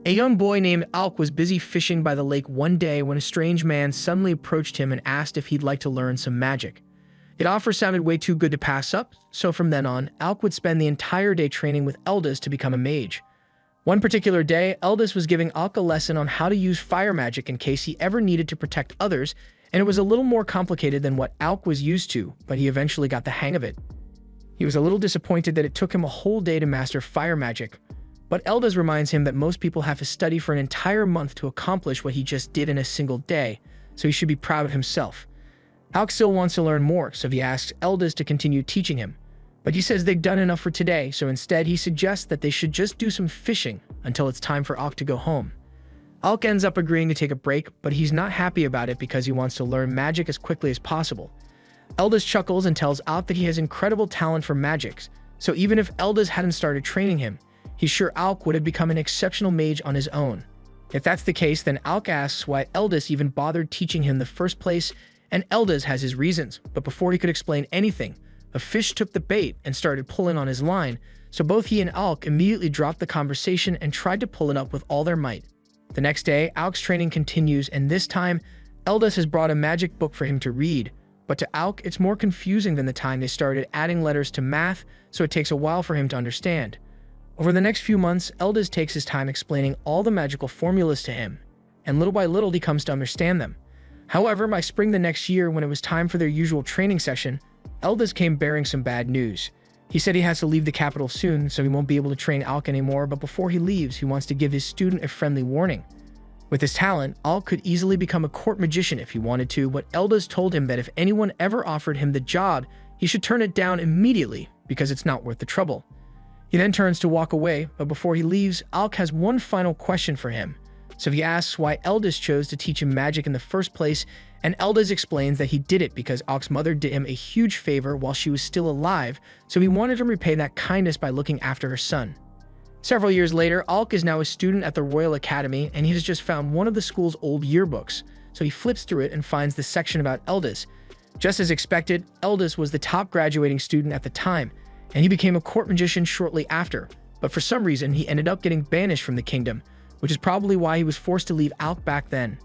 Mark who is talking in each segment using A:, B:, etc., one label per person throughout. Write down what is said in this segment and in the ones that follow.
A: A young boy named Alk was busy fishing by the lake one day when a strange man suddenly approached him and asked if he'd like to learn some magic. The offer sounded way too good to pass up, so from then on, Alk would spend the entire day training with Eldis to become a mage. One particular day, Eldis was giving Alk a lesson on how to use fire magic in case he ever needed to protect others, and it was a little more complicated than what Alk was used to, but he eventually got the hang of it. He was a little disappointed that it took him a whole day to master fire magic, but Eldis reminds him that most people have to study for an entire month to accomplish what he just did in a single day, so he should be proud of himself. Alk still wants to learn more, so he asks Eldis to continue teaching him. But he says they've done enough for today, so instead he suggests that they should just do some fishing until it's time for Alk to go home. Alk ends up agreeing to take a break, but he's not happy about it because he wants to learn magic as quickly as possible. Eldis chuckles and tells Alk that he has incredible talent for magics, so even if Eldis hadn't started training him, he's sure Alk would have become an exceptional mage on his own. If that's the case, then Alk asks why Eldis even bothered teaching him in the first place, and Eldis has his reasons, but before he could explain anything, a fish took the bait and started pulling on his line, so both he and Alk immediately dropped the conversation and tried to pull it up with all their might. The next day, Alk's training continues, and this time, Eldis has brought a magic book for him to read, but to Alk, it's more confusing than the time they started adding letters to math, so it takes a while for him to understand. Over the next few months, Eldis takes his time explaining all the magical formulas to him, and little by little he comes to understand them. However, by spring the next year, when it was time for their usual training session, Eldis came bearing some bad news. He said he has to leave the capital soon, so he won't be able to train Alk anymore, but before he leaves, he wants to give his student a friendly warning. With his talent, Alk could easily become a court magician if he wanted to, but Eldis told him that if anyone ever offered him the job, he should turn it down immediately because it's not worth the trouble. He then turns to walk away, but before he leaves, Alk has one final question for him. So he asks why Eldis chose to teach him magic in the first place, and Eldis explains that he did it because Alk's mother did him a huge favor while she was still alive, so he wanted to repay that kindness by looking after her son. Several years later, Alk is now a student at the Royal Academy, and he has just found one of the school's old yearbooks, so he flips through it and finds the section about Eldis. Just as expected, Eldis was the top graduating student at the time, and he became a court magician shortly after, but for some reason he ended up getting banished from the kingdom, which is probably why he was forced to leave Alk back then.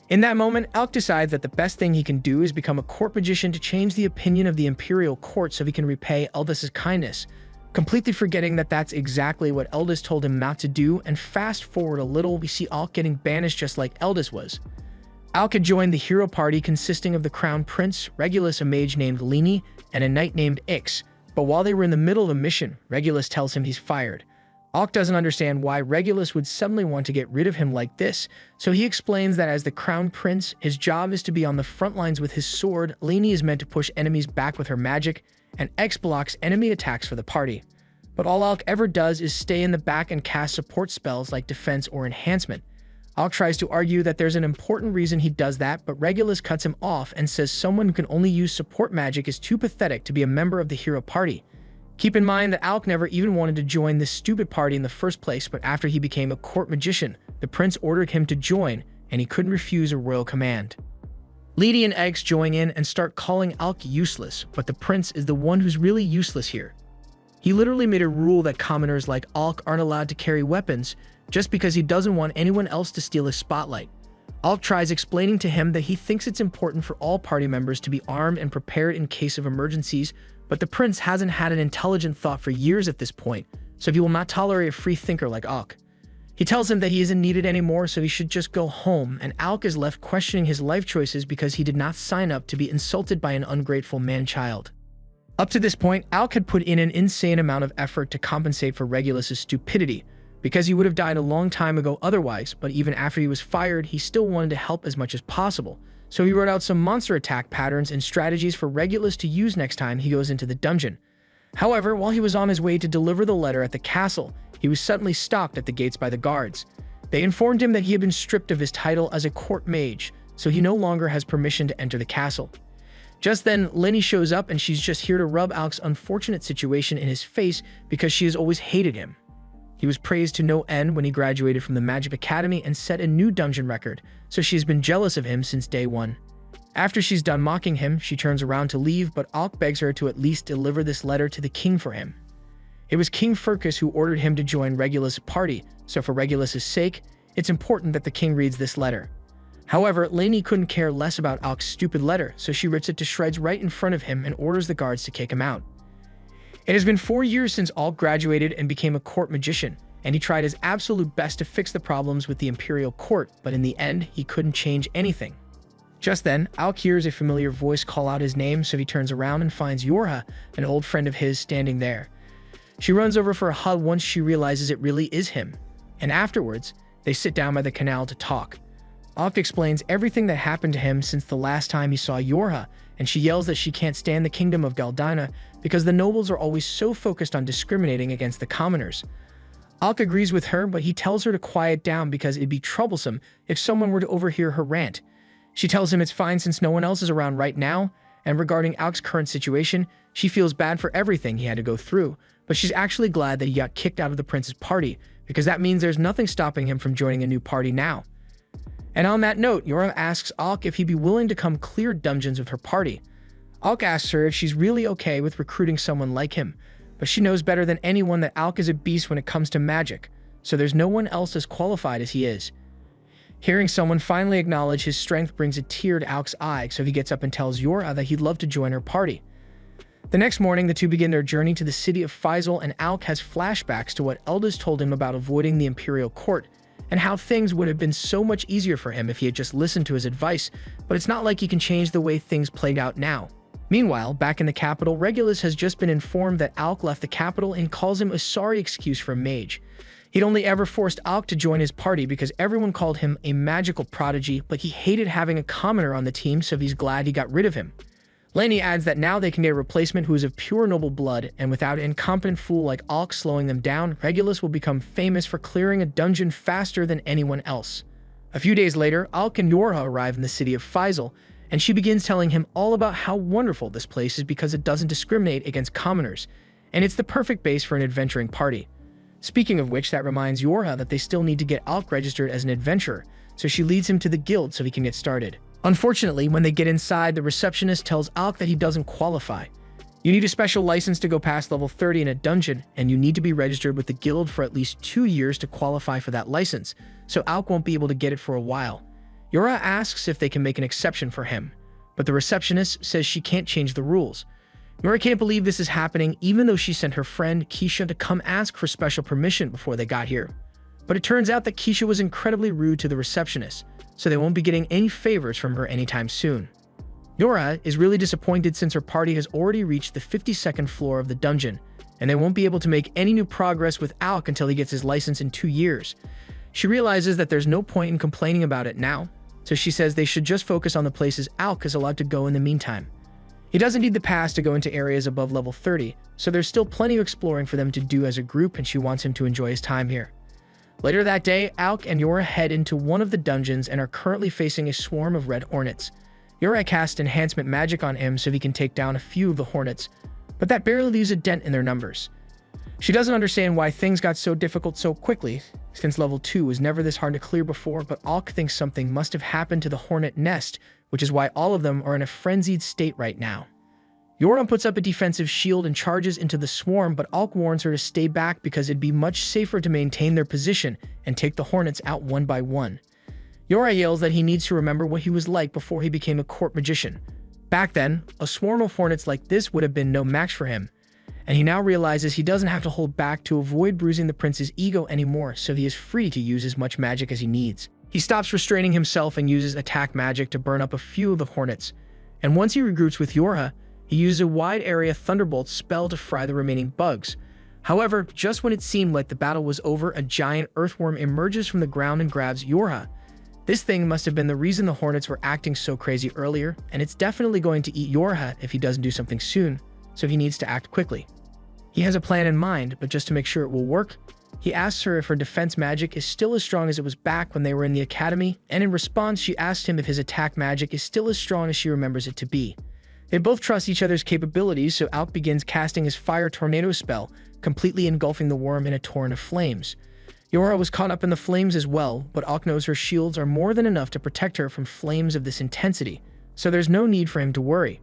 A: In that moment, Alk decides that the best thing he can do is become a court magician to change the opinion of the imperial court so he can repay Eldis' kindness, completely forgetting that that's exactly what Eldis told him not to do, and fast forward a little, we see Alk getting banished just like Eldis was. Alk had joined the hero party consisting of the crown prince, Regulus, a mage named Lini, and a knight named Ix, but while they were in the middle of a mission, Regulus tells him he's fired. Alk doesn't understand why Regulus would suddenly want to get rid of him like this, so he explains that as the crown prince, his job is to be on the front lines with his sword, Lini is meant to push enemies back with her magic, and X blocks enemy attacks for the party. But all Alk ever does is stay in the back and cast support spells like defense or enhancement. Alk tries to argue that there's an important reason he does that, but Regulus cuts him off and says someone who can only use support magic is too pathetic to be a member of the hero party. Keep in mind that Alk never even wanted to join this stupid party in the first place, but after he became a court magician, the prince ordered him to join, and he couldn't refuse a royal command. Lini and Eggs join in and start calling Alk useless, but the prince is the one who's really useless here. He literally made a rule that commoners like Alk aren't allowed to carry weapons, just because he doesn't want anyone else to steal his spotlight. Alk tries explaining to him that he thinks it's important for all party members to be armed and prepared in case of emergencies, but the prince hasn't had an intelligent thought for years at this point, so he will not tolerate a free thinker like Alk. He tells him that he isn't needed anymore, so he should just go home, and Alk is left questioning his life choices because he did not sign up to be insulted by an ungrateful man-child. Up to this point, Alk had put in an insane amount of effort to compensate for Regulus' stupidity, because he would have died a long time ago otherwise, but even after he was fired, he still wanted to help as much as possible. So he wrote out some monster attack patterns and strategies for Regulus to use next time he goes into the dungeon. However, while he was on his way to deliver the letter at the castle, he was suddenly stopped at the gates by the guards. They informed him that he had been stripped of his title as a court mage, so he no longer has permission to enter the castle. Just then, Lini shows up and she's just here to rub Alk's unfortunate situation in his face because she has always hated him. He was praised to no end when he graduated from the Magic Academy and set a new dungeon record, so she has been jealous of him since day one. After she's done mocking him, she turns around to leave, but Alk begs her to at least deliver this letter to the king for him. It was King Furcus who ordered him to join Regulus' party, so for Regulus' sake, it's important that the king reads this letter. However, Lainey couldn't care less about Alk's stupid letter, so she rips it to shreds right in front of him and orders the guards to kick him out. It has been 4 years since Alk graduated and became a court magician, and he tried his absolute best to fix the problems with the imperial court, but in the end, he couldn't change anything. Just then, Alk hears a familiar voice call out his name, so he turns around and finds Yorha, an old friend of his, standing there. She runs over for a hug once she realizes it really is him, and afterwards, they sit down by the canal to talk. Alk explains everything that happened to him since the last time he saw Yorha, and she yells that she can't stand the kingdom of Galdina because the nobles are always so focused on discriminating against the commoners. Alk agrees with her, but he tells her to quiet down because it'd be troublesome if someone were to overhear her rant. She tells him it's fine since no one else is around right now, and regarding Alk's current situation, she feels bad for everything he had to go through, but she's actually glad that he got kicked out of the prince's party, because that means there's nothing stopping him from joining a new party now. And on that note, Yorha asks Alk if he'd be willing to come clear dungeons with her party. Alk asks her if she's really okay with recruiting someone like him, but she knows better than anyone that Alk is a beast when it comes to magic, so there's no one else as qualified as he is. Hearing someone finally acknowledge his strength brings a tear to Alk's eye, so he gets up and tells Yorha that he'd love to join her party. The next morning, the two begin their journey to the city of Faisal, and Alk has flashbacks to what elders told him about avoiding the imperial court, and how things would have been so much easier for him if he had just listened to his advice, but it's not like he can change the way things played out now. Meanwhile, back in the capital, Regulus has just been informed that Alk left the capital and calls him a sorry excuse for a mage. He'd only ever forced Alk to join his party because everyone called him a magical prodigy, but he hated having a commoner on the team, so he's glad he got rid of him. Lainey adds that now they can get a replacement who is of pure noble blood, and without an incompetent fool like Alk slowing them down, Regulus will become famous for clearing a dungeon faster than anyone else. A few days later, Alk and Yorha arrive in the city of Faisal, and she begins telling him all about how wonderful this place is because it doesn't discriminate against commoners, and it's the perfect base for an adventuring party. Speaking of which, that reminds Yorha that they still need to get Alk registered as an adventurer, so she leads him to the guild so he can get started. Unfortunately, when they get inside, the receptionist tells Alk that he doesn't qualify. You need a special license to go past level 30 in a dungeon, and you need to be registered with the guild for at least 2 years to qualify for that license, so Alk won't be able to get it for a while. Yorha asks if they can make an exception for him, but the receptionist says she can't change the rules. Yorha can't believe this is happening, even though she sent her friend Keisha to come ask for special permission before they got here. But it turns out that Keisha was incredibly rude to the receptionist, so they won't be getting any favors from her anytime soon. Yorha is really disappointed since her party has already reached the 52nd floor of the dungeon, and they won't be able to make any new progress with Alk until he gets his license in 2 years. She realizes that there's no point in complaining about it now, so she says they should just focus on the places Alk is allowed to go in the meantime. He doesn't need the pass to go into areas above level 30, so there's still plenty of exploring for them to do as a group, and she wants him to enjoy his time here. Later that day, Alk and Yorha head into one of the dungeons and are currently facing a swarm of red hornets. Yorha casts enhancement magic on him so he can take down a few of the hornets, but that barely leaves a dent in their numbers. She doesn't understand why things got so difficult so quickly, since level 2 was never this hard to clear before, but Alk thinks something must have happened to the hornet nest, which is why all of them are in a frenzied state right now. Yorha puts up a defensive shield and charges into the swarm, but Alk warns her to stay back because it'd be much safer to maintain their position and take the hornets out one by one. Yorha yells that he needs to remember what he was like before he became a court magician. Back then, a swarm of hornets like this would have been no match for him, and he now realizes he doesn't have to hold back to avoid bruising the prince's ego anymore, so he is free to use as much magic as he needs. He stops restraining himself and uses attack magic to burn up a few of the hornets, and once he regroups with Yorha, he uses a wide area thunderbolt spell to fry the remaining bugs. However, just when it seemed like the battle was over, a giant earthworm emerges from the ground and grabs Yorha. This thing must have been the reason the hornets were acting so crazy earlier, and it's definitely going to eat Yorha if he doesn't do something soon, so he needs to act quickly. He has a plan in mind, but just to make sure it will work, he asks her if her defense magic is still as strong as it was back when they were in the academy, and in response she asks him if his attack magic is still as strong as she remembers it to be. They both trust each other's capabilities, so Alk begins casting his fire tornado spell, completely engulfing the worm in a torrent of flames. Yorha was caught up in the flames as well, but Alk knows her shields are more than enough to protect her from flames of this intensity, so there's no need for him to worry.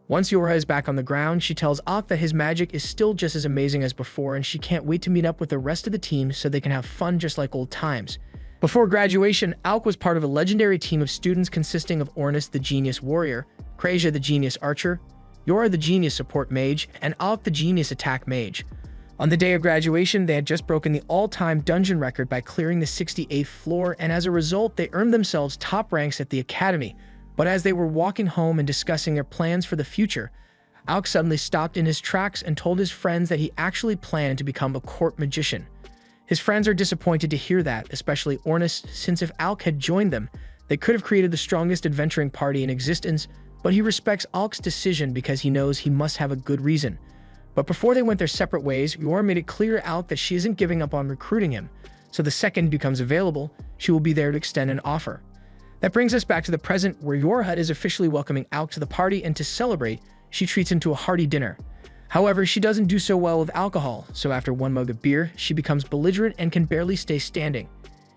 A: Once Yorha is back on the ground, she tells Alk that his magic is still just as amazing as before and she can't wait to meet up with the rest of the team so they can have fun just like old times. Before graduation, Alk was part of a legendary team of students consisting of Ornis the Genius Warrior, Krasia the Genius Archer, Yorha the Genius Support Mage, and Alk the Genius Attack Mage. On the day of graduation, they had just broken the all-time dungeon record by clearing the 68th floor, and as a result, they earned themselves top ranks at the academy. But as they were walking home and discussing their plans for the future, Alk suddenly stopped in his tracks and told his friends that he actually planned to become a court magician. His friends are disappointed to hear that, especially Ornis, since if Alk had joined them, they could have created the strongest adventuring party in existence, but he respects Alk's decision because he knows he must have a good reason. But before they went their separate ways, Yorha made it clear to Alk that she isn't giving up on recruiting him, so the second he becomes available, she will be there to extend an offer. That brings us back to the present, where Yorha is officially welcoming Alk to the party, and to celebrate, she treats him to a hearty dinner. However, she doesn't do so well with alcohol, so after one mug of beer, she becomes belligerent and can barely stay standing.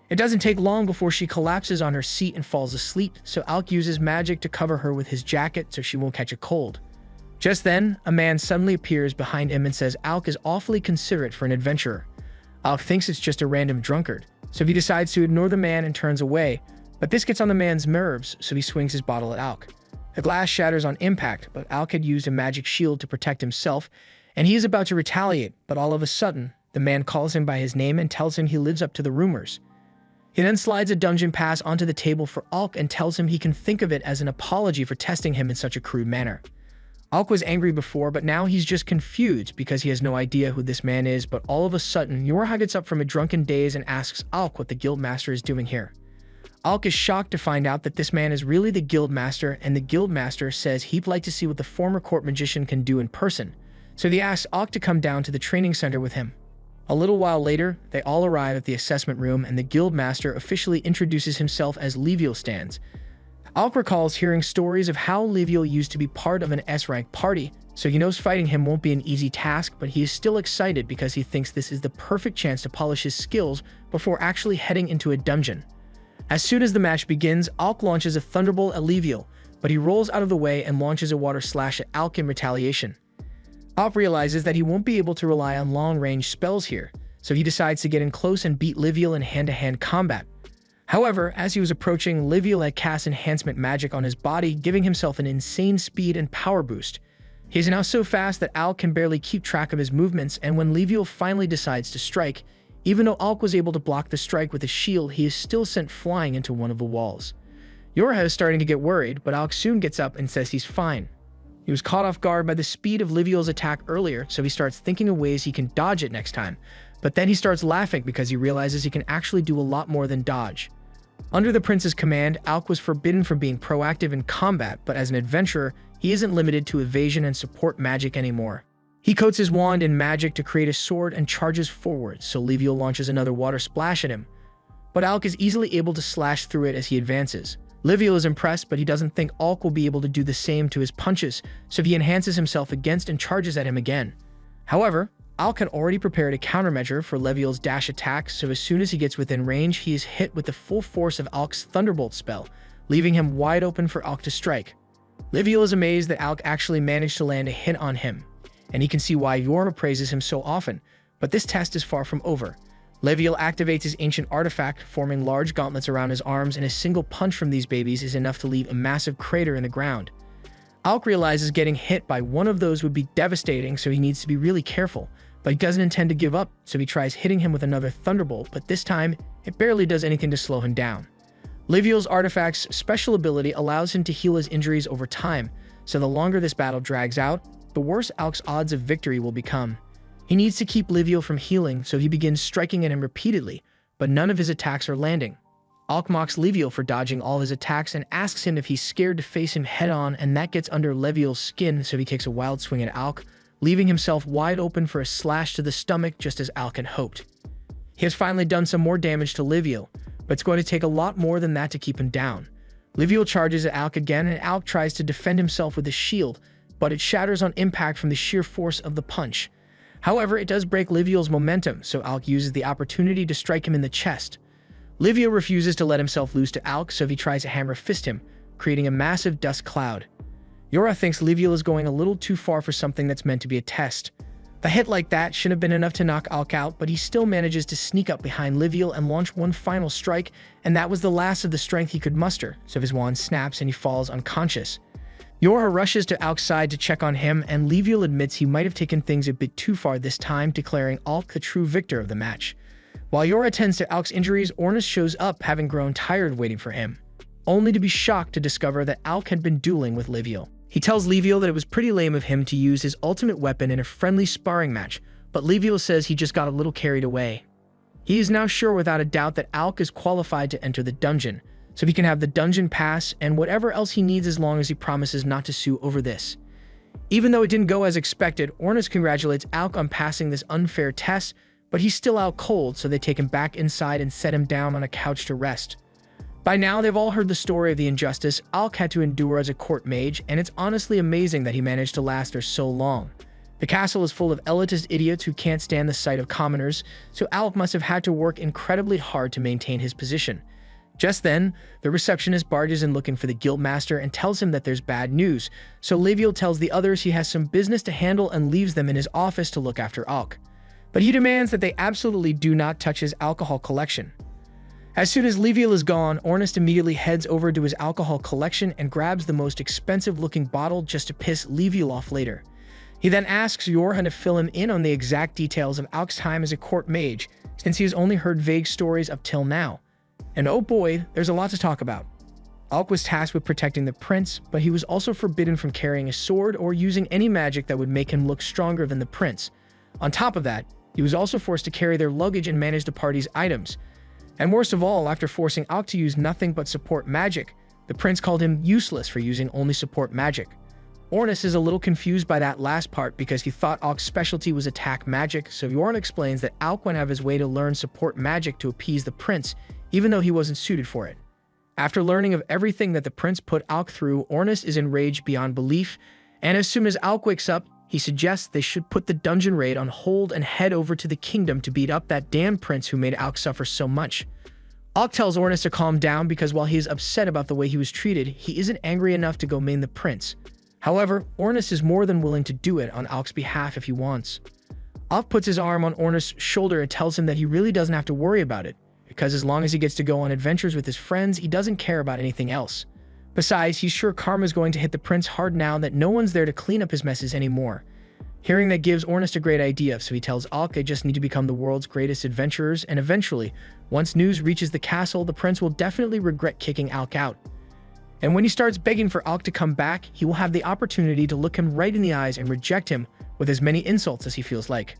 A: It doesn't take long before she collapses on her seat and falls asleep, so Alk uses magic to cover her with his jacket so she won't catch a cold. Just then, a man suddenly appears behind him and says Alk is awfully considerate for an adventurer. Alk thinks it's just a random drunkard, so he decides to ignore the man and turns away, but this gets on the man's nerves, so he swings his bottle at Alk. The glass shatters on impact, but Alk had used a magic shield to protect himself, and he is about to retaliate, but all of a sudden, the man calls him by his name and tells him he lives up to the rumors. He then slides a dungeon pass onto the table for Alk and tells him he can think of it as an apology for testing him in such a crude manner. Alk was angry before, but now he's just confused because he has no idea who this man is, but all of a sudden, Yorha gets up from a drunken daze and asks Alk what the Guildmaster is doing here. Alk is shocked to find out that this man is really the Guildmaster, and the Guildmaster says he'd like to see what the former court magician can do in person, so he asks Alk to come down to the training center with him. A little while later, they all arrive at the assessment room and the Guildmaster officially introduces himself as Leviel Stans. Alk recalls hearing stories of how Leviel used to be part of an S-rank party, so he knows fighting him won't be an easy task, but he is still excited because he thinks this is the perfect chance to polish his skills before actually heading into a dungeon. As soon as the match begins, Alk launches a Thunderbolt at Leviel, but he rolls out of the way and launches a Water Slash at Alk in retaliation. Alk realizes that he won't be able to rely on long-range spells here, so he decides to get in close and beat Leviel in hand-to-hand combat. However, as he was approaching, Leviel had cast enhancement magic on his body, giving himself an insane speed and power boost. He is now so fast that Alk can barely keep track of his movements, and when Leviel finally decides to strike, even though Alk was able to block the strike with his shield, he is still sent flying into one of the walls. Yorha is starting to get worried, but Alk soon gets up and says he's fine. He was caught off guard by the speed of Leviel's attack earlier, so he starts thinking of ways he can dodge it next time. But then he starts laughing because he realizes he can actually do a lot more than dodge. Under the prince's command, Alk was forbidden from being proactive in combat, but as an adventurer, he isn't limited to evasion and support magic anymore. He coats his wand in magic to create a sword and charges forward, so Leviel launches another water splash at him. But Alk is easily able to slash through it as he advances. Leviel is impressed, but he doesn't think Alk will be able to do the same to his punches, so he enhances himself against and charges at him again. However, Alk had already prepared a countermeasure for Leviel's dash attack, so as soon as he gets within range, he is hit with the full force of Alk's Thunderbolt spell, leaving him wide open for Alk to strike. Leviel is amazed that Alk actually managed to land a hit on him, and he can see why Yorha praises him so often, but this test is far from over. Leviel activates his ancient artifact, forming large gauntlets around his arms, and a single punch from these babies is enough to leave a massive crater in the ground. Alk realizes getting hit by one of those would be devastating, so he needs to be really careful, but he doesn't intend to give up, so he tries hitting him with another Thunderbolt, but this time, it barely does anything to slow him down. Leviel's artifact's special ability allows him to heal his injuries over time, so the longer this battle drags out, the worse Alk's odds of victory will become. He needs to keep Leviel from healing, so he begins striking at him repeatedly, but none of his attacks are landing. Alk mocks Leviel for dodging all his attacks and asks him if he's scared to face him head-on, and that gets under Leviel's skin, so he takes a wild swing at Alk, leaving himself wide open for a slash to the stomach just as Alk had hoped. He has finally done some more damage to Leviel, but it's going to take a lot more than that to keep him down. Leviel charges at Alk again, and Alk tries to defend himself with his shield, but it shatters on impact from the sheer force of the punch. However, it does break Leviel's momentum, so Alk uses the opportunity to strike him in the chest. Leviel refuses to let himself loose to Alk, so he tries to hammer fist him, creating a massive dust cloud. Yora thinks Leviel is going a little too far for something that's meant to be a test. A hit like that shouldn't have been enough to knock Alk out, but he still manages to sneak up behind Leviel and launch one final strike, and that was the last of the strength he could muster, so his wand snaps and he falls unconscious. Yora rushes to Alk's side to check on him, and Leviel admits he might have taken things a bit too far this time, declaring Alk the true victor of the match. While Yora attends to Alk's injuries, Ornus shows up, having grown tired waiting for him, only to be shocked to discover that Alk had been dueling with Leviel. He tells Leviel that it was pretty lame of him to use his ultimate weapon in a friendly sparring match, but Leviel says he just got a little carried away. He is now sure without a doubt that Alk is qualified to enter the dungeon, so he can have the dungeon pass and whatever else he needs as long as he promises not to sue over this. Even though it didn't go as expected, Ornus congratulates Alk on passing this unfair test, but he's still out cold, so they take him back inside and set him down on a couch to rest. By now, they've all heard the story of the injustice Alk had to endure as a court mage, and it's honestly amazing that he managed to last there so long. The castle is full of elitist idiots who can't stand the sight of commoners, so Alk must have had to work incredibly hard to maintain his position. Just then, the receptionist barges in looking for the guildmaster and tells him that there's bad news, so Leviel tells the others he has some business to handle and leaves them in his office to look after Alk. But he demands that they absolutely do not touch his alcohol collection. As soon as Leviel is gone, Ornus immediately heads over to his alcohol collection and grabs the most expensive-looking bottle just to piss Leviel off later. He then asks Yorha to fill him in on the exact details of Alk's time as a court mage, since he has only heard vague stories up till now. And oh boy, there's a lot to talk about. Alk was tasked with protecting the prince, but he was also forbidden from carrying a sword or using any magic that would make him look stronger than the prince. On top of that, he was also forced to carry their luggage and manage the party's items. And worst of all, after forcing Alk to use nothing but support magic, the prince called him useless for using only support magic. Ornus is a little confused by that last part because he thought Alk's specialty was attack magic, so Yorn explains that Alk went out of his way to learn support magic to appease the prince, even though he wasn't suited for it. After learning of everything that the prince put Alk through, Ornus is enraged beyond belief, and as soon as Alk wakes up, he suggests they should put the dungeon raid on hold and head over to the kingdom to beat up that damn prince who made Alk suffer so much. Alk tells Ornus to calm down because while he is upset about the way he was treated, he isn't angry enough to go maim the prince. However, Ornus is more than willing to do it on Alk's behalf if he wants. Alk puts his arm on Ornus' shoulder and tells him that he really doesn't have to worry about it, because as long as he gets to go on adventures with his friends, he doesn't care about anything else. Besides, he's sure karma's going to hit the prince hard now that no one's there to clean up his messes anymore. Hearing that gives Ornus a great idea, so he tells Alk they just need to become the world's greatest adventurers, and eventually, once news reaches the castle, the prince will definitely regret kicking Alk out. And when he starts begging for Alk to come back, he will have the opportunity to look him right in the eyes and reject him with as many insults as he feels like.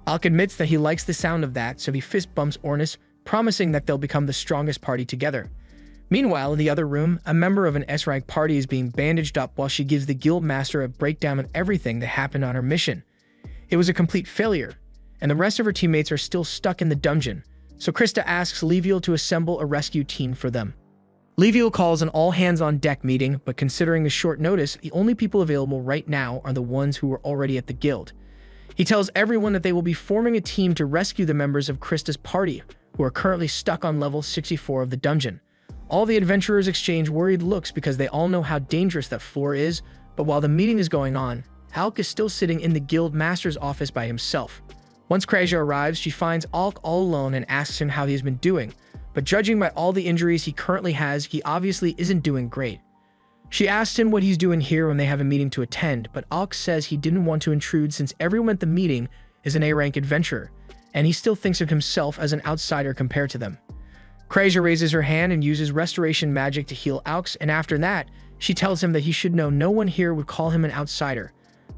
A: Alk admits that he likes the sound of that, so he fist bumps Ornus, promising that they'll become the strongest party together. Meanwhile, in the other room, a member of an S-rank party is being bandaged up while she gives the guild master a breakdown of everything that happened on her mission. It was a complete failure, and the rest of her teammates are still stuck in the dungeon, so Krista asks Leviel to assemble a rescue team for them. Leviel calls an all-hands-on-deck meeting, but considering the short notice, the only people available right now are the ones who were already at the guild. He tells everyone that they will be forming a team to rescue the members of Krista's party, who are currently stuck on level 64 of the dungeon. All the adventurers exchange worried looks because they all know how dangerous that floor is, but while the meeting is going on, Alk is still sitting in the guild master's office by himself. Once Krejja arrives, she finds Alk all alone and asks him how he's been doing, but judging by all the injuries he currently has, he obviously isn't doing great. She asks him what he's doing here when they have a meeting to attend, but Alk says he didn't want to intrude since everyone at the meeting is an A-rank adventurer, and he still thinks of himself as an outsider compared to them. Krejja raises her hand and uses restoration magic to heal Alk, and after that, she tells him that he should know no one here would call him an outsider.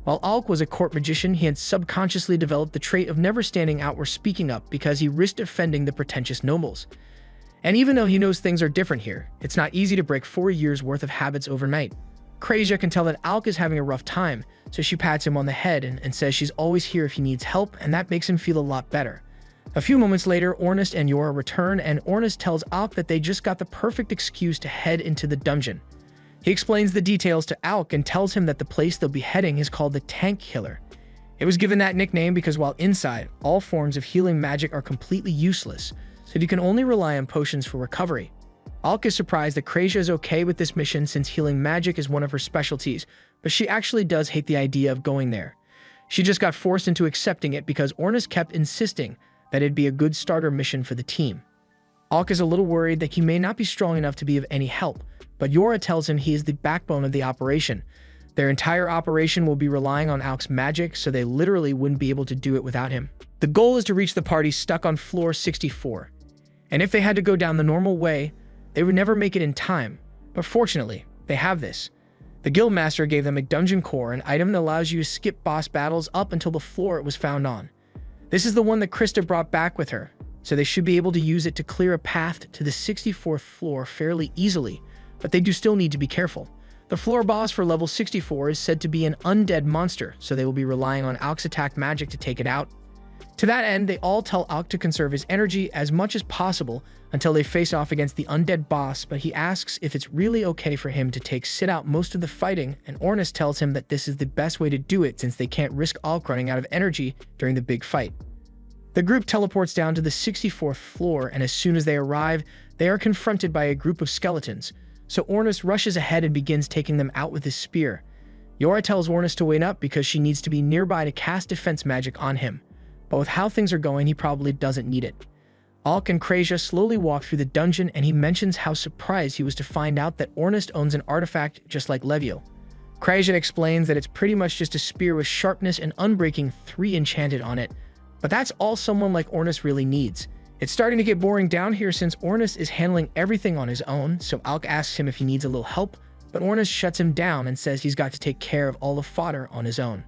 A: While Alk was a court magician, he had subconsciously developed the trait of never standing out or speaking up because he risked offending the pretentious nobles. And even though he knows things are different here, it's not easy to break 4 years' worth of habits overnight. Krejja can tell that Alk is having a rough time, so she pats him on the head and says she's always here if he needs help, and that makes him feel a lot better. A few moments later, Ornus and Yora return, and Ornus tells Alk that they just got the perfect excuse to head into the dungeon. He explains the details to Alk and tells him that the place they'll be heading is called the Tank Killer. It was given that nickname because while inside, all forms of healing magic are completely useless, so you can only rely on potions for recovery. Alk is surprised that Krasia is okay with this mission since healing magic is one of her specialties, but she actually does hate the idea of going there. She just got forced into accepting it because Ornis kept insisting that it'd be a good starter mission for the team. Alk is a little worried that he may not be strong enough to be of any help, but Yora tells him he is the backbone of the operation. Their entire operation will be relying on Alk's magic, so they literally wouldn't be able to do it without him. The goal is to reach the party stuck on floor 64, and if they had to go down the normal way, they would never make it in time, but fortunately, they have this. The Guildmaster gave them a dungeon core, an item that allows you to skip boss battles up until the floor it was found on. This is the one that Krista brought back with her, so they should be able to use it to clear a path to the 64th floor fairly easily, but they do still need to be careful. The floor boss for level 64 is said to be an undead monster, so they will be relying on Alk's attack magic to take it out. To that end, they all tell Alk to conserve his energy as much as possible until they face off against the undead boss, but he asks if it's really okay for him to sit out most of the fighting, and Ornis tells him that this is the best way to do it since they can't risk Alk running out of energy during the big fight. The group teleports down to the 64th floor, and as soon as they arrive, they are confronted by a group of skeletons, so Ornis rushes ahead and begins taking them out with his spear. Yora tells Ornis to wait up because she needs to be nearby to cast defense magic on him, but with how things are going, he probably doesn't need it. Alk and Krasia slowly walk through the dungeon, and he mentions how surprised he was to find out that Ornis owns an artifact just like Leviel. Krasia explains that it's pretty much just a spear with sharpness and unbreaking 3 enchanted on it, but that's all someone like Ornis really needs. It's starting to get boring down here since Ornis is handling everything on his own, so Alk asks him if he needs a little help, but Ornis shuts him down and says he's got to take care of all the fodder on his own.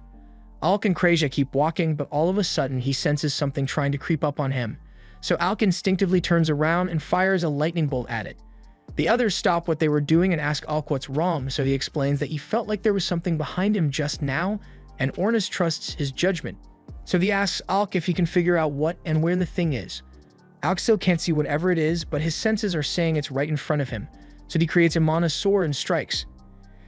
A: Alk and Krasia keep walking, but all of a sudden he senses something trying to creep up on him, so Alk instinctively turns around and fires a lightning bolt at it. The others stop what they were doing and ask Alk what's wrong, so he explains that he felt like there was something behind him just now, and Ornis trusts his judgment. So he asks Alk if he can figure out what and where the thing is. Alk still can't see whatever it is, but his senses are saying it's right in front of him, so he creates a mana sword and strikes.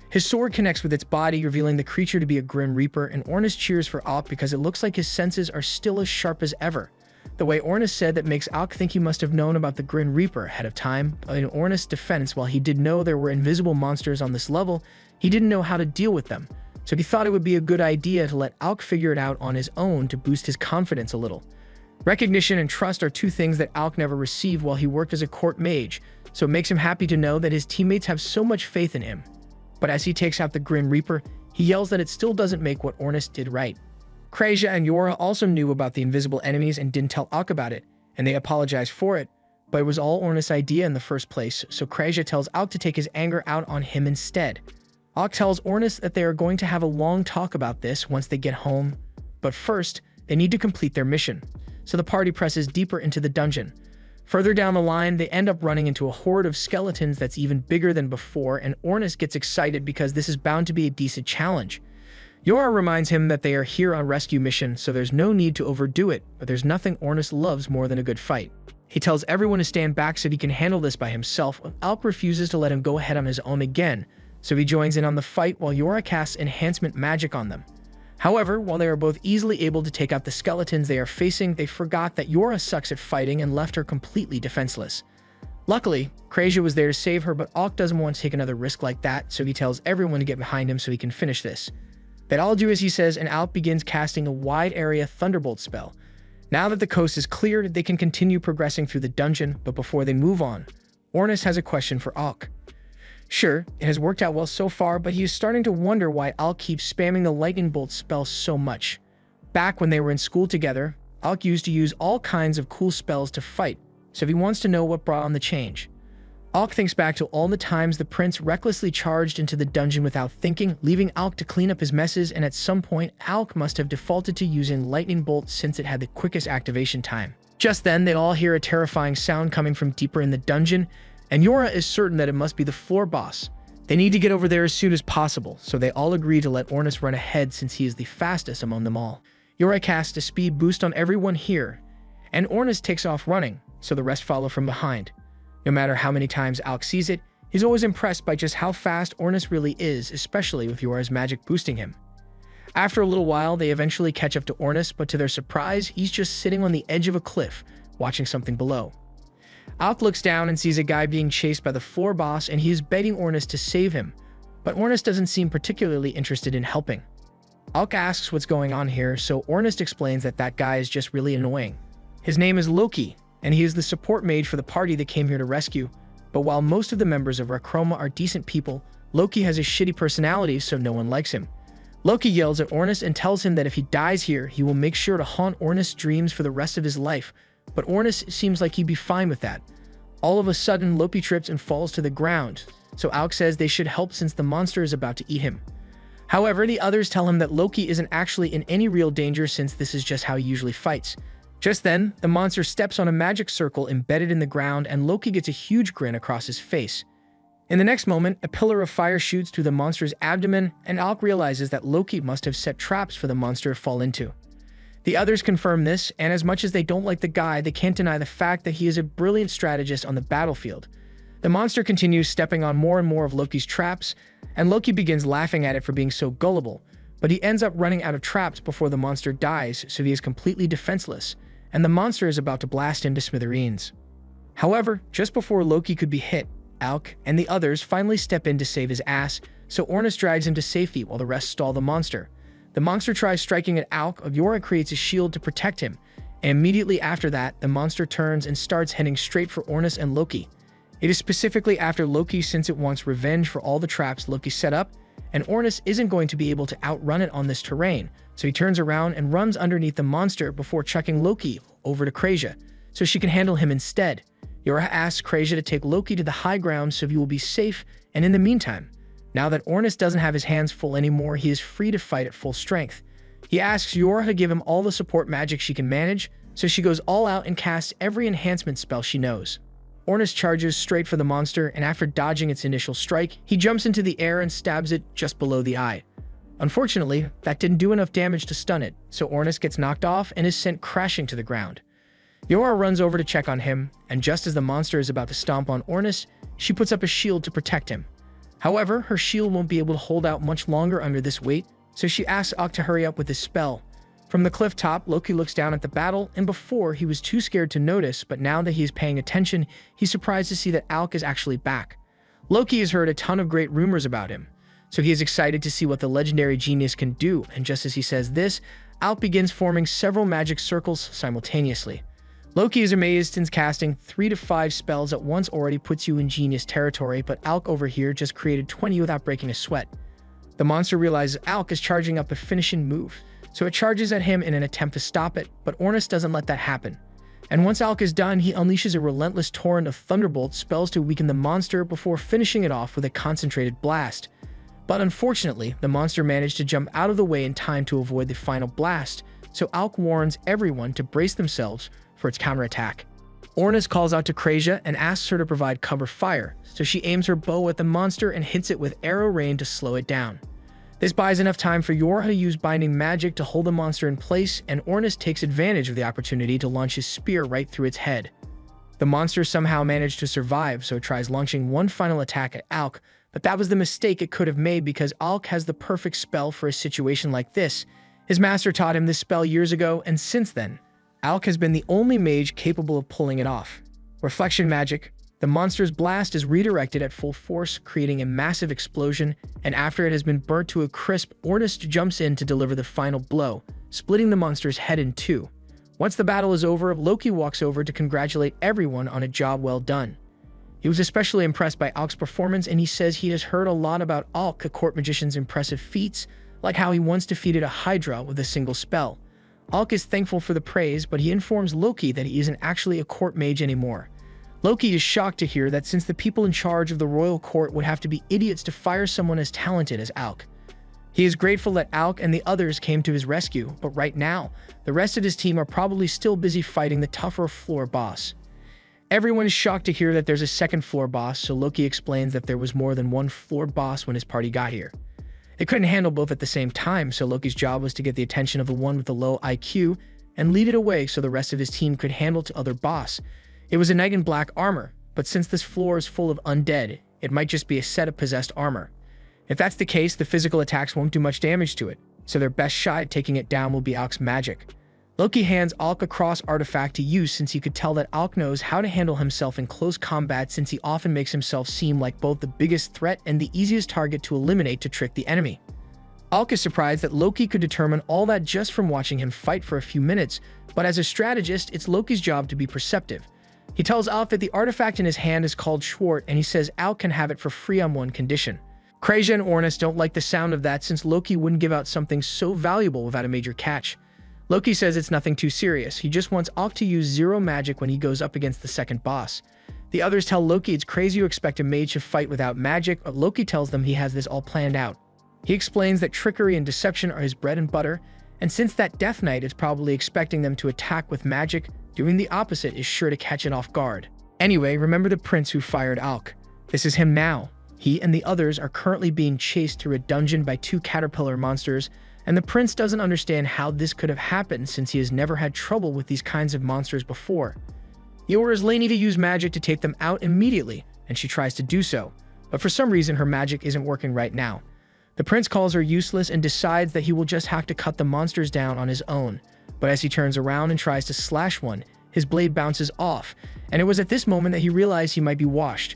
A: His sword connects with its body, revealing the creature to be a Grim Reaper, and Ornis cheers for Alk because it looks like his senses are still as sharp as ever. The way Ornis said that makes Alk think he must have known about the Grim Reaper ahead of time, but in Ornis' defense, while he did know there were invisible monsters on this level, he didn't know how to deal with them, so he thought it would be a good idea to let Alk figure it out on his own to boost his confidence a little. Recognition and trust are 2 things that Alk never received while he worked as a court mage, so it makes him happy to know that his teammates have so much faith in him. But as he takes out the Grim Reaper, he yells that it still doesn't make what Ornis did right. Krasia and Yora also knew about the invisible enemies and didn't tell Alk about it, and they apologized for it, but it was all Ornis' idea in the first place, so Krasia tells Alk to take his anger out on him instead. Alk tells Ornis that they are going to have a long talk about this once they get home, but first, they need to complete their mission. So the party presses deeper into the dungeon. Further down the line, they end up running into a horde of skeletons that's even bigger than before, and Ornis gets excited because this is bound to be a decent challenge. Yora reminds him that they are here on rescue mission, so there's no need to overdo it, but there's nothing Ornis loves more than a good fight. He tells everyone to stand back so he can handle this by himself, but Alk refuses to let him go ahead on his own again, so he joins in on the fight while Yora casts enhancement magic on them. However, while they are both easily able to take out the skeletons they are facing, they forgot that Yora sucks at fighting and left her completely defenseless. Luckily, Krasia was there to save her, but Alk doesn't want to take another risk like that, so he tells everyone to get behind him so he can finish this. They all do as he says, and Alk begins casting a wide area Thunderbolt spell. Now that the coast is cleared, they can continue progressing through the dungeon, but before they move on, Ornis has a question for Alk. Sure, it has worked out well so far, but he is starting to wonder why Alk keeps spamming the lightning bolt spell so much. Back when they were in school together, Alk used to use all kinds of cool spells to fight, so he wants to know what brought on the change. Alk thinks back to all the times the prince recklessly charged into the dungeon without thinking, leaving Alk to clean up his messes, and at some point, Alk must have defaulted to using lightning bolt since it had the quickest activation time. Just then, they all hear a terrifying sound coming from deeper in the dungeon, and Yora is certain that it must be the floor boss. They need to get over there as soon as possible, so they all agree to let Ornis run ahead since he is the fastest among them all. Yora casts a speed boost on everyone here, and Ornis takes off running, so the rest follow from behind. No matter how many times Alk sees it, he's always impressed by just how fast Ornis really is, especially with Yora's magic boosting him. After a little while, they eventually catch up to Ornis, but to their surprise, he's just sitting on the edge of a cliff, watching something below. Alk looks down and sees a guy being chased by the floor boss, and he is begging Ornus to save him, but Ornus doesn't seem particularly interested in helping. Alk asks what's going on here, so Ornus explains that that guy is just really annoying. His name is Loki, and he is the support mage for the party that came here to rescue, but while most of the members of Rakroma are decent people, Loki has a shitty personality, so no one likes him. Loki yells at Ornus and tells him that if he dies here, he will make sure to haunt Ornus' dreams for the rest of his life, but Ornus seems like he'd be fine with that. All of a sudden, Loki trips and falls to the ground, so Alk says they should help since the monster is about to eat him. However, the others tell him that Loki isn't actually in any real danger since this is just how he usually fights. Just then, the monster steps on a magic circle embedded in the ground, and Loki gets a huge grin across his face. In the next moment, a pillar of fire shoots through the monster's abdomen, and Alk realizes that Loki must have set traps for the monster to fall into. The others confirm this, and as much as they don't like the guy, they can't deny the fact that he is a brilliant strategist on the battlefield. The monster continues stepping on more and more of Loki's traps, and Loki begins laughing at it for being so gullible, but he ends up running out of traps before the monster dies, so he is completely defenseless, and the monster is about to blast him to smithereens. However, just before Loki could be hit, Alk and the others finally step in to save his ass, so Ornus drags him to safety while the rest stall the monster. The monster tries striking at Alk, Yora creates a shield to protect him, and immediately after that, the monster turns and starts heading straight for Ornus and Loki. It is specifically after Loki since it wants revenge for all the traps Loki set up, and Ornus isn't going to be able to outrun it on this terrain, so he turns around and runs underneath the monster before chucking Loki over to Krasia, so she can handle him instead. Yora asks Krasia to take Loki to the high ground so he will be safe, and in the meantime, now that Ornus doesn't have his hands full anymore, he is free to fight at full strength. He asks Yora to give him all the support magic she can manage, so she goes all out and casts every enhancement spell she knows. Ornus charges straight for the monster, and after dodging its initial strike, he jumps into the air and stabs it just below the eye. Unfortunately, that didn't do enough damage to stun it, so Ornus gets knocked off and is sent crashing to the ground. Yora runs over to check on him, and just as the monster is about to stomp on Ornus, she puts up a shield to protect him. However, her shield won't be able to hold out much longer under this weight, so she asks Alk to hurry up with his spell. From the cliff top, Loki looks down at the battle, and before, he was too scared to notice, but now that he is paying attention, he's surprised to see that Alk is actually back. Loki has heard a ton of great rumors about him, so he is excited to see what the legendary genius can do, and just as he says this, Alk begins forming several magic circles simultaneously. Loki is amazed since casting 3 to 5 spells at once already puts you in genius territory, but Alk over here just created 20 without breaking a sweat. The monster realizes Alk is charging up a finishing move, so it charges at him in an attempt to stop it, but Ornus doesn't let that happen. And once Alk is done, he unleashes a relentless torrent of thunderbolt spells to weaken the monster before finishing it off with a concentrated blast. But unfortunately, the monster managed to jump out of the way in time to avoid the final blast, so Alk warns everyone to brace themselves for its counterattack. Ornus calls out to Krasia and asks her to provide cover fire, so she aims her bow at the monster and hits it with arrow rain to slow it down. This buys enough time for Yora to use binding magic to hold the monster in place, and Ornus takes advantage of the opportunity to launch his spear right through its head. The monster somehow managed to survive, so it tries launching one final attack at Alk, but that was the mistake it could have made because Alk has the perfect spell for a situation like this. His master taught him this spell years ago, and since then, Alk has been the only mage capable of pulling it off. Reflection magic. The monster's blast is redirected at full force, creating a massive explosion, and after it has been burnt to a crisp, Ornus jumps in to deliver the final blow, splitting the monster's head in two. Once the battle is over, Loki walks over to congratulate everyone on a job well done. He was especially impressed by Alk's performance, and he says he has heard a lot about Alk, the court magician's impressive feats, like how he once defeated a Hydra with a single spell. Alk is thankful for the praise, but he informs Loki that he isn't actually a court mage anymore. Loki is shocked to hear that since the people in charge of the royal court would have to be idiots to fire someone as talented as Alk. He is grateful that Alk and the others came to his rescue, but right now, the rest of his team are probably still busy fighting the tougher floor boss. Everyone is shocked to hear that there's a second floor boss, so Loki explains that there was more than one floor boss when his party got here. They couldn't handle both at the same time, so Loki's job was to get the attention of the one with the low IQ and lead it away so the rest of his team could handle the other boss. It was a knight in black armor, but since this floor is full of undead, it might just be a set of possessed armor. If that's the case, the physical attacks won't do much damage to it, so their best shot at taking it down will be Alk's magic. Loki hands Alk a cross artifact to use since he could tell that Alk knows how to handle himself in close combat since he often makes himself seem like both the biggest threat and the easiest target to eliminate to trick the enemy. Alk is surprised that Loki could determine all that just from watching him fight for a few minutes, but as a strategist, it's Loki's job to be perceptive. He tells Alk that the artifact in his hand is called Schwart, and he says Alk can have it for free on one condition. Krasia and Ornis don't like the sound of that since Loki wouldn't give out something so valuable without a major catch. Loki says it's nothing too serious, he just wants Alk to use zero magic when he goes up against the second boss. The others tell Loki it's crazy to expect a mage to fight without magic, but Loki tells them he has this all planned out. He explains that trickery and deception are his bread and butter, and since that Death Knight is probably expecting them to attack with magic, doing the opposite is sure to catch it off guard. Anyway, remember the prince who fired Alk. This is him now. He and the others are currently being chased through a dungeon by two caterpillar monsters, and the prince doesn't understand how this could have happened since he has never had trouble with these kinds of monsters before. He orders Lainey to use magic to take them out immediately, and she tries to do so, but for some reason her magic isn't working right now. The prince calls her useless and decides that he will just have to cut the monsters down on his own, but as he turns around and tries to slash one, his blade bounces off, and it was at this moment that he realized he might be washed.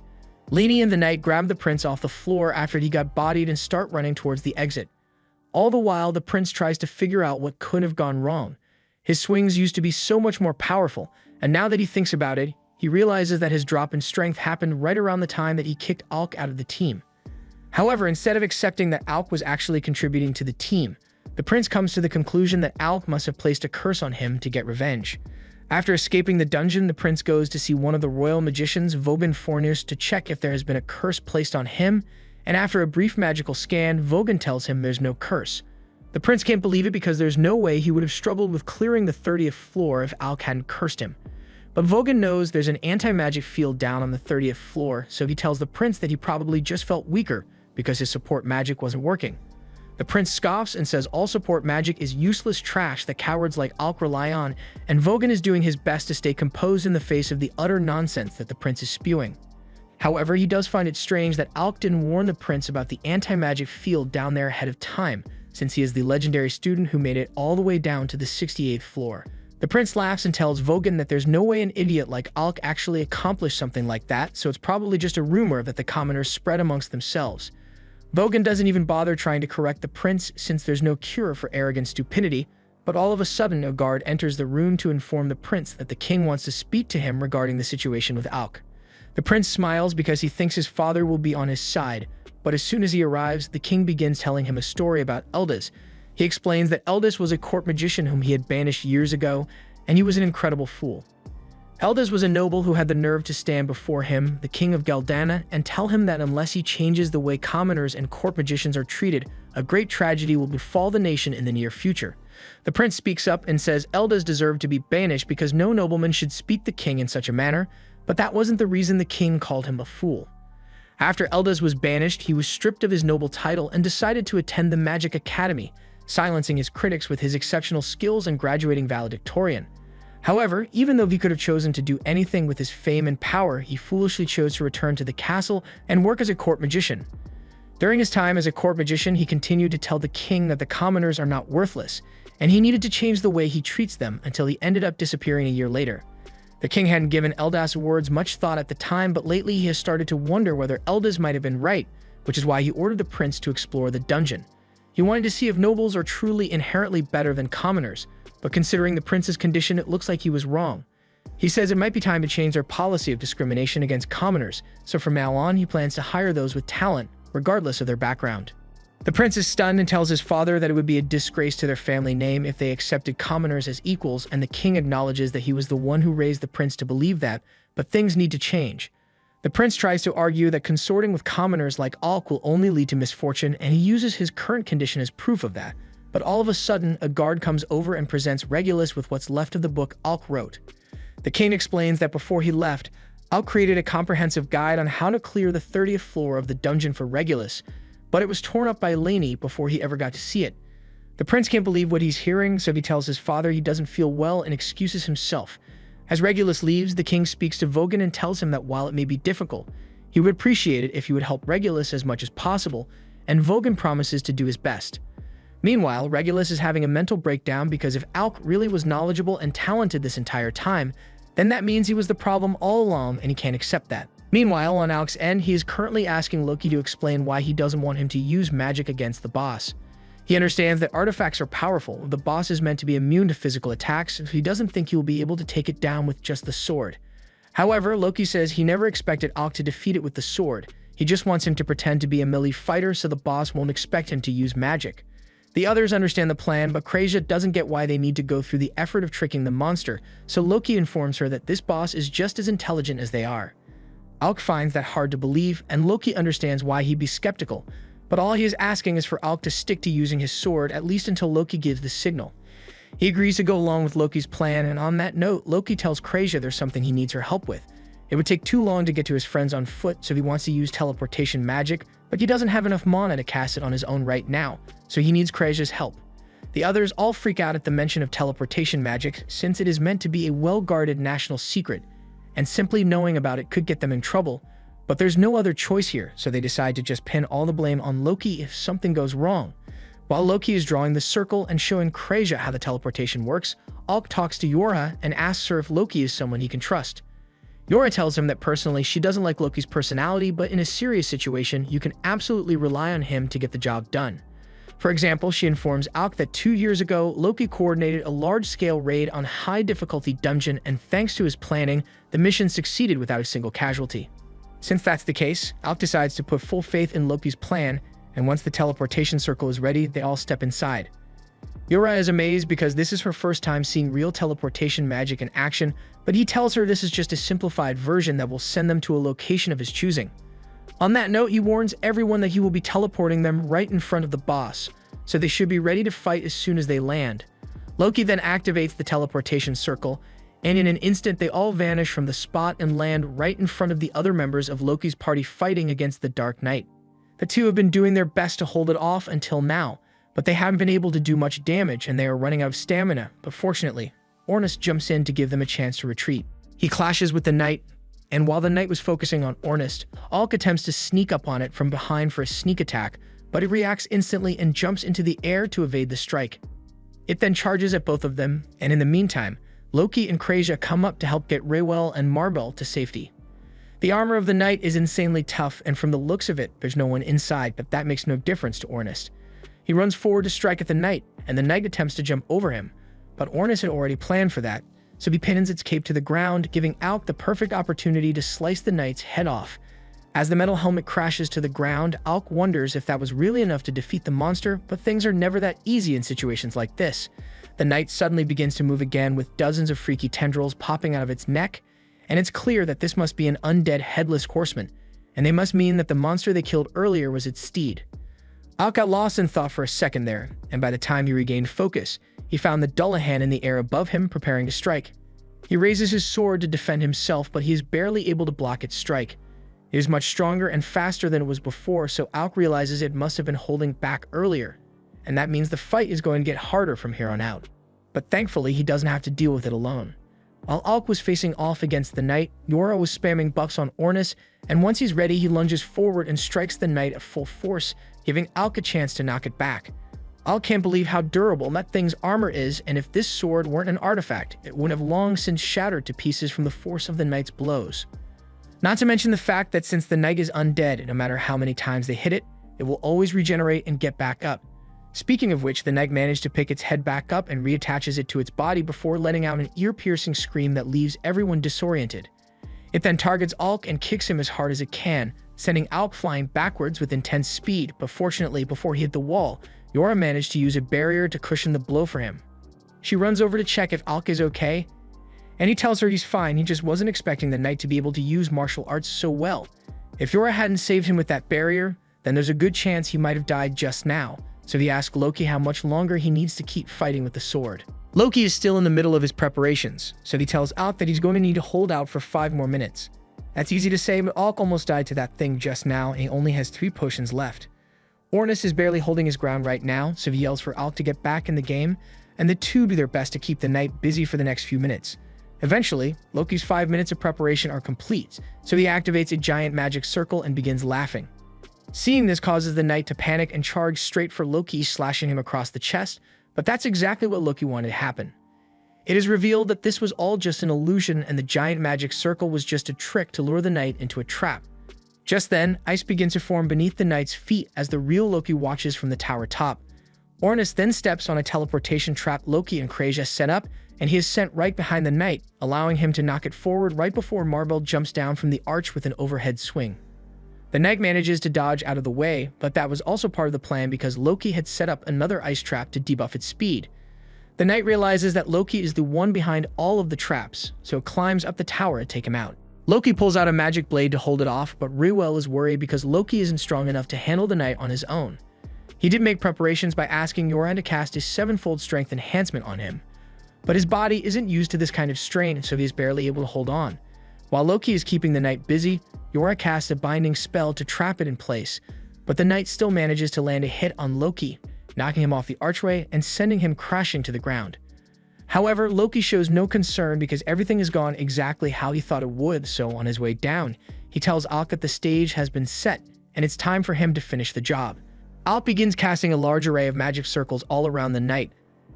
A: Lainey and the knight grab the prince off the floor after he got bodied and start running towards the exit. All the while, the prince tries to figure out what could have gone wrong. His swings used to be so much more powerful, and now that he thinks about it, he realizes that his drop in strength happened right around the time that he kicked Alk out of the team. However, instead of accepting that Alk was actually contributing to the team, the prince comes to the conclusion that Alk must have placed a curse on him to get revenge. After escaping the dungeon, the prince goes to see one of the royal magicians, Vogan Fornus, to check if there has been a curse placed on him, and after a brief magical scan, Vogan tells him there's no curse. The prince can't believe it because there's no way he would have struggled with clearing the 30th floor if Alk hadn't cursed him. But Vogan knows there's an anti-magic field down on the 30th floor, so he tells the prince that he probably just felt weaker because his support magic wasn't working. The prince scoffs and says all support magic is useless trash that cowards like Alk rely on, and Vogan is doing his best to stay composed in the face of the utter nonsense that the prince is spewing. However, he does find it strange that Alk didn't warn the prince about the anti-magic field down there ahead of time, since he is the legendary student who made it all the way down to the 68th floor. The prince laughs and tells Vogan that there's no way an idiot like Alk actually accomplished something like that, so it's probably just a rumor that the commoners spread amongst themselves. Vogan doesn't even bother trying to correct the prince since there's no cure for arrogant stupidity, but all of a sudden a guard enters the room to inform the prince that the king wants to speak to him regarding the situation with Alk. The prince smiles because he thinks his father will be on his side, but as soon as he arrives, the king begins telling him a story about Eldis. He explains that Eldis was a court magician whom he had banished years ago, and he was an incredible fool. Eldis was a noble who had the nerve to stand before him, the king of Galdana, and tell him that unless he changes the way commoners and court magicians are treated, a great tragedy will befall the nation in the near future. The prince speaks up and says Eldis deserved to be banished because no nobleman should speak the king in such a manner, but that wasn't the reason the king called him a fool. After Eldis was banished, he was stripped of his noble title and decided to attend the Magic Academy, silencing his critics with his exceptional skills and graduating valedictorian. However, even though he could have chosen to do anything with his fame and power, he foolishly chose to return to the castle and work as a court magician. During his time as a court magician, he continued to tell the king that the commoners are not worthless, and he needed to change the way he treats them until he ended up disappearing a year later. The king hadn't given Eldis' words much thought at the time, but lately he has started to wonder whether Eldis might have been right, which is why he ordered the prince to explore the dungeon. He wanted to see if nobles are truly inherently better than commoners, but considering the prince's condition, it looks like he was wrong. He says it might be time to change their policy of discrimination against commoners, so from now on he plans to hire those with talent, regardless of their background. The prince is stunned and tells his father that it would be a disgrace to their family name if they accepted commoners as equals, and the king acknowledges that he was the one who raised the prince to believe that, but things need to change. The prince tries to argue that consorting with commoners like Alk will only lead to misfortune, and he uses his current condition as proof of that. But all of a sudden, a guard comes over and presents Regulus with what's left of the book Alk wrote. The king explains that before he left, Alk created a comprehensive guide on how to clear the 30th floor of the dungeon for Regulus, but it was torn up by Lainey before he ever got to see it. The prince can't believe what he's hearing, so he tells his father he doesn't feel well and excuses himself. As Regulus leaves, the king speaks to Vogan and tells him that while it may be difficult, he would appreciate it if he would help Regulus as much as possible, and Vogan promises to do his best. Meanwhile, Regulus is having a mental breakdown because if Alk really was knowledgeable and talented this entire time, then that means he was the problem all along and he can't accept that. Meanwhile, on Alk's end, he is currently asking Loki to explain why he doesn't want him to use magic against the boss. He understands that artifacts are powerful. The boss is meant to be immune to physical attacks, so he doesn't think he will be able to take it down with just the sword. However, Loki says he never expected Alk to defeat it with the sword. He just wants him to pretend to be a melee fighter so the boss won't expect him to use magic. The others understand the plan, but Kraysia doesn't get why they need to go through the effort of tricking the monster, so Loki informs her that this boss is just as intelligent as they are. Alk finds that hard to believe, and Loki understands why he'd be skeptical, but all he is asking is for Alk to stick to using his sword at least until Loki gives the signal. He agrees to go along with Loki's plan, and on that note, Loki tells Kraysia there's something he needs her help with. It would take too long to get to his friends on foot, so he wants to use teleportation magic, but he doesn't have enough mana to cast it on his own right now, so he needs Kraysia's help. The others all freak out at the mention of teleportation magic, since it is meant to be a well-guarded national secret, and simply knowing about it could get them in trouble, but there's no other choice here, so they decide to just pin all the blame on Loki if something goes wrong. While Loki is drawing the circle and showing Kraysia how the teleportation works, Alk talks to Yora and asks her if Loki is someone he can trust. Yora tells him that personally she doesn't like Loki's personality, but in a serious situation, you can absolutely rely on him to get the job done. For example, she informs Alk that 2 years ago, Loki coordinated a large-scale raid on a high-difficulty dungeon, and thanks to his planning, the mission succeeded without a single casualty. Since that's the case, Alk decides to put full faith in Loki's plan, and once the teleportation circle is ready, they all step inside. Yora is amazed because this is her first time seeing real teleportation magic in action, but he tells her this is just a simplified version that will send them to a location of his choosing. On that note, he warns everyone that he will be teleporting them right in front of the boss, so they should be ready to fight as soon as they land. Loki then activates the teleportation circle, and in an instant they all vanish from the spot and land right in front of the other members of Loki's party fighting against the Dark Knight. The two have been doing their best to hold it off until now, but they haven't been able to do much damage and they are running out of stamina, but fortunately, Ornus jumps in to give them a chance to retreat. He clashes with the Knight, and while the Knight was focusing on Ornus, Alk attempts to sneak up on it from behind for a sneak attack, but it reacts instantly and jumps into the air to evade the strike. It then charges at both of them, and in the meantime, Loki and Kraysia come up to help get Raywell and Marbel to safety. The armor of the Knight is insanely tough, and from the looks of it, there's no one inside, but that makes no difference to Ornus. He runs forward to strike at the Knight, and the Knight attempts to jump over him, but Ornus had already planned for that, so he pins its cape to the ground, giving Alk the perfect opportunity to slice the Knight's head off. As the metal helmet crashes to the ground, Alk wonders if that was really enough to defeat the monster, but things are never that easy in situations like this. The Knight suddenly begins to move again with dozens of freaky tendrils popping out of its neck, and it's clear that this must be an undead headless horseman, and they must mean that the monster they killed earlier was its steed. Alk got lost in thought for a second there, and by the time he regained focus, he found the Dullahan in the air above him preparing to strike. He raises his sword to defend himself, but he is barely able to block its strike. It is much stronger and faster than it was before, so Alk realizes it must have been holding back earlier, and that means the fight is going to get harder from here on out. But thankfully, he doesn't have to deal with it alone. While Alk was facing off against the Knight, Yora was spamming buffs on Ornus, and once he's ready, he lunges forward and strikes the Knight at full force, giving Alk a chance to knock it back. Alk can't believe how durable that thing's armor is, and if this sword weren't an artifact, it would have long since shattered to pieces from the force of the Knight's blows. Not to mention the fact that since the Knight is undead, no matter how many times they hit it, it will always regenerate and get back up. Speaking of which, the Knight managed to pick its head back up and reattaches it to its body before letting out an ear-piercing scream that leaves everyone disoriented. It then targets Alk and kicks him as hard as it can, sending Alk flying backwards with intense speed, but fortunately, before he hit the wall, Yora managed to use a barrier to cushion the blow for him. She runs over to check if Alk is okay, and he tells her he's fine, he just wasn't expecting the Knight to be able to use martial arts so well. If Yora hadn't saved him with that barrier, then there's a good chance he might have died just now, so he asks Loki how much longer he needs to keep fighting with the sword. Loki is still in the middle of his preparations, so he tells Alk that he's going to need to hold out for 5 more minutes. That's easy to say, but Alk almost died to that thing just now, and he only has 3 potions left. Ornus is barely holding his ground right now, so he yells for Alk to get back in the game, and the two do their best to keep the Knight busy for the next few minutes. Eventually, Loki's 5 minutes of preparation are complete, so he activates a giant magic circle and begins laughing. Seeing this causes the knight to panic and charge straight for Loki, slashing him across the chest, but that's exactly what Loki wanted to happen. It is revealed that this was all just an illusion and the giant magic circle was just a trick to lure the knight into a trap. Just then, ice begins to form beneath the knight's feet as the real Loki watches from the tower top. Ornis then steps on a teleportation trap Loki and Krasia set up, and he is sent right behind the knight, allowing him to knock it forward right before Marbell jumps down from the arch with an overhead swing. The knight manages to dodge out of the way, but that was also part of the plan because Loki had set up another ice trap to debuff its speed. The knight realizes that Loki is the one behind all of the traps, so it climbs up the tower to take him out. Loki pulls out a magic blade to hold it off, but Reuel is worried because Loki isn't strong enough to handle the knight on his own. He did make preparations by asking Yoran to cast his sevenfold strength enhancement on him, but his body isn't used to this kind of strain, so he is barely able to hold on. While Loki is keeping the knight busy, Yora casts a binding spell to trap it in place, but the knight still manages to land a hit on Loki, knocking him off the archway and sending him crashing to the ground. However, Loki shows no concern because everything has gone exactly how he thought it would, so on his way down, he tells Alk that the stage has been set and it's time for him to finish the job. Alk begins casting a large array of magic circles all around the knight,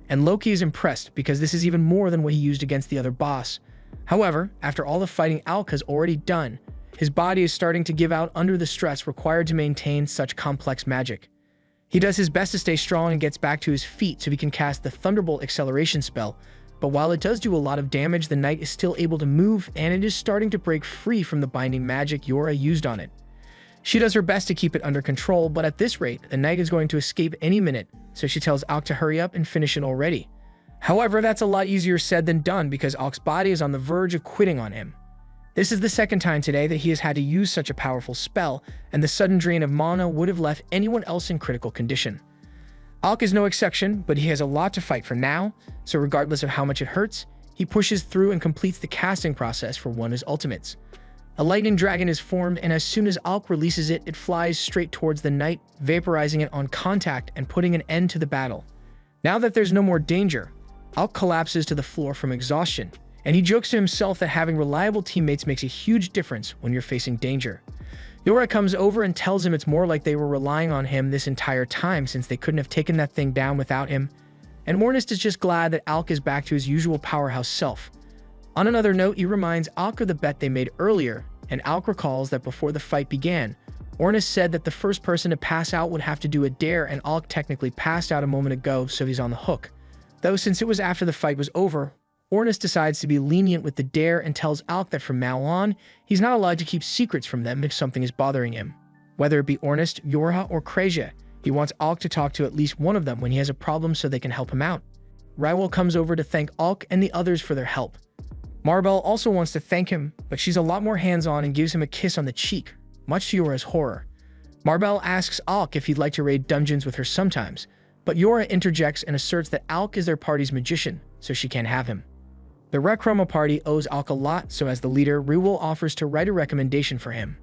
A: and Loki is impressed because this is even more than what he used against the other boss. However, after all the fighting Alk has already done, his body is starting to give out under the stress required to maintain such complex magic. He does his best to stay strong and gets back to his feet so he can cast the Thunderbolt acceleration spell, but while it does do a lot of damage, the knight is still able to move and it is starting to break free from the binding magic Yora used on it. She does her best to keep it under control, but at this rate, the knight is going to escape any minute, so she tells Alk to hurry up and finish it already. However, that's a lot easier said than done because Alk's body is on the verge of quitting on him. This is the second time today that he has had to use such a powerful spell, and the sudden drain of mana would have left anyone else in critical condition. Alk is no exception, but he has a lot to fight for now, so regardless of how much it hurts, he pushes through and completes the casting process for one of his ultimates. A lightning dragon is formed, and as soon as Alk releases it, it flies straight towards the knight, vaporizing it on contact and putting an end to the battle. Now that there's no more danger, Alk collapses to the floor from exhaustion, and he jokes to himself that having reliable teammates makes a huge difference when you're facing danger. Yora comes over and tells him it's more like they were relying on him this entire time since they couldn't have taken that thing down without him, and Ornist is just glad that Alk is back to his usual powerhouse self. On another note, he reminds Alk of the bet they made earlier, and Alk recalls that before the fight began, Ornist said that the first person to pass out would have to do a dare, and Alk technically passed out a moment ago, so he's on the hook. Though since it was after the fight was over, Ornist decides to be lenient with the dare and tells Alk that from now on, he's not allowed to keep secrets from them if something is bothering him. Whether it be Ornist, Yorha, or Krasia, he wants Alk to talk to at least one of them when he has a problem so they can help him out. Rywell comes over to thank Alk and the others for their help. Marbell also wants to thank him, but she's a lot more hands-on and gives him a kiss on the cheek, much to Yora's horror. Marbell asks Alk if he'd like to raid dungeons with her sometimes, but Yora interjects and asserts that Alk is their party's magician, so she can't have him. The Rec Roma party owes Alk a lot, so as the leader, Rewell offers to write a recommendation for him.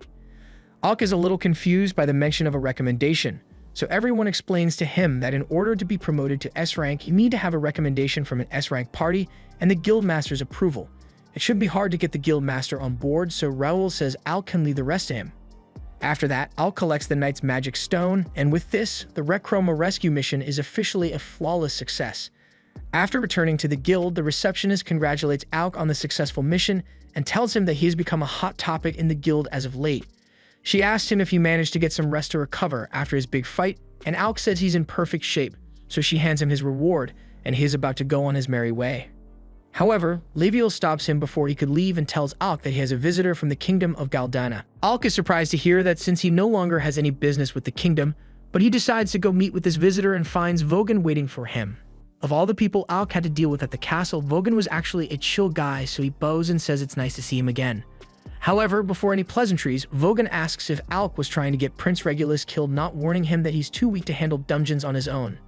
A: Alk is a little confused by the mention of a recommendation, so everyone explains to him that in order to be promoted to S rank, you need to have a recommendation from an S rank party and the guildmaster's approval. It should be hard to get the guildmaster on board, so Raoul says Alk can leave the rest to him. After that, Alk collects the knight's magic stone, and with this, the Rec Roma rescue mission is officially a flawless success. After returning to the guild, the receptionist congratulates Alk on the successful mission and tells him that he has become a hot topic in the guild as of late. She asks him if he managed to get some rest to recover after his big fight, and Alk says he's in perfect shape, so she hands him his reward, and he is about to go on his merry way. However, Leviel stops him before he could leave and tells Alk that he has a visitor from the kingdom of Galdana. Alk is surprised to hear that since he no longer has any business with the kingdom, but he decides to go meet with this visitor and finds Vogan waiting for him. Of all the people Alk had to deal with at the castle, Vogan was actually a chill guy, so he bows and says it's nice to see him again. However, before any pleasantries, Vogan asks if Alk was trying to get Prince Regulus killed, not warning him that he's too weak to handle dungeons on his own.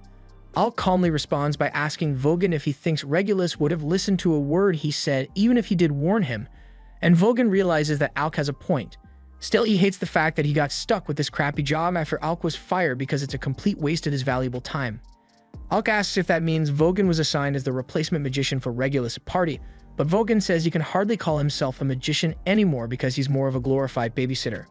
A: Alk calmly responds by asking Vogan if he thinks Regulus would have listened to a word he said even if he did warn him, and Vogan realizes that Alk has a point. Still, he hates the fact that he got stuck with this crappy job after Alk was fired because it's a complete waste of his valuable time. Alk asks if that means Vogan was assigned as the replacement magician for Regulus' party, but Vogan says he can hardly call himself a magician anymore because he's more of a glorified babysitter.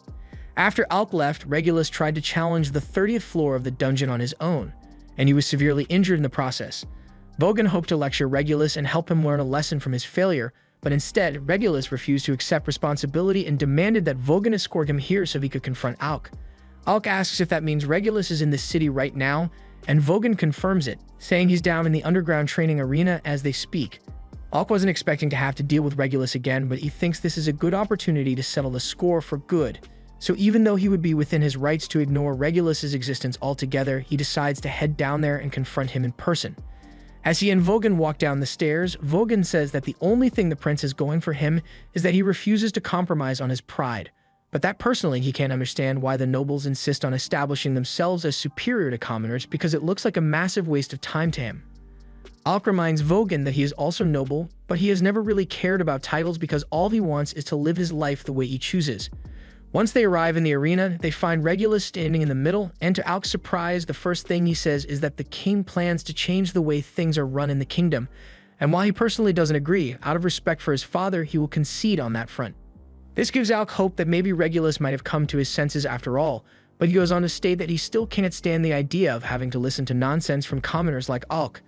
A: After Alk left, Regulus tried to challenge the 30th floor of the dungeon on his own, and he was severely injured in the process. Vogan hoped to lecture Regulus and help him learn a lesson from his failure, but instead, Regulus refused to accept responsibility and demanded that Vogan escort him here so he could confront Alk. Alk asks if that means Regulus is in the city right now, and Vogan confirms it, saying he's down in the underground training arena as they speak. Alk wasn't expecting to have to deal with Regulus again, but he thinks this is a good opportunity to settle the score for good. So even though he would be within his rights to ignore Regulus's existence altogether, he decides to head down there and confront him in person. As he and Vogan walk down the stairs, Vogan says that the only thing the prince is going for him is that he refuses to compromise on his pride. But that personally, he can't understand why the nobles insist on establishing themselves as superior to commoners because it looks like a massive waste of time to him. Alk reminds Vogan that he is also noble, but he has never really cared about titles because all he wants is to live his life the way he chooses. Once they arrive in the arena, they find Regulus standing in the middle, and to Alk's surprise, the first thing he says is that the king plans to change the way things are run in the kingdom, and while he personally doesn't agree, out of respect for his father, he will concede on that front. This gives Alk hope that maybe Regulus might have come to his senses after all, but he goes on to state that he still can't stand the idea of having to listen to nonsense from commoners like Alk.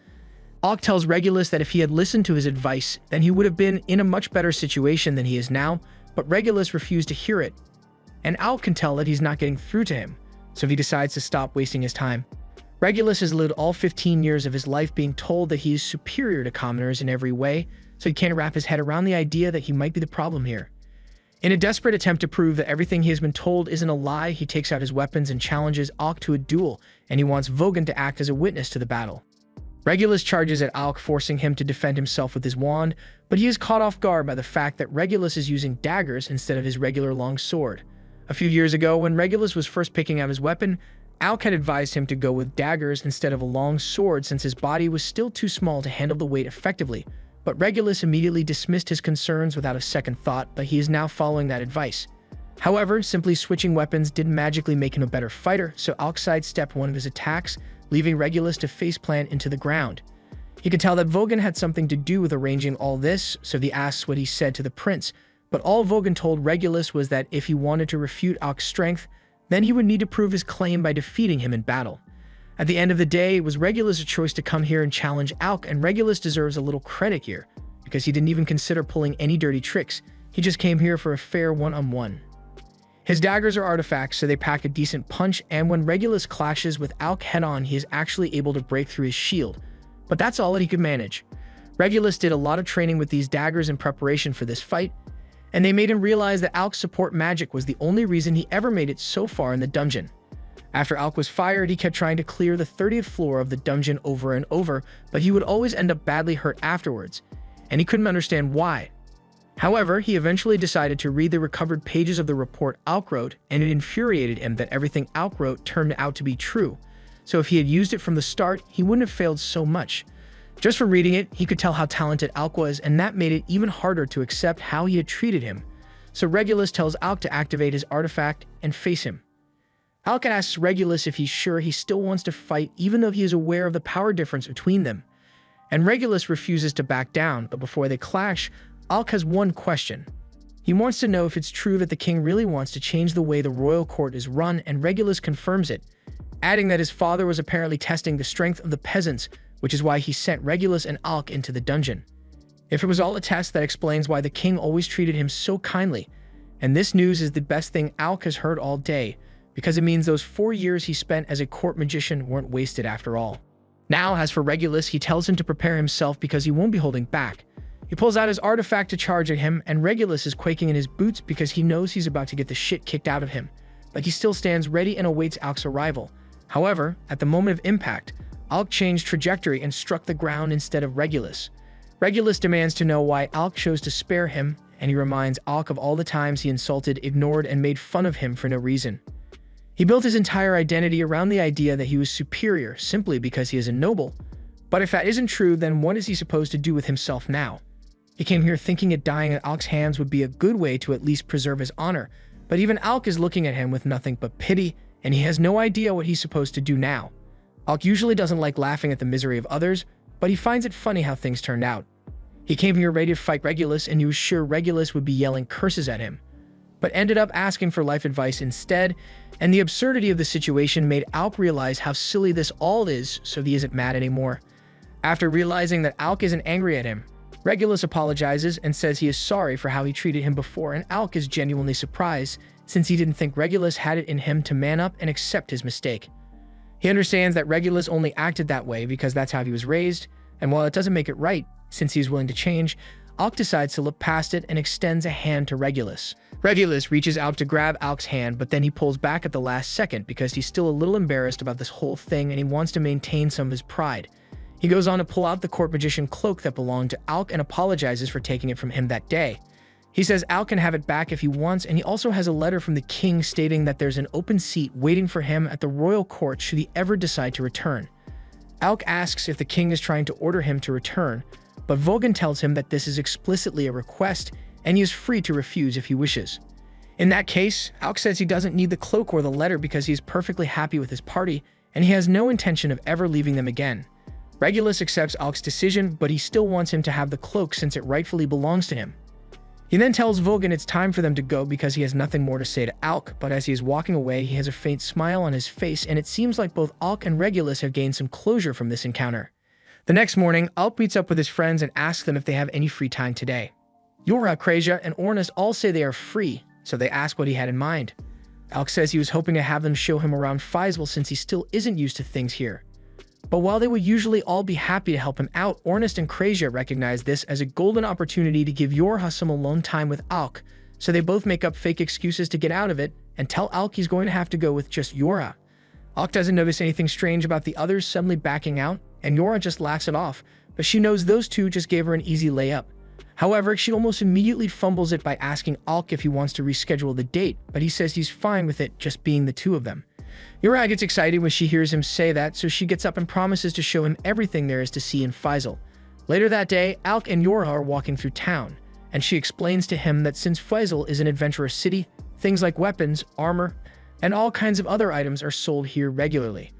A: Alk tells Regulus that if he had listened to his advice, then he would have been in a much better situation than he is now, but Regulus refused to hear it. And Alk can tell that he's not getting through to him, so he decides to stop wasting his time. Regulus has lived all 15 years of his life being told that he is superior to commoners in every way, so he can't wrap his head around the idea that he might be the problem here. In a desperate attempt to prove that everything he has been told isn't a lie, he takes out his weapons and challenges Alk to a duel, and he wants Vogan to act as a witness to the battle. Regulus charges at Alk, forcing him to defend himself with his wand, but he is caught off guard by the fact that Regulus is using daggers instead of his regular long sword. A few years ago, when Regulus was first picking out his weapon, Alk had advised him to go with daggers instead of a long sword since his body was still too small to handle the weight effectively, but Regulus immediately dismissed his concerns without a second thought, but he is now following that advice. However, simply switching weapons didn't magically make him a better fighter, so Alk sidestepped one of his attacks, leaving Regulus to faceplant into the ground. He could tell that Vogan had something to do with arranging all this, so he asks what he said to the prince, but all Vogan told Regulus was that if he wanted to refute Alk's strength, then he would need to prove his claim by defeating him in battle. At the end of the day, it was Regulus' choice to come here and challenge Alk, and Regulus deserves a little credit here, because he didn't even consider pulling any dirty tricks. He just came here for a fair one-on-one. His daggers are artifacts, so they pack a decent punch, and when Regulus clashes with Alk head-on, he is actually able to break through his shield. But that's all that he could manage. Regulus did a lot of training with these daggers in preparation for this fight, and they made him realize that Alk's support magic was the only reason he ever made it so far in the dungeon. After Alk was fired, he kept trying to clear the 30th floor of the dungeon over and over, but he would always end up badly hurt afterwards, and he couldn't understand why. However, he eventually decided to read the recovered pages of the report Alk wrote, and it infuriated him that everything Alk wrote turned out to be true. So if he had used it from the start, he wouldn't have failed so much. Just from reading it, he could tell how talented Alk was, and that made it even harder to accept how he had treated him. So Regulus tells Alk to activate his artifact and face him. Alk asks Regulus if he's sure he still wants to fight even though he is aware of the power difference between them. And Regulus refuses to back down, but before they clash, Alk has one question. He wants to know if it's true that the king really wants to change the way the royal court is run, and Regulus confirms it, adding that his father was apparently testing the strength of the peasants, which is why he sent Regulus and Alk into the dungeon. If it was all a test, that explains why the king always treated him so kindly, and this news is the best thing Alk has heard all day, because it means those 4 years he spent as a court magician weren't wasted after all. Now, as for Regulus, he tells him to prepare himself because he won't be holding back. He pulls out his artifact to charge at him, and Regulus is quaking in his boots because he knows he's about to get the shit kicked out of him, but he still stands ready and awaits Alk's arrival. However, at the moment of impact, Alk changed trajectory and struck the ground instead of Regulus. Regulus demands to know why Alk chose to spare him, and he reminds Alk of all the times he insulted, ignored, and made fun of him for no reason. He built his entire identity around the idea that he was superior simply because he is a noble. But if that isn't true, then what is he supposed to do with himself now? He came here thinking that dying at Alk's hands would be a good way to at least preserve his honor, but even Alk is looking at him with nothing but pity, and he has no idea what he's supposed to do now. Alk usually doesn't like laughing at the misery of others, but he finds it funny how things turned out. He came here ready to fight Regulus, and he was sure Regulus would be yelling curses at him. but ended up asking for life advice instead, and the absurdity of the situation made Alk realize how silly this all is, so he isn't mad anymore. After realizing that Alk isn't angry at him, Regulus apologizes and says he is sorry for how he treated him before, and Alk is genuinely surprised since he didn't think Regulus had it in him to man up and accept his mistake. He understands that Regulus only acted that way because that's how he was raised, and while it doesn't make it right, since he's willing to change, Alk decides to look past it and extends a hand to Regulus. Regulus reaches out to grab Alk's hand, but then he pulls back at the last second because he's still a little embarrassed about this whole thing and he wants to maintain some of his pride. He goes on to pull out the court magician cloak that belonged to Alk and apologizes for taking it from him that day. He says Alk can have it back if he wants, and he also has a letter from the king stating that there's an open seat waiting for him at the royal court should he ever decide to return. Alk asks if the king is trying to order him to return, but Vogan tells him that this is explicitly a request and he is free to refuse if he wishes. In that case, Alk says he doesn't need the cloak or the letter because he's perfectly happy with his party and he has no intention of ever leaving them again. Regulus accepts Alk's decision, but he still wants him to have the cloak since it rightfully belongs to him. He then tells Vogan it's time for them to go because he has nothing more to say to Alk, but as he is walking away, he has a faint smile on his face, and it seems like both Alk and Regulus have gained some closure from this encounter. The next morning, Alk meets up with his friends and asks them if they have any free time today. Yora, Krasia, and Ornis all say they are free, so they ask what he had in mind. Alk says he was hoping to have them show him around Faisal since he still isn't used to things here. But while they would usually all be happy to help him out, Ornis and Krasia recognize this as a golden opportunity to give Yorha some alone time with Alk, so they both make up fake excuses to get out of it and tell Alk he's going to have to go with just Yorha. Alk doesn't notice anything strange about the others suddenly backing out, and Yorha just laughs it off, but she knows those two just gave her an easy layup. However, she almost immediately fumbles it by asking Alk if he wants to reschedule the date, but he says he's fine with it just being the two of them. Yorha gets excited when she hears him say that, so she gets up and promises to show him everything there is to see in Faisal. Later that day, Alk and Yorha are walking through town, and she explains to him that since Faisal is an adventurous city, things like weapons, armor, and all kinds of other items are sold here regularly.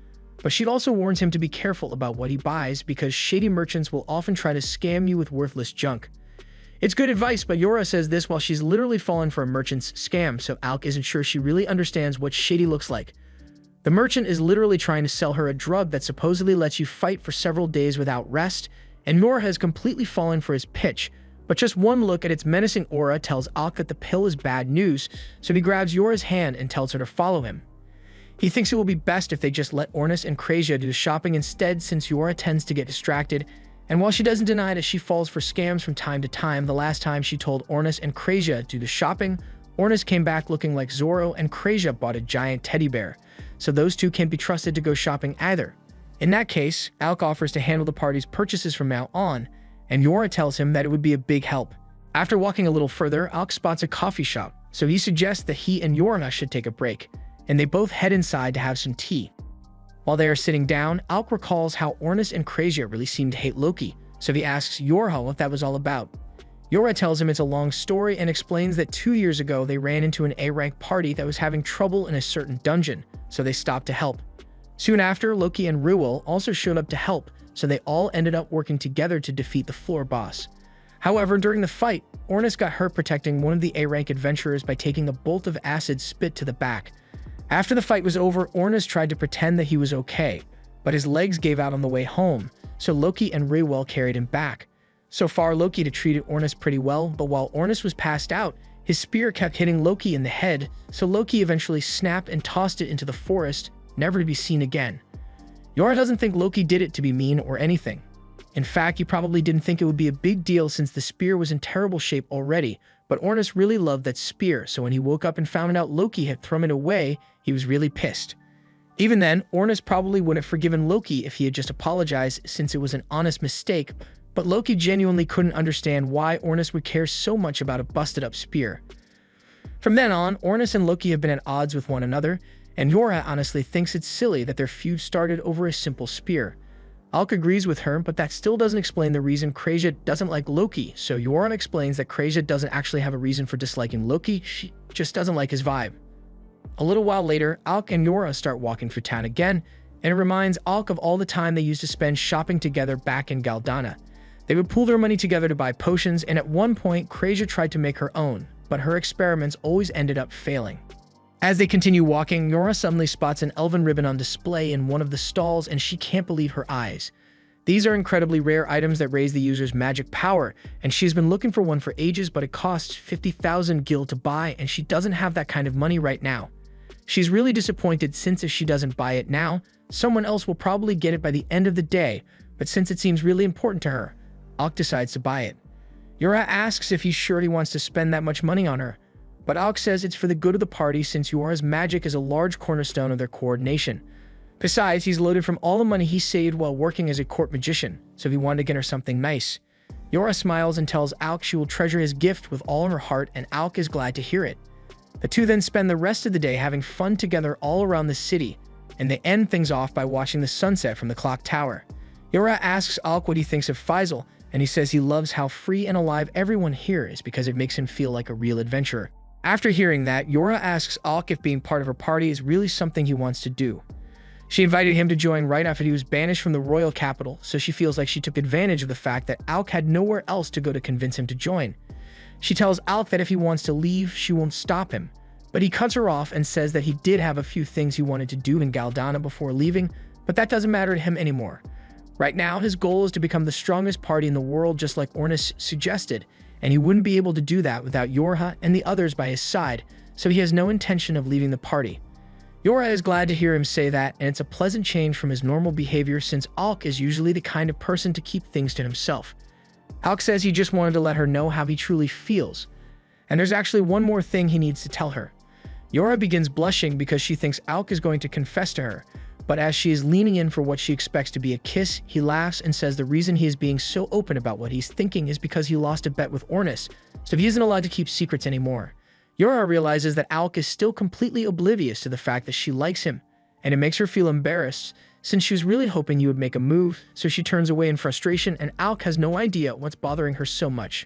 A: But she also warns him to be careful about what he buys because shady merchants will often try to scam you with worthless junk. It's good advice, but Yorha says this while she's literally fallen for a merchant's scam, so Alk isn't sure she really understands what shady looks like. The merchant is literally trying to sell her a drug that supposedly lets you fight for several days without rest, and Yorha has completely fallen for his pitch, but just one look at its menacing aura tells Alk that the pill is bad news, so he grabs Yorha's hand and tells her to follow him. He thinks it will be best if they just let Ornis and Krasia do the shopping instead since Yorha tends to get distracted, and while she doesn't deny that she falls for scams from time to time, the last time she told Ornis and Krasia to do the shopping, Ornis came back looking like Zorro and Krasia bought a giant teddy bear, so those two can't be trusted to go shopping either. In that case, Alk offers to handle the party's purchases from now on, and Yorha tells him that it would be a big help. After walking a little further, Alk spots a coffee shop, so he suggests that he and Yorha should take a break, and they both head inside to have some tea. While they are sitting down, Alk recalls how Ornis and Krasia really seemed to hate Loki, so he asks Yorha what that was all about. Yorha tells him it's a long story and explains that 2 years ago they ran into an A-rank party that was having trouble in a certain dungeon, so they stopped to help. Soon after, Loki and Ruel also showed up to help, so they all ended up working together to defeat the floor boss. However, during the fight, Ornis got hurt protecting one of the A-rank adventurers by taking a bolt of acid spit to the back. After the fight was over, Ornis tried to pretend that he was okay, but his legs gave out on the way home, so Loki and Ruel carried him back. So far, Loki had treated Ornis pretty well, but while Ornis was passed out, his spear kept hitting Loki in the head, so Loki eventually snapped and tossed it into the forest, never to be seen again. Yorha doesn't think Loki did it to be mean or anything. In fact, he probably didn't think it would be a big deal since the spear was in terrible shape already, but Ornis really loved that spear, so when he woke up and found out Loki had thrown it away, he was really pissed. Even then, Ornis probably would have forgiven Loki if he had just apologized since it was an honest mistake, but Loki genuinely couldn't understand why Ornis would care so much about a busted-up spear. From then on, Ornis and Loki have been at odds with one another, and Yorha honestly thinks it's silly that their feud started over a simple spear. Alk agrees with her, but that still doesn't explain the reason Krasia doesn't like Loki, so Yorha explains that Krasia doesn't actually have a reason for disliking Loki, she just doesn't like his vibe. A little while later, Alk and Yorha start walking through town again, and it reminds Alk of all the time they used to spend shopping together back in Galdana. They would pool their money together to buy potions, and at one point, Krasia tried to make her own, but her experiments always ended up failing. As they continue walking, Yora suddenly spots an elven ribbon on display in one of the stalls and she can't believe her eyes. These are incredibly rare items that raise the user's magic power, and she's been looking for one for ages, but it costs 50,000 gil to buy and she doesn't have that kind of money right now. She's really disappointed since if she doesn't buy it now, someone else will probably get it by the end of the day, but since it seems really important to her, Alk decides to buy it. Yora asks if he's sure he wants to spend that much money on her, but Alk says it's for the good of the party since Yora's magic is a large cornerstone of their coordination. Besides, he's loaded from all the money he saved while working as a court magician, so he wanted to get her something nice. Yora smiles and tells Alk she will treasure his gift with all her heart, and Alk is glad to hear it. The two then spend the rest of the day having fun together all around the city, and they end things off by watching the sunset from the clock tower. Yora asks Alk what he thinks of Faisal, and he says he loves how free and alive everyone here is because it makes him feel like a real adventurer. After hearing that, Yora asks Alk if being part of her party is really something he wants to do. She invited him to join right after he was banished from the royal capital, so she feels like she took advantage of the fact that Alk had nowhere else to go to convince him to join. She tells Alk that if he wants to leave, she won't stop him, but he cuts her off and says that he did have a few things he wanted to do in Galdana before leaving, but that doesn't matter to him anymore. Right now, his goal is to become the strongest party in the world just like Ornis suggested, and he wouldn't be able to do that without Yorha and the others by his side, so he has no intention of leaving the party. Yora is glad to hear him say that, and it's a pleasant change from his normal behavior since Alk is usually the kind of person to keep things to himself. Alk says he just wanted to let her know how he truly feels, and there's actually one more thing he needs to tell her. Yora begins blushing because she thinks Alk is going to confess to her, but as she is leaning in for what she expects to be a kiss, he laughs and says the reason he is being so open about what he's thinking is because he lost a bet with Ornis, so he isn't allowed to keep secrets anymore. Yora realizes that Alk is still completely oblivious to the fact that she likes him, and it makes her feel embarrassed since she was really hoping you would make a move, so she turns away in frustration and Alk has no idea what's bothering her so much.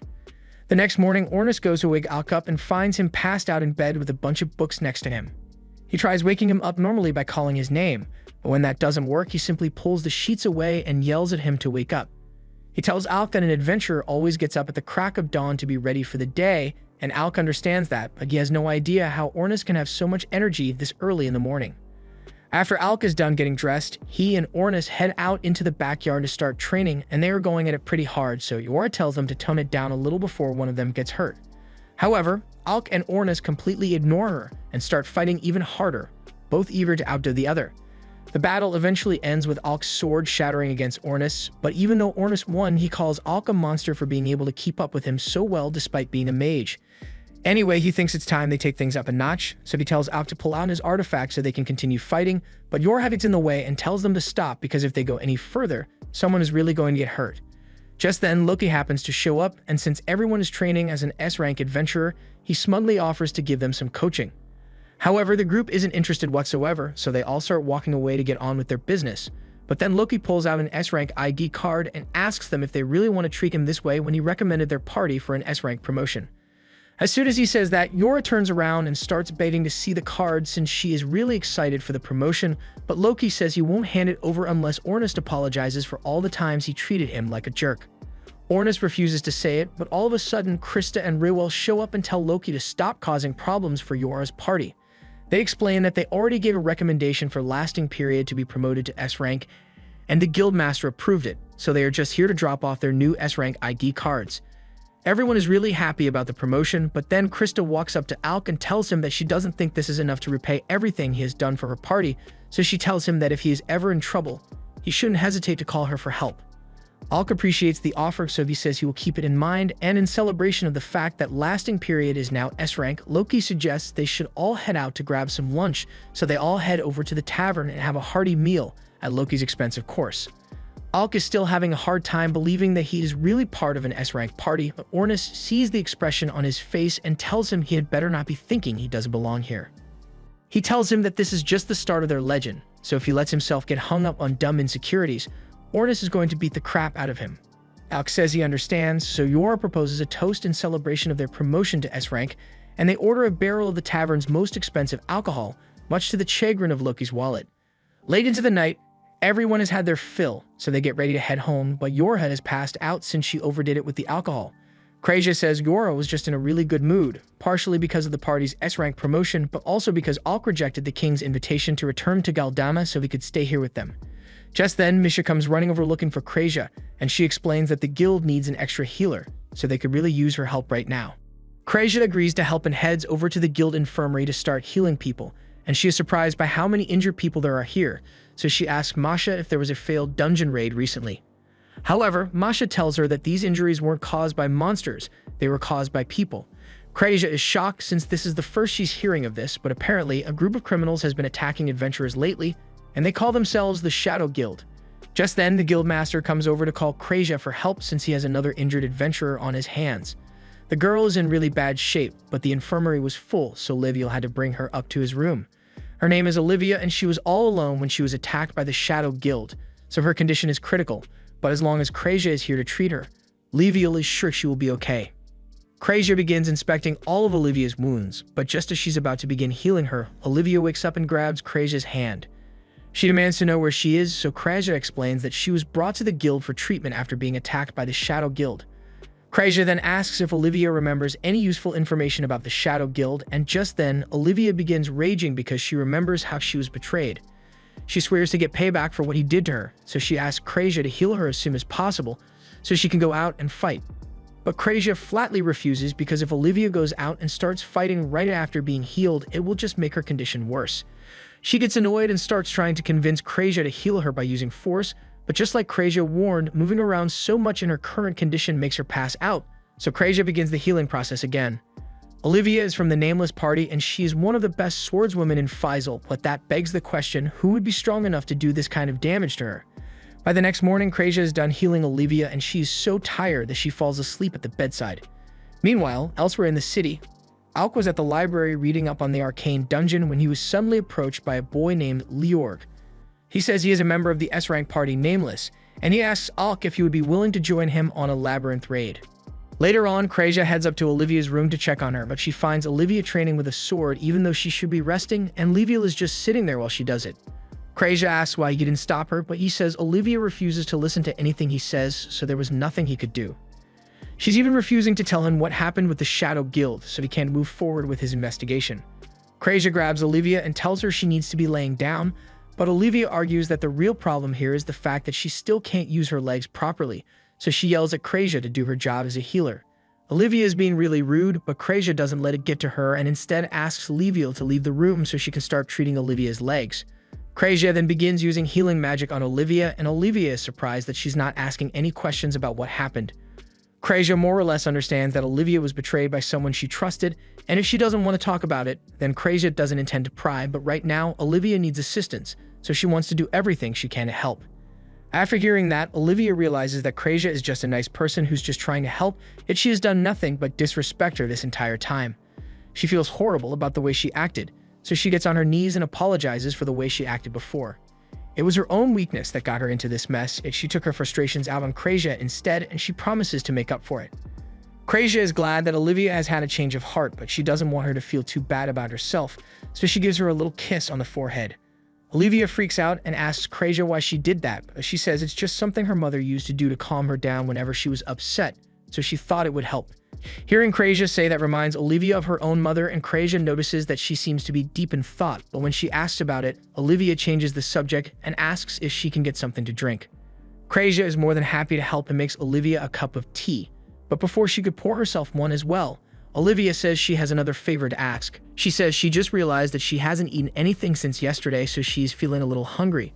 A: The next morning, Ornis goes to wake Alk up and finds him passed out in bed with a bunch of books next to him. He tries waking him up normally by calling his name, but when that doesn't work, he simply pulls the sheets away and yells at him to wake up. He tells Alk that an adventurer always gets up at the crack of dawn to be ready for the day, and Alk understands that, but he has no idea how Ornis can have so much energy this early in the morning. After Alk is done getting dressed, he and Ornis head out into the backyard to start training, and they are going at it pretty hard, so Yora tells them to tone it down a little before one of them gets hurt. However, Alk and Ornis completely ignore her and start fighting even harder, both eager to outdo the other. The battle eventually ends with Alk's sword shattering against Ornis, but even though Ornis won, he calls Alk a monster for being able to keep up with him so well despite being a mage. Anyway, he thinks it's time they take things up a notch, so he tells Alk to pull out his artifact so they can continue fighting, but Yorha gets in the way and tells them to stop because if they go any further, someone is really going to get hurt. Just then, Loki happens to show up, and since everyone is training as an S-rank adventurer, he smugly offers to give them some coaching. However, the group isn't interested whatsoever, so they all start walking away to get on with their business. But then Loki pulls out an S-rank ID card and asks them if they really want to treat him this way when he recommended their party for an S-rank promotion. As soon as he says that, Yora turns around and starts begging to see the card since she is really excited for the promotion, but Loki says he won't hand it over unless Ornis apologizes for all the times he treated him like a jerk. Ornis refuses to say it, but all of a sudden Krista and Rewell show up and tell Loki to stop causing problems for Yora's party. They explain that they already gave a recommendation for lasting period to be promoted to S-rank, and the guildmaster approved it, so they are just here to drop off their new S-rank ID cards. Everyone is really happy about the promotion, but then Krista walks up to Alk and tells him that she doesn't think this is enough to repay everything he has done for her party, so she tells him that if he is ever in trouble, he shouldn't hesitate to call her for help. Alk appreciates the offer, so he says he will keep it in mind, and in celebration of the fact that lasting period is now S-rank, Loki suggests they should all head out to grab some lunch, so they all head over to the tavern and have a hearty meal, at Loki's expense of course. Alk is still having a hard time believing that he is really part of an S-rank party, but Ornis sees the expression on his face and tells him he had better not be thinking he doesn't belong here. He tells him that this is just the start of their legend, so if he lets himself get hung up on dumb insecurities, Ornis is going to beat the crap out of him. Alk says he understands, so Yora proposes a toast in celebration of their promotion to S-rank, and they order a barrel of the tavern's most expensive alcohol, much to the chagrin of Loki's wallet. Late into the night, everyone has had their fill, so they get ready to head home, but Yorha has passed out since she overdid it with the alcohol. Krejia says Yora was just in a really good mood, partially because of the party's S-rank promotion, but also because Alk rejected the king's invitation to return to Galdama so he could stay here with them. Just then, Misha comes running over looking for Krejia, and she explains that the guild needs an extra healer, so they could really use her help right now. Krejia agrees to help and heads over to the guild infirmary to start healing people, and she is surprised by how many injured people there are here, so she asks Masha if there was a failed dungeon raid recently. However, Masha tells her that these injuries weren't caused by monsters, they were caused by people. Krejia is shocked since this is the first she's hearing of this, but apparently a group of criminals has been attacking adventurers lately, and they call themselves the Shadow Guild. Just then, the guildmaster comes over to call Krejia for help since he has another injured adventurer on his hands. The girl is in really bad shape, but the infirmary was full, so Liviel had to bring her up to his room. Her name is Olivia, and she was all alone when she was attacked by the Shadow Guild, so her condition is critical, but as long as Krejia is here to treat her, Liviel is sure she will be okay. Krejia begins inspecting all of Olivia's wounds, but just as she's about to begin healing her, Olivia wakes up and grabs Krejia's hand. She demands to know where she is, so Krejia explains that she was brought to the guild for treatment after being attacked by the Shadow Guild. Krejia then asks if Olivia remembers any useful information about the Shadow Guild, and just then, Olivia begins raging because she remembers how she was betrayed. She swears to get payback for what he did to her, so she asks Krejia to heal her as soon as possible so she can go out and fight. But Krejia flatly refuses because if Olivia goes out and starts fighting right after being healed, it will just make her condition worse. She gets annoyed and starts trying to convince Krejia to heal her by using force, but just like Krejia warned, moving around so much in her current condition makes her pass out, so Krejia begins the healing process again. Olivia is from the Nameless Party and she is one of the best swordswomen in Faisal, but that begs the question, who would be strong enough to do this kind of damage to her? By the next morning, Krejia is done healing Olivia and she is so tired that she falls asleep at the bedside. Meanwhile, elsewhere in the city, Alk was at the library reading up on the arcane dungeon when he was suddenly approached by a boy named Leorg. He says he is a member of the S-rank party Nameless, and he asks Alk if he would be willing to join him on a labyrinth raid. Later on, Krejia heads up to Olivia's room to check on her, but she finds Olivia training with a sword even though she should be resting, and Liviel is just sitting there while she does it. Krejia asks why he didn't stop her, but he says Olivia refuses to listen to anything he says, so there was nothing he could do. She's even refusing to tell him what happened with the Shadow Guild, so he can't move forward with his investigation. Krejia grabs Olivia and tells her she needs to be laying down, but Olivia argues that the real problem here is the fact that she still can't use her legs properly, so she yells at Krejia to do her job as a healer. Olivia is being really rude, but Krejia doesn't let it get to her and instead asks Liviel to leave the room so she can start treating Olivia's legs. Krejia then begins using healing magic on Olivia, and Olivia is surprised that she's not asking any questions about what happened. Krejia more or less understands that Olivia was betrayed by someone she trusted, and if she doesn't want to talk about it, then Krejia doesn't intend to pry, but right now, Olivia needs assistance, so she wants to do everything she can to help. After hearing that, Olivia realizes that Krejia is just a nice person who's just trying to help, yet she has done nothing but disrespect her this entire time. She feels horrible about the way she acted, so she gets on her knees and apologizes for the way she acted before. It was her own weakness that got her into this mess, yet she took her frustrations out on Krejia instead, and she promises to make up for it. Krejia is glad that Olivia has had a change of heart, but she doesn't want her to feel too bad about herself, so she gives her a little kiss on the forehead. Olivia freaks out and asks Krejia why she did that, but she says it's just something her mother used to do to calm her down whenever she was upset, so she thought it would help. Hearing Krejia say that reminds Olivia of her own mother, and Krejia notices that she seems to be deep in thought, but when she asks about it, Olivia changes the subject and asks if she can get something to drink. Krejia is more than happy to help and makes Olivia a cup of tea, but before she could pour herself one as well, Olivia says she has another favor to ask. She says she just realized that she hasn't eaten anything since yesterday, so she's feeling a little hungry.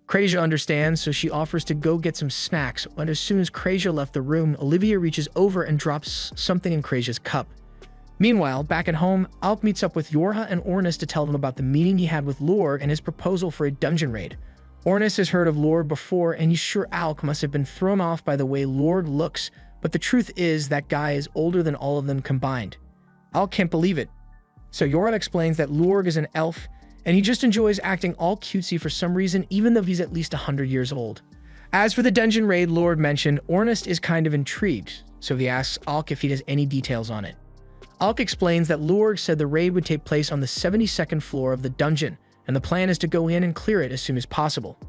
A: Krejia understands, so she offers to go get some snacks, but as soon as Krejia left the room, Olivia reaches over and drops something in Krejia's cup. Meanwhile, back at home, Alk meets up with Yorha and Ornis to tell them about the meeting he had with Lorg and his proposal for a dungeon raid. Ornis has heard of Lorg before, and he's sure Alk must have been thrown off by the way Lorg looks, but the truth is that guy is older than all of them combined. Alk can't believe it. So Yorha explains that Lorg is an elf, and he just enjoys acting all cutesy for some reason, even though he's at least 100 years old. As for the dungeon raid Lord mentioned, Ornis is kind of intrigued, so he asks Alk if he has any details on it. Alk explains that Lorg said the raid would take place on the 72nd floor of the dungeon, and the plan is to go in and clear it as soon as possible.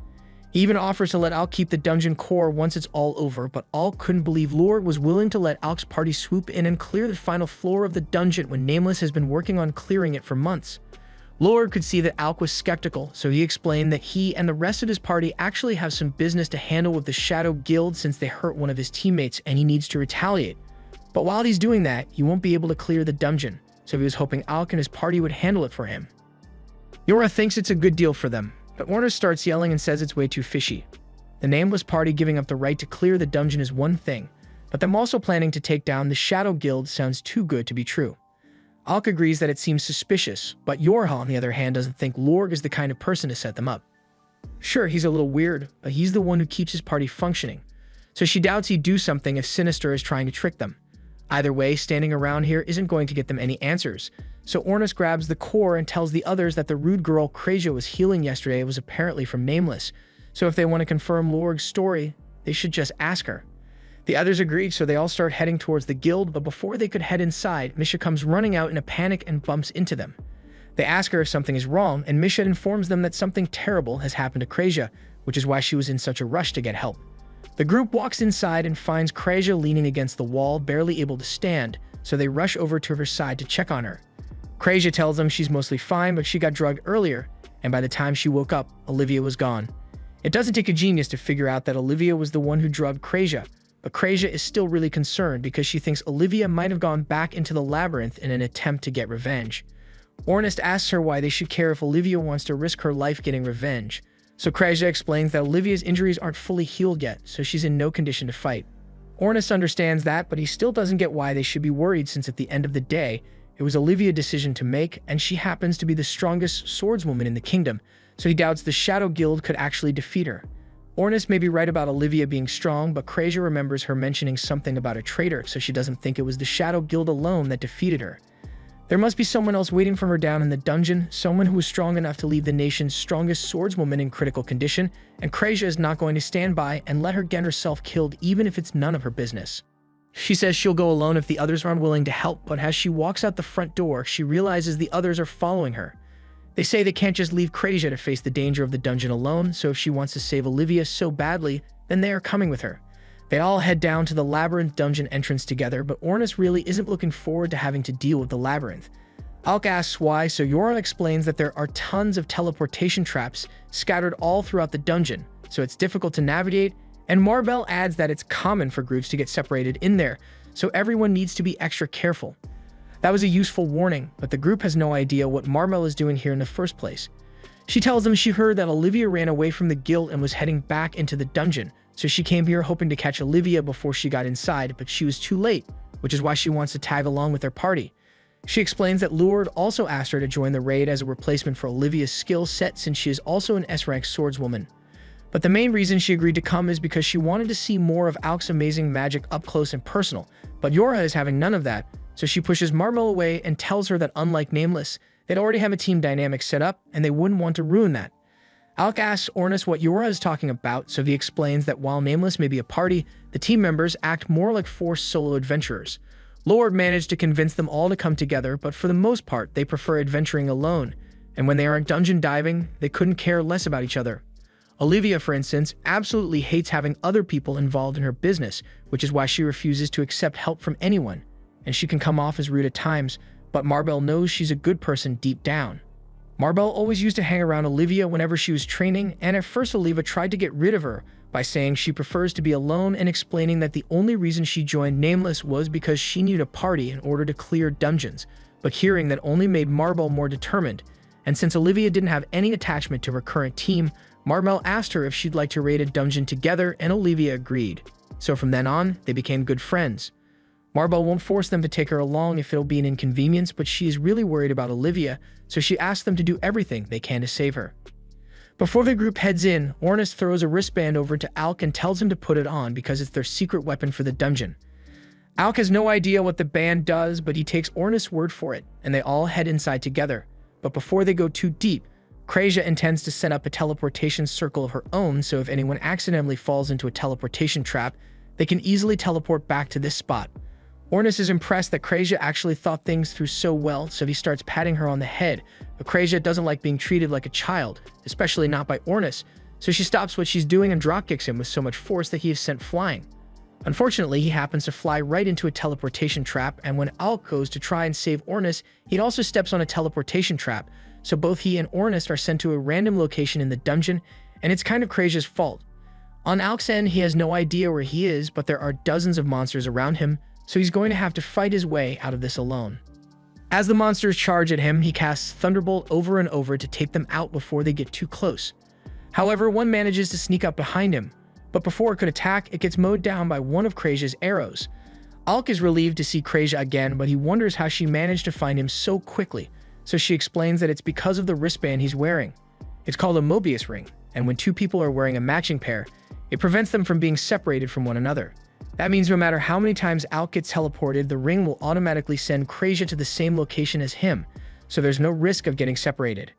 A: He even offers to let Alk keep the dungeon core once it's all over, but Alk couldn't believe Lord was willing to let Alk's party swoop in and clear the final floor of the dungeon when Nameless has been working on clearing it for months. Lord could see that Alk was skeptical, so he explained that he and the rest of his party actually have some business to handle with the Shadow Guild since they hurt one of his teammates and he needs to retaliate. But while he's doing that, he won't be able to clear the dungeon, so he was hoping Alk and his party would handle it for him. Yora thinks it's a good deal for them, but Warner starts yelling and says it's way too fishy. The Nameless party giving up the right to clear the dungeon is one thing, but them also planning to take down the Shadow Guild sounds too good to be true. Alk agrees that it seems suspicious, but Yorha, on the other hand, doesn't think Lorg is the kind of person to set them up. Sure, he's a little weird, but he's the one who keeps his party functioning, so she doubts he'd do something if Sinister is trying to trick them. Either way, standing around here isn't going to get them any answers, so Ornis grabs the core and tells the others that the rude girl Krazia was healing yesterday was apparently from Nameless, so if they want to confirm Lorg's story, they should just ask her. The others agreed, so they all start heading towards the guild, but before they could head inside, Misha comes running out in a panic and bumps into them. They ask her if something is wrong, and Misha informs them that something terrible has happened to Krazia, which is why she was in such a rush to get help. The group walks inside and finds Krazia leaning against the wall, barely able to stand, so they rush over to her side to check on her. Krazia tells them she's mostly fine, but she got drugged earlier, and by the time she woke up, Olivia was gone. It doesn't take a genius to figure out that Olivia was the one who drugged Krazia, but Krazia is still really concerned because she thinks Olivia might have gone back into the labyrinth in an attempt to get revenge. Ornest asks her why they should care if Olivia wants to risk her life getting revenge, so Krazia explains that Olivia's injuries aren't fully healed yet, so she's in no condition to fight. Ornest understands that, but he still doesn't get why they should be worried since at the end of the day, it was Olivia's decision to make, and she happens to be the strongest swordswoman in the kingdom, so he doubts the Shadow Guild could actually defeat her. Ornest may be right about Olivia being strong, but Krazia remembers her mentioning something about a traitor, so she doesn't think it was the Shadow Guild alone that defeated her. There must be someone else waiting for her down in the dungeon, someone who was strong enough to leave the nation's strongest swordswoman in critical condition, and Krazia is not going to stand by and let her get herself killed even if it's none of her business. She says she'll go alone if the others are unwilling to help, but as she walks out the front door, she realizes the others are following her. They say they can't just leave Krazia to face the danger of the dungeon alone, so if she wants to save Olivia so badly, then they are coming with her. They all head down to the labyrinth dungeon entrance together, but Ornus really isn't looking forward to having to deal with the labyrinth. Alk asks why, so Yoran explains that there are tons of teleportation traps scattered all throughout the dungeon, so it's difficult to navigate, and Marbell adds that it's common for groups to get separated in there, so everyone needs to be extra careful. That was a useful warning, but the group has no idea what Marbell is doing here in the first place. She tells them she heard that Olivia ran away from the guild and was heading back into the dungeon, so she came here hoping to catch Olivia before she got inside, but she was too late, which is why she wants to tag along with their party. She explains that Lured also asked her to join the raid as a replacement for Olivia's skill set since she is also an S-rank swordswoman. But the main reason she agreed to come is because she wanted to see more of Alk's amazing magic up close and personal, but Yorha is having none of that, so she pushes Marmel away and tells her that unlike Nameless, they'd already have a team dynamic set up and they wouldn't want to ruin that. Alk asks Ornus what Yorha is talking about, so he explains that while Nameless may be a party, the team members act more like forced solo adventurers. Lord managed to convince them all to come together, but for the most part, they prefer adventuring alone, and when they aren't dungeon diving, they couldn't care less about each other. Olivia, for instance, absolutely hates having other people involved in her business, which is why she refuses to accept help from anyone, and she can come off as rude at times, but Marbell knows she's a good person deep down. Marbell always used to hang around Olivia whenever she was training, and at first Olivia tried to get rid of her by saying she prefers to be alone and explaining that the only reason she joined Nameless was because she needed a party in order to clear dungeons, but hearing that only made Marbell more determined, and since Olivia didn't have any attachment to her current team, Marbell asked her if she'd like to raid a dungeon together, and Olivia agreed. So from then on, they became good friends. Marbell won't force them to take her along if it'll be an inconvenience, but she is really worried about Olivia, so she asks them to do everything they can to save her. Before the group heads in, Ornus throws a wristband over to Alk and tells him to put it on because it's their secret weapon for the dungeon. Alk has no idea what the band does, but he takes Ornus' word for it, and they all head inside together. But before they go too deep, Krazia intends to set up a teleportation circle of her own, so if anyone accidentally falls into a teleportation trap, they can easily teleport back to this spot. Ornus is impressed that Krazia actually thought things through so well, so he starts patting her on the head, but Krazia doesn't like being treated like a child, especially not by Ornus, so she stops what she's doing and dropkicks him with so much force that he is sent flying. Unfortunately, he happens to fly right into a teleportation trap, and when Alk goes to try and save Ornis, he also steps on a teleportation trap, so both he and Ornis are sent to a random location in the dungeon, and it's kind of Krasia's fault. On Alk's end, he has no idea where he is, but there are dozens of monsters around him, so he's going to have to fight his way out of this alone. As the monsters charge at him, he casts Thunderbolt over and over to take them out before they get too close. However, one manages to sneak up behind him, but before it could attack, it gets mowed down by one of Krasia's arrows. Alk is relieved to see Krasia again, but he wonders how she managed to find him so quickly, so she explains that it's because of the wristband he's wearing. It's called a Mobius ring, and when two people are wearing a matching pair, it prevents them from being separated from one another. That means no matter how many times Alk gets teleported, the ring will automatically send Krasia to the same location as him, so there's no risk of getting separated.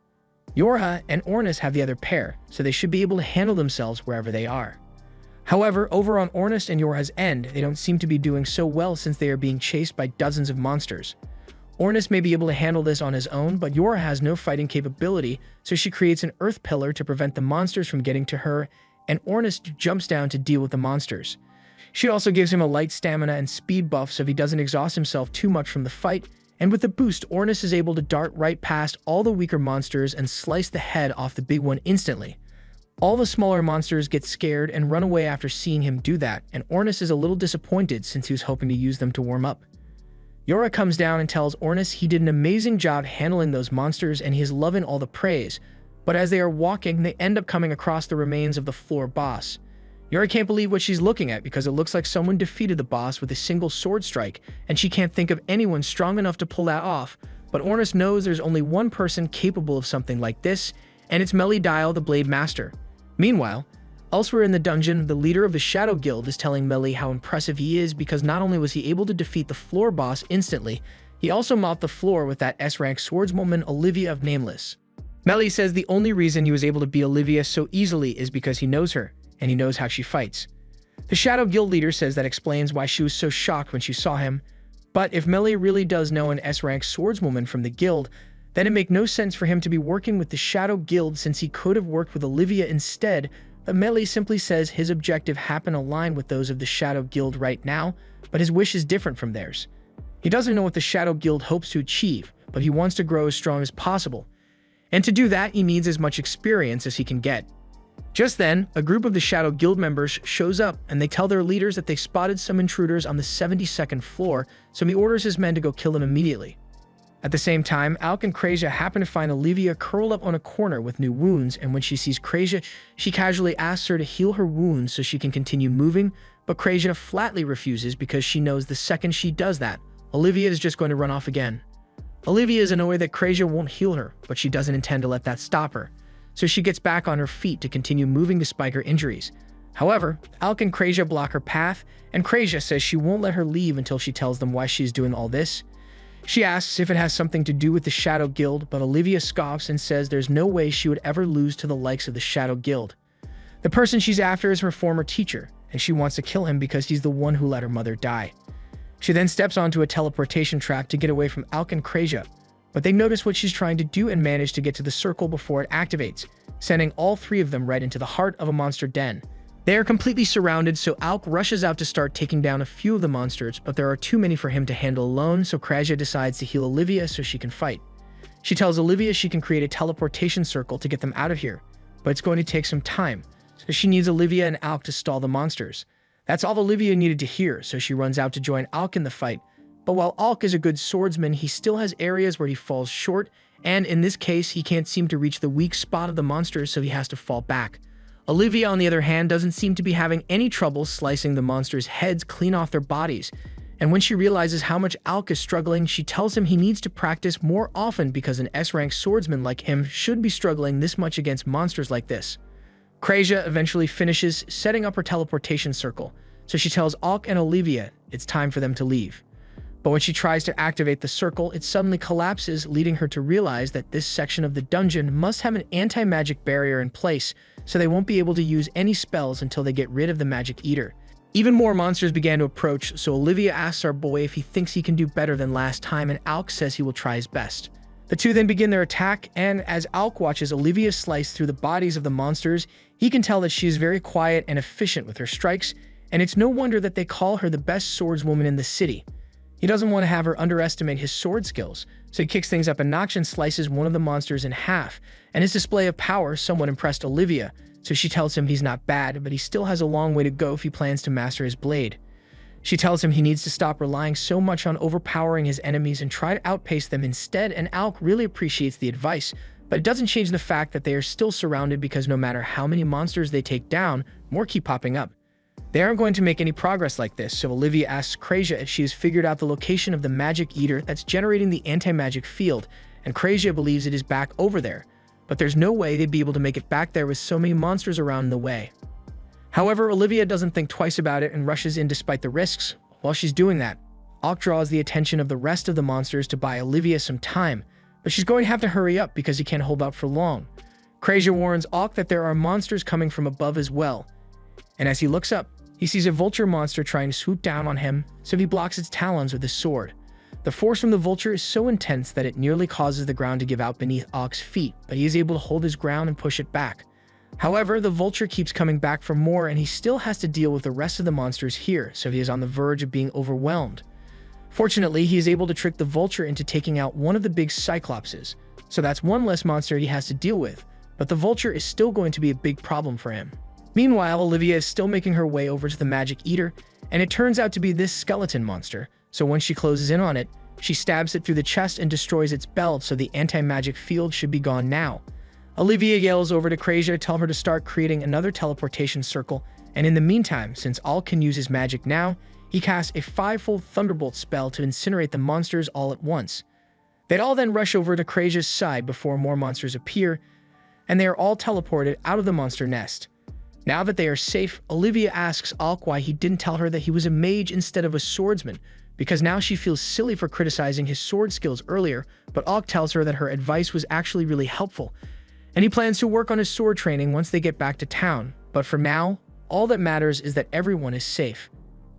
A: Yorha and Ornis have the other pair, so they should be able to handle themselves wherever they are. However, over on Ornis and Yorha's end, they don't seem to be doing so well since they are being chased by dozens of monsters. Ornis may be able to handle this on his own, but Yorha has no fighting capability, so she creates an earth pillar to prevent the monsters from getting to her, and Ornis jumps down to deal with the monsters. She also gives him a light stamina and speed buff so he doesn't exhaust himself too much from the fight, and with the boost, Ornis is able to dart right past all the weaker monsters and slice the head off the big one instantly. All the smaller monsters get scared and run away after seeing him do that, and Ornis is a little disappointed since he was hoping to use them to warm up. Yorha comes down and tells Ornis he did an amazing job handling those monsters and he is loving all the praise, but as they are walking, they end up coming across the remains of the floor boss. Yorha can't believe what she's looking at because it looks like someone defeated the boss with a single sword strike, and she can't think of anyone strong enough to pull that off, but Ornis knows there's only one person capable of something like this, and it's Melidial, the Blade Master. Meanwhile, elsewhere in the dungeon, the leader of the Shadow Guild is telling Meli how impressive he is because not only was he able to defeat the floor boss instantly, he also mopped the floor with that S-rank swordswoman Olivia of Nameless. Meli says the only reason he was able to beat Olivia so easily is because he knows her, and he knows how she fights. The Shadow Guild leader says that explains why she was so shocked when she saw him, but if Meli really does know an S-rank swordswoman from the guild, then it makes no sense for him to be working with the Shadow Guild since he could have worked with Olivia instead, but Meli simply says his objective happen align with those of the Shadow Guild right now, but his wish is different from theirs. He doesn't know what the Shadow Guild hopes to achieve, but he wants to grow as strong as possible, and to do that he needs as much experience as he can get. Just then, a group of the Shadow Guild members shows up and they tell their leaders that they spotted some intruders on the 72nd floor, so he orders his men to go kill them immediately. At the same time, Alk and Krasia happen to find Olivia curled up on a corner with new wounds, and when she sees Krasia, she casually asks her to heal her wounds so she can continue moving, but Krasia flatly refuses because she knows the second she does that, Olivia is just going to run off again. Olivia is annoyed that Krasia won't heal her, but she doesn't intend to let that stop her, so she gets back on her feet to continue moving despite her injuries. However, Alk and Krasia block her path, and Krasia says she won't let her leave until she tells them why she's doing all this. She asks if it has something to do with the Shadow Guild, but Olivia scoffs and says there's no way she would ever lose to the likes of the Shadow Guild. The person she's after is her former teacher, and she wants to kill him because he's the one who let her mother die. She then steps onto a teleportation track to get away from Alk and Krasia, but they notice what she's trying to do and manage to get to the circle before it activates, sending all three of them right into the heart of a monster den. They are completely surrounded, so Alk rushes out to start taking down a few of the monsters, but there are too many for him to handle alone, so Krasia decides to heal Olivia so she can fight. She tells Olivia she can create a teleportation circle to get them out of here, but it's going to take some time, so she needs Olivia and Alk to stall the monsters. That's all Olivia needed to hear, so she runs out to join Alk in the fight. But while Alk is a good swordsman, he still has areas where he falls short, and in this case, he can't seem to reach the weak spot of the monsters, so he has to fall back. Olivia, on the other hand, doesn't seem to be having any trouble slicing the monsters' heads clean off their bodies, and when she realizes how much Alk is struggling, she tells him he needs to practice more often because an S-rank swordsman like him should be struggling this much against monsters like this. Krasia eventually finishes setting up her teleportation circle, so she tells Alk and Olivia it's time for them to leave. But when she tries to activate the circle, it suddenly collapses, leading her to realize that this section of the dungeon must have an anti-magic barrier in place, so they won't be able to use any spells until they get rid of the Magic Eater. Even more monsters began to approach, so Olivia asks our boy if he thinks he can do better than last time, and Alk says he will try his best. The two then begin their attack, and as Alk watches Olivia slice through the bodies of the monsters, he can tell that she is very quiet and efficient with her strikes, and it's no wonder that they call her the best swordswoman in the city. He doesn't want to have her underestimate his sword skills, so he kicks things up a notch and slices one of the monsters in half, and his display of power somewhat impressed Olivia, so she tells him he's not bad, but he still has a long way to go if he plans to master his blade. She tells him he needs to stop relying so much on overpowering his enemies and try to outpace them instead, and Alk really appreciates the advice, but it doesn't change the fact that they are still surrounded because no matter how many monsters they take down, more keep popping up. They aren't going to make any progress like this, so Olivia asks Krejia if she has figured out the location of the magic eater that's generating the anti-magic field, and Krejia believes it is back over there, but there's no way they'd be able to make it back there with so many monsters around in the way. However, Olivia doesn't think twice about it and rushes in despite the risks. While she's doing that, Alk draws the attention of the rest of the monsters to buy Olivia some time, but she's going to have to hurry up because he can't hold out for long. Krejia warns Alk that there are monsters coming from above as well, and as he looks up, he sees a vulture monster trying to swoop down on him, so he blocks its talons with his sword. The force from the vulture is so intense that it nearly causes the ground to give out beneath Alk's feet, but he is able to hold his ground and push it back. However, the vulture keeps coming back for more, and he still has to deal with the rest of the monsters here, so he is on the verge of being overwhelmed. Fortunately, he is able to trick the vulture into taking out one of the big cyclopses, so that's one less monster he has to deal with, but the vulture is still going to be a big problem for him. Meanwhile, Olivia is still making her way over to the magic eater, and it turns out to be this skeleton monster, so when she closes in on it, she stabs it through the chest and destroys its belt, so the anti-magic field should be gone now. Olivia yells over to Krejia to tell her to start creating another teleportation circle, and in the meantime, since Alk can use his magic now, he casts a 5-fold Thunderbolt spell to incinerate the monsters all at once. They'd all then rush over to Krejia's side before more monsters appear, and they are all teleported out of the monster nest. Now that they are safe, Olivia asks Alk why he didn't tell her that he was a mage instead of a swordsman, because now she feels silly for criticizing his sword skills earlier, but Alk tells her that her advice was actually really helpful, and he plans to work on his sword training once they get back to town. But for now, all that matters is that everyone is safe.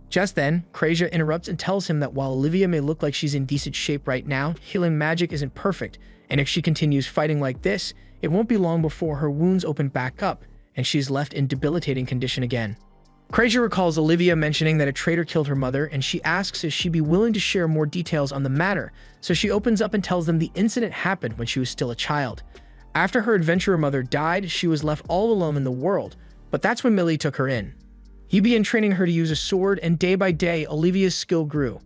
A: Just then, Krejia interrupts and tells him that while Olivia may look like she's in decent shape right now, healing magic isn't perfect, and if she continues fighting like this, it won't be long before her wounds open back up, and she's left in debilitating condition again. Krejia recalls Olivia mentioning that a traitor killed her mother, and she asks if she'd be willing to share more details on the matter, so she opens up and tells them the incident happened when she was still a child. After her adventurer mother died, she was left all alone in the world, but that's when Millie took her in. He began training her to use a sword, and day by day, Olivia's skill grew.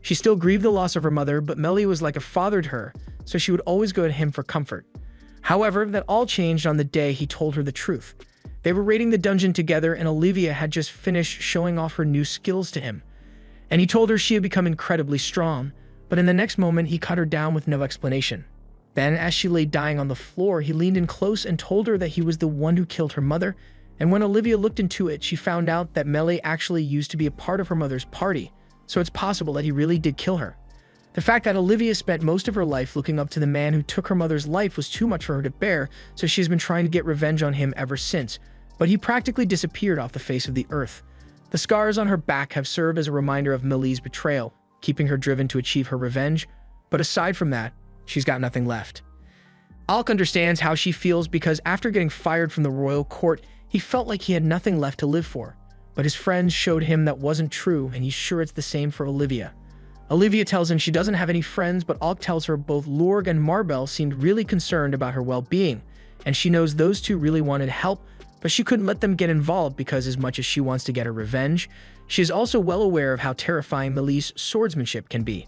A: She still grieved the loss of her mother, but Millie was like a father to her, so she would always go to him for comfort. However, that all changed on the day he told her the truth. They were raiding the dungeon together, and Olivia had just finished showing off her new skills to him. And he told her she had become incredibly strong, but in the next moment, he cut her down with no explanation. Then, as she lay dying on the floor, he leaned in close and told her that he was the one who killed her mother, and when Olivia looked into it, she found out that Millie actually used to be a part of her mother's party, so it's possible that he really did kill her. The fact that Olivia spent most of her life looking up to the man who took her mother's life was too much for her to bear, so she's been trying to get revenge on him ever since, but he practically disappeared off the face of the earth. The scars on her back have served as a reminder of Millie's betrayal, keeping her driven to achieve her revenge, but aside from that, she's got nothing left. Alk understands how she feels because after getting fired from the royal court, he felt like he had nothing left to live for. But his friends showed him that wasn't true, and he's sure it's the same for Olivia. Olivia tells him she doesn't have any friends, but Alk tells her both Lorg and Marbel seemed really concerned about her well-being, and she knows those two really wanted help, but she couldn't let them get involved because as much as she wants to get her revenge, she is also well aware of how terrifying Millie's swordsmanship can be.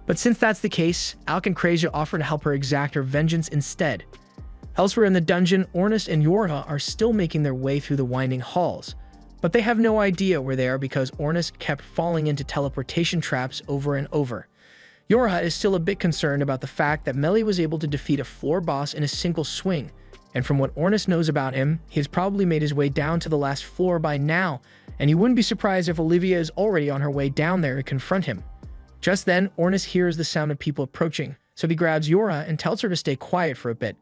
A: But since that's the case, Alk and Krejia offer to help her exact her vengeance instead. Elsewhere in the dungeon, Ornus and Yorha are still making their way through the winding halls, but they have no idea where they are because Ornus kept falling into teleportation traps over and over. Yorha is still a bit concerned about the fact that Millie was able to defeat a floor boss in a single swing, and from what Ornus knows about him, he has probably made his way down to the last floor by now, and he wouldn't be surprised if Olivia is already on her way down there to confront him. Just then, Ornus hears the sound of people approaching, so he grabs Yorha and tells her to stay quiet for a bit.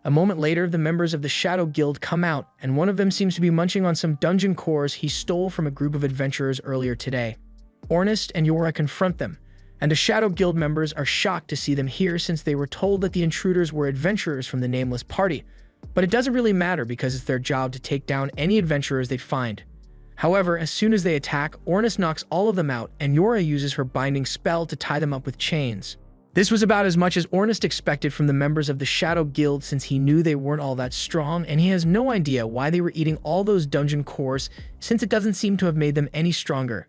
A: A moment later, the members of the Shadow Guild come out, and one of them seems to be munching on some dungeon cores he stole from a group of adventurers earlier today. Ornus and Yorha confront them, and the Shadow Guild members are shocked to see them here since they were told that the intruders were adventurers from the Nameless Party. But it doesn't really matter because it's their job to take down any adventurers they find. However, as soon as they attack, Ornus knocks all of them out, and Yora uses her binding spell to tie them up with chains. This was about as much as Ornus expected from the members of the Shadow Guild since he knew they weren't all that strong, and he has no idea why they were eating all those dungeon cores since it doesn't seem to have made them any stronger.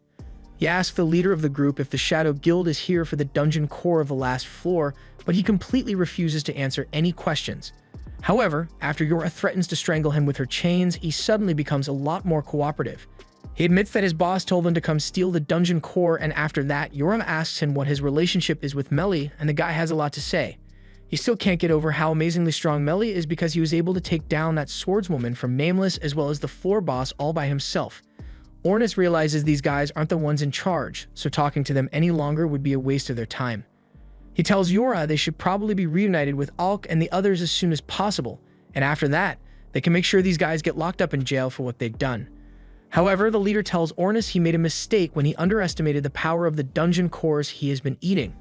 A: He asks the leader of the group if the Shadow Guild is here for the dungeon core of the last floor, but he completely refuses to answer any questions. However, after Yora threatens to strangle him with her chains, he suddenly becomes a lot more cooperative. He admits that his boss told him to come steal the dungeon core, and after that, Yora asks him what his relationship is with Melly, and the guy has a lot to say. He still can't get over how amazingly strong Melly is because he was able to take down that swordswoman from Nameless as well as the floor boss all by himself. Ornus realizes these guys aren't the ones in charge, so talking to them any longer would be a waste of their time. He tells Yora they should probably be reunited with Alk and the others as soon as possible, and after that, they can make sure these guys get locked up in jail for what they've done. However, the leader tells Ornus he made a mistake when he underestimated the power of the dungeon cores he has been eating.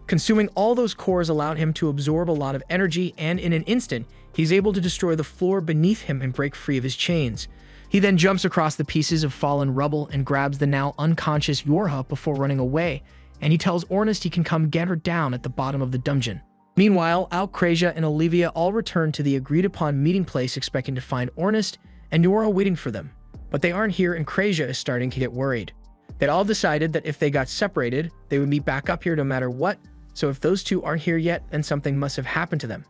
A: Consuming all those cores allowed him to absorb a lot of energy, and in an instant, he's able to destroy the floor beneath him and break free of his chains. He then jumps across the pieces of fallen rubble and grabs the now unconscious Yorha before running away, and he tells Ornus he can come get her down at the bottom of the dungeon. Meanwhile, Alk, Krasia, and Olivia all return to the agreed-upon meeting place expecting to find Ornus and Yora waiting for them. But they aren't here, and Krasia is starting to get worried. They'd all decided that if they got separated, they would meet back up here no matter what, so if those two aren't here yet, then something must have happened to them.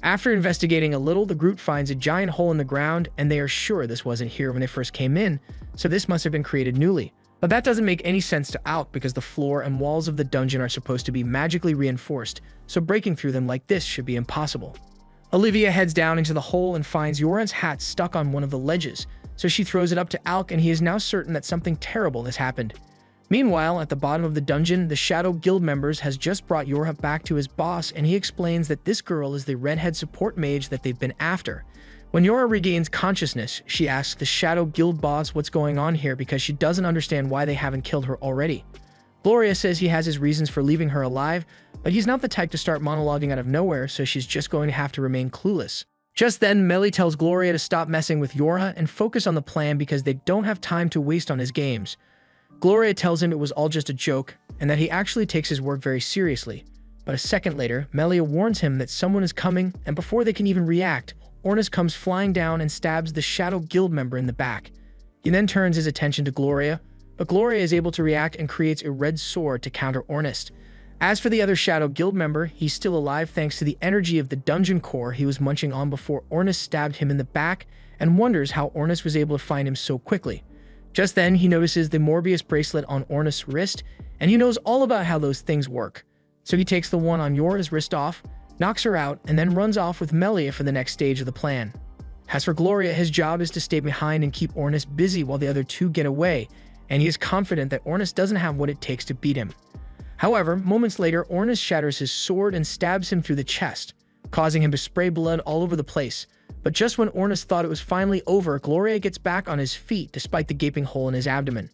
A: After investigating a little, the group finds a giant hole in the ground, and they are sure this wasn't here when they first came in, so this must have been created newly. But that doesn't make any sense to Alk because the floor and walls of the dungeon are supposed to be magically reinforced, so breaking through them like this should be impossible. Olivia heads down into the hole and finds Yoran's hat stuck on one of the ledges, so she throws it up to Alk, and he is now certain that something terrible has happened. Meanwhile, at the bottom of the dungeon, the Shadow Guild members has just brought Yorha back to his boss, and he explains that this girl is the redhead support mage that they've been after. When Yora regains consciousness, she asks the Shadow Guild boss what's going on here because she doesn't understand why they haven't killed her already. Gloria says he has his reasons for leaving her alive, but he's not the type to start monologuing out of nowhere, so she's just going to have to remain clueless. Just then, Melly tells Gloria to stop messing with Yorha and focus on the plan because they don't have time to waste on his games. Gloria tells him it was all just a joke and that he actually takes his work very seriously. But a second later, Melia warns him that someone is coming, and before they can even react, Ornus comes flying down and stabs the Shadow Guild member in the back. He then turns his attention to Gloria, but Gloria is able to react and creates a red sword to counter Ornus. As for the other Shadow Guild member, he's still alive thanks to the energy of the dungeon core he was munching on before Ornus stabbed him in the back, and wonders how Ornus was able to find him so quickly. Just then, he notices the Morbius bracelet on Ornus' wrist, and he knows all about how those things work. So he takes the one on Yora's wrist off, knocks her out, and then runs off with Melia for the next stage of the plan. As for Gloria, his job is to stay behind and keep Ornus busy while the other two get away, and he is confident that Ornus doesn't have what it takes to beat him. However, moments later, Ornus shatters his sword and stabs him through the chest, causing him to spray blood all over the place. But just when Ornus thought it was finally over, Gloria gets back on his feet despite the gaping hole in his abdomen.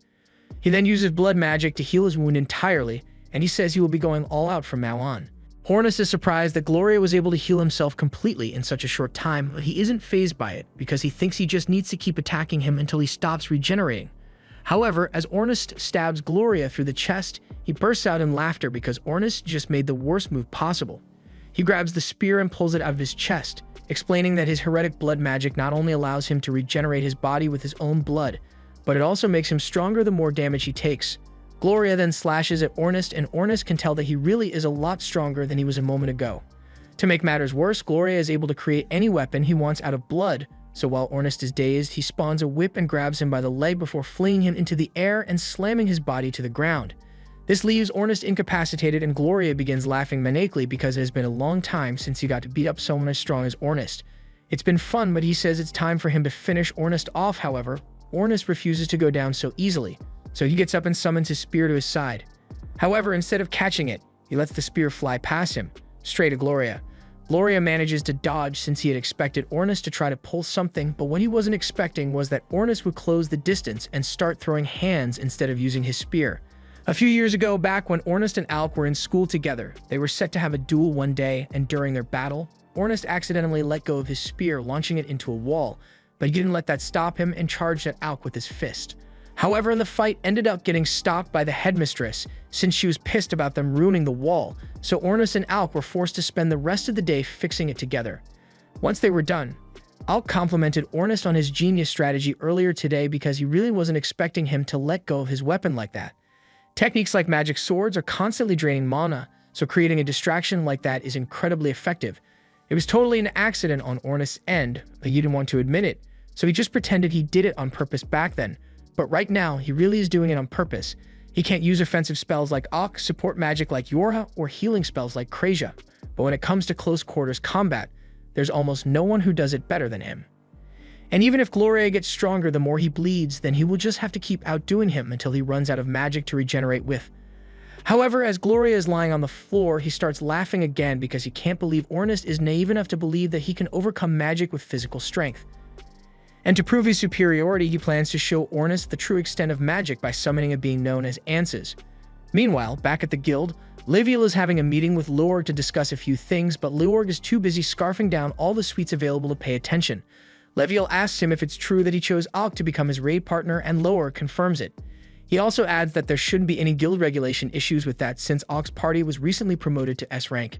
A: He then uses blood magic to heal his wound entirely, and he says he will be going all out from now on. Ornus is surprised that Gloria was able to heal himself completely in such a short time, but he isn't fazed by it because he thinks he just needs to keep attacking him until he stops regenerating. However, as Ornus stabs Gloria through the chest, he bursts out in laughter because Ornus just made the worst move possible. He grabs the spear and pulls it out of his chest, explaining that his heretic blood magic not only allows him to regenerate his body with his own blood, but it also makes him stronger the more damage he takes. Gloria then slashes at Ornus, and Ornus can tell that he really is a lot stronger than he was a moment ago. To make matters worse, Gloria is able to create any weapon he wants out of blood, so while Ornus is dazed, he spawns a whip and grabs him by the leg before flinging him into the air and slamming his body to the ground. This leaves Ornus incapacitated, and Gloria begins laughing maniacally because it has been a long time since he got to beat up someone as strong as Ornus. It's been fun, but he says it's time for him to finish Ornus off. However, Ornus refuses to go down so easily, so he gets up and summons his spear to his side. However, instead of catching it, he lets the spear fly past him, straight at Gloria. Gloria manages to dodge since he had expected Ornus to try to pull something, but what he wasn't expecting was that Ornus would close the distance and start throwing hands instead of using his spear. A few years ago, back when Ornest and Alk were in school together, they were set to have a duel one day, and during their battle, Ornest accidentally let go of his spear, launching it into a wall, but he didn't let that stop him and charged at Alk with his fist. However, the fight ended up getting stopped by the headmistress, since she was pissed about them ruining the wall, so Ornest and Alk were forced to spend the rest of the day fixing it together. Once they were done, Alk complimented Ornest on his genius strategy earlier today because he really wasn't expecting him to let go of his weapon like that. Techniques like magic swords are constantly draining mana, so creating a distraction like that is incredibly effective. It was totally an accident on Ornest's end, but he didn't want to admit it, so he just pretended he did it on purpose back then. But right now, he really is doing it on purpose. He can't use offensive spells like Alk, support magic like Yorha, or healing spells like Krejia. But when it comes to close quarters combat, there's almost no one who does it better than him. And even if Gloria gets stronger the more he bleeds, then he will just have to keep outdoing him until he runs out of magic to regenerate with. However, as Gloria is lying on the floor, he starts laughing again because he can't believe Ornest is naive enough to believe that he can overcome magic with physical strength. And to prove his superiority, he plans to show Ornest the true extent of magic by summoning a being known as Ansuz. Meanwhile, back at the guild, Leviel is having a meeting with Leorg to discuss a few things, but Leorg is too busy scarfing down all the suites available to pay attention. Leviel asks him if it's true that he chose Alk to become his raid partner, and Leorg confirms it. He also adds that there shouldn't be any guild regulation issues with that since Alk's party was recently promoted to S rank.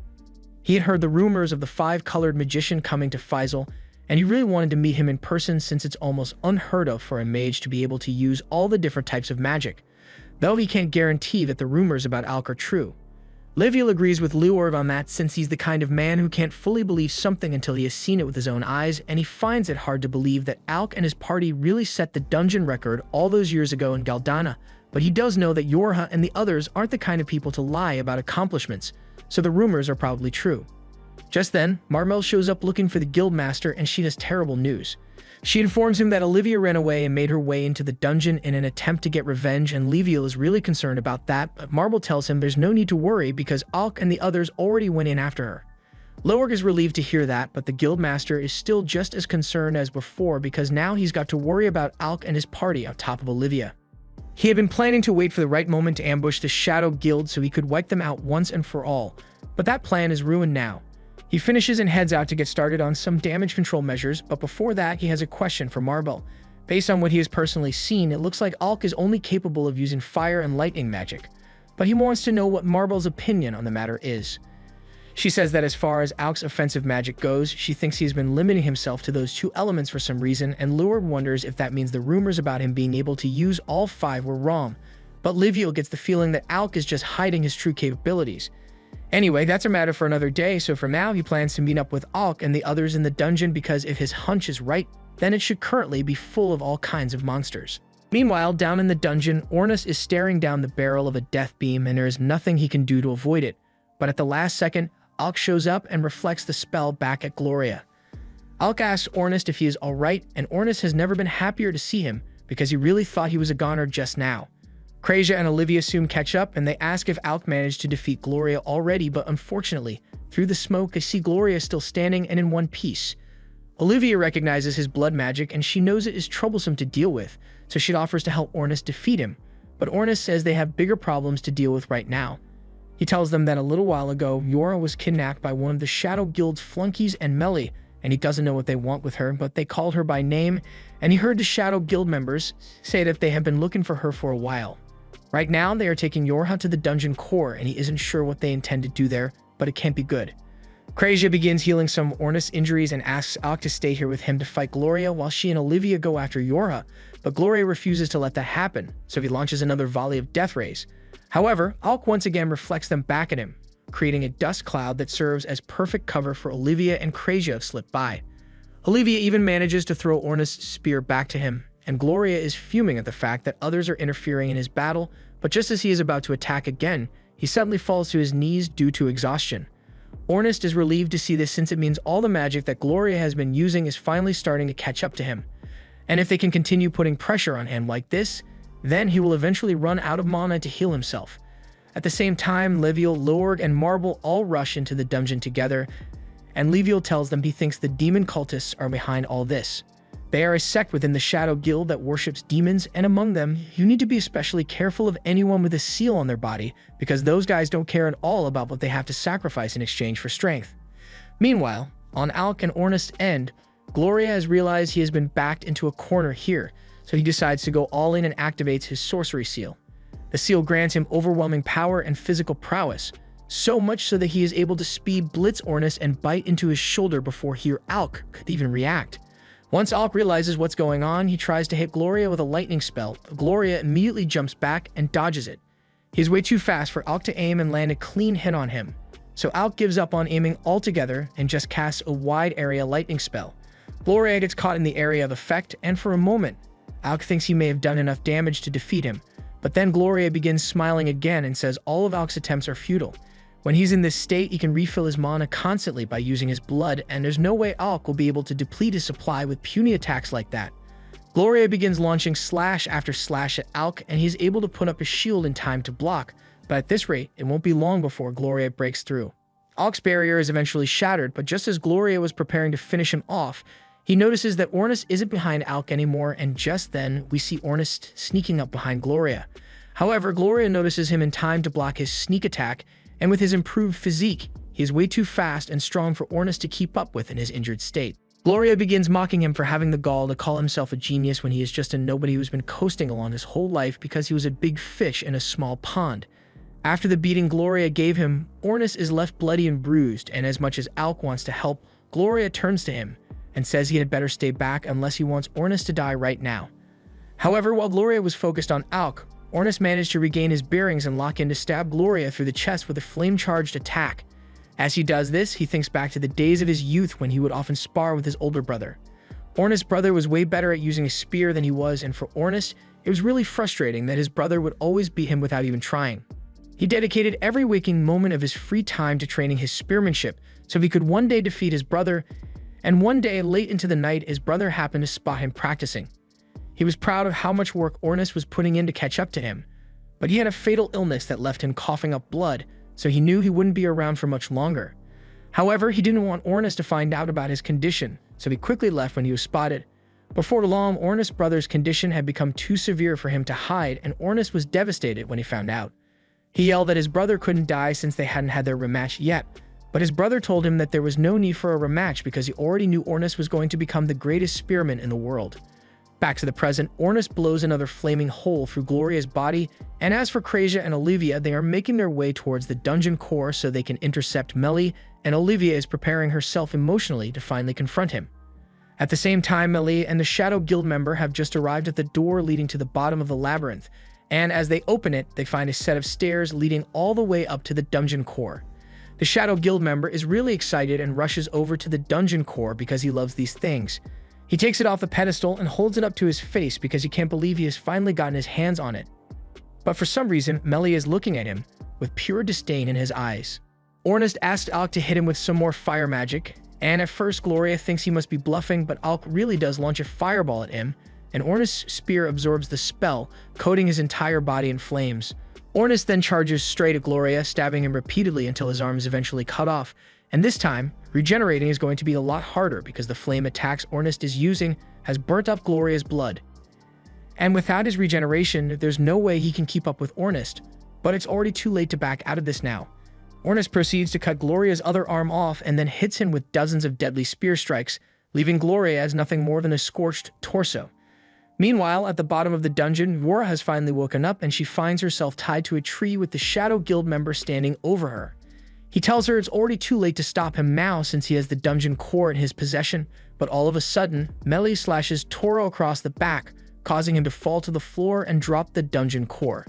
A: He had heard the rumors of the five-colored magician coming to Faisal, and he really wanted to meet him in person since it's almost unheard of for a mage to be able to use all the different types of magic, though he can't guarantee that the rumors about Alk are true. Leviel agrees with Leorg on that since he's the kind of man who can't fully believe something until he has seen it with his own eyes, and he finds it hard to believe that Alk and his party really set the dungeon record all those years ago in Galdana, but he does know that Yorha and the others aren't the kind of people to lie about accomplishments, so the rumors are probably true. Just then, Marmel shows up looking for the guildmaster, and she has terrible news. She informs him that Olivia ran away and made her way into the dungeon in an attempt to get revenge, and Leviel is really concerned about that, but Marble tells him there's no need to worry because Alk and the others already went in after her. Leorg is relieved to hear that, but the guildmaster is still just as concerned as before because now he's got to worry about Alk and his party on top of Olivia. He had been planning to wait for the right moment to ambush the Shadow Guild so he could wipe them out once and for all, but that plan is ruined now. He finishes and heads out to get started on some damage control measures, but before that, he has a question for Marble. Based on what he has personally seen, it looks like Alk is only capable of using fire and lightning magic, but he wants to know what Marble's opinion on the matter is. She says that as far as Alk's offensive magic goes, she thinks he's been limiting himself to those two elements for some reason, and Leorg wonders if that means the rumors about him being able to use all five were wrong, but Leviel gets the feeling that Alk is just hiding his true capabilities. Anyway, that's a matter for another day, so for now he plans to meet up with Alk and the others in the dungeon because if his hunch is right, then it should currently be full of all kinds of monsters. Meanwhile, down in the dungeon, Ornest is staring down the barrel of a death beam and there is nothing he can do to avoid it. But at the last second, Alk shows up and reflects the spell back at Gloria. Alk asks Ornest if he is alright, and Ornest has never been happier to see him because he really thought he was a goner just now. Krejia and Olivia soon catch up, and they ask if Alk managed to defeat Gloria already, but unfortunately, through the smoke, they see Gloria still standing and in one piece. Olivia recognizes his blood magic, and she knows it is troublesome to deal with, so she offers to help Ornest defeat him, but Ornest says they have bigger problems to deal with right now. He tells them that a little while ago, Yorha was kidnapped by one of the Shadow Guild's flunkies and Melly, and he doesn't know what they want with her, but they called her by name, and he heard the Shadow Guild members say that they have been looking for her for a while. Right now, they are taking Yorha to the dungeon core, and he isn't sure what they intend to do there, but it can't be good. Krejia begins healing some of Ornest's injuries and asks Alk to stay here with him to fight Gloria while she and Olivia go after Yorha, but Gloria refuses to let that happen, so he launches another volley of death rays. However, Alk once again reflects them back at him, creating a dust cloud that serves as perfect cover for Olivia and Krejia to slip by. Olivia even manages to throw Ornest's spear back to him, and Gloria is fuming at the fact that others are interfering in his battle, but just as he is about to attack again, he suddenly falls to his knees due to exhaustion. Ornest is relieved to see this since it means all the magic that Gloria has been using is finally starting to catch up to him. And if they can continue putting pressure on him like this, then he will eventually run out of mana to heal himself. At the same time, Leviel, Leorg, and Marble all rush into the dungeon together, and Leviel tells them he thinks the demon cultists are behind all this. They are a sect within the Shadow Guild that worships demons, and among them, you need to be especially careful of anyone with a seal on their body, because those guys don't care at all about what they have to sacrifice in exchange for strength. Meanwhile, on Alk and Ornest's end, Gloria has realized he has been backed into a corner here, so he decides to go all in and activates his sorcery seal. The seal grants him overwhelming power and physical prowess, so much so that he is able to speed blitz Ornest and bite into his shoulder before he or Alk could even react. Once Alk realizes what's going on, he tries to hit Gloria with a lightning spell, but Gloria immediately jumps back and dodges it. He's way too fast for Alk to aim and land a clean hit on him, so Alk gives up on aiming altogether and just casts a wide area lightning spell. Gloria gets caught in the area of effect, and for a moment, Alk thinks he may have done enough damage to defeat him, but then Gloria begins smiling again and says all of Alk's attempts are futile. When he's in this state, he can refill his mana constantly by using his blood, and there's no way Alk will be able to deplete his supply with puny attacks like that. Gloria begins launching slash after slash at Alk, and he's able to put up his shield in time to block, but at this rate, it won't be long before Gloria breaks through. Alk's barrier is eventually shattered, but just as Gloria was preparing to finish him off, he notices that Ornest isn't behind Alk anymore, and just then, we see Ornest sneaking up behind Gloria. However, Gloria notices him in time to block his sneak attack, and with his improved physique, he is way too fast and strong for Ornest to keep up with in his injured state. Gloria begins mocking him for having the gall to call himself a genius when he is just a nobody who's been coasting along his whole life because he was a big fish in a small pond. After the beating Gloria gave him, Ornest is left bloody and bruised, and as much as Alk wants to help, Gloria turns to him and says he had better stay back unless he wants Ornest to die right now. However, while Gloria was focused on Alk, Ornest managed to regain his bearings and lock in to stab Gloria through the chest with a flame-charged attack. As he does this, he thinks back to the days of his youth when he would often spar with his older brother. Ornest's brother was way better at using a spear than he was, and for Ornest, it was really frustrating that his brother would always beat him without even trying. He dedicated every waking moment of his free time to training his spearmanship so he could one day defeat his brother, and one day, late into the night, his brother happened to spot him practicing. He was proud of how much work Ornest was putting in to catch up to him, but he had a fatal illness that left him coughing up blood, so he knew he wouldn't be around for much longer. However, he didn't want Ornest to find out about his condition, so he quickly left when he was spotted. Before long, Ornest's brother's condition had become too severe for him to hide, and Ornest was devastated when he found out. He yelled that his brother couldn't die since they hadn't had their rematch yet, but his brother told him that there was no need for a rematch because he already knew Ornest was going to become the greatest spearman in the world. Back to the present, Ornest blows another flaming hole through Gloria's body, and as for Krazia and Olivia, they are making their way towards the dungeon core so they can intercept Melly, and Olivia is preparing herself emotionally to finally confront him. At the same time, Melly and the Shadow Guild member have just arrived at the door leading to the bottom of the labyrinth, and as they open it, they find a set of stairs leading all the way up to the dungeon core. The Shadow Guild member is really excited and rushes over to the dungeon core because he loves these things. He takes it off the pedestal and holds it up to his face because he can't believe he has finally gotten his hands on it. But for some reason, Melly is looking at him with pure disdain in his eyes. Ornest asks Alk to hit him with some more fire magic, and at first Gloria thinks he must be bluffing, but Alk really does launch a fireball at him, and Ornest's spear absorbs the spell, coating his entire body in flames. Ornest then charges straight at Gloria, stabbing him repeatedly until his arm is eventually cut off, and this time, regenerating is going to be a lot harder because the flame attacks Ornest is using has burnt up Gloria's blood. And without his regeneration, there's no way he can keep up with Ornest, but it's already too late to back out of this now. Ornest proceeds to cut Gloria's other arm off and then hits him with dozens of deadly spear strikes, leaving Gloria as nothing more than a scorched torso. Meanwhile, at the bottom of the dungeon, Yura has finally woken up and she finds herself tied to a tree with the Shadow Guild member standing over her. He tells her it's already too late to stop him now since he has the dungeon core in his possession, but all of a sudden, Melly slashes Toro across the back, causing him to fall to the floor and drop the dungeon core.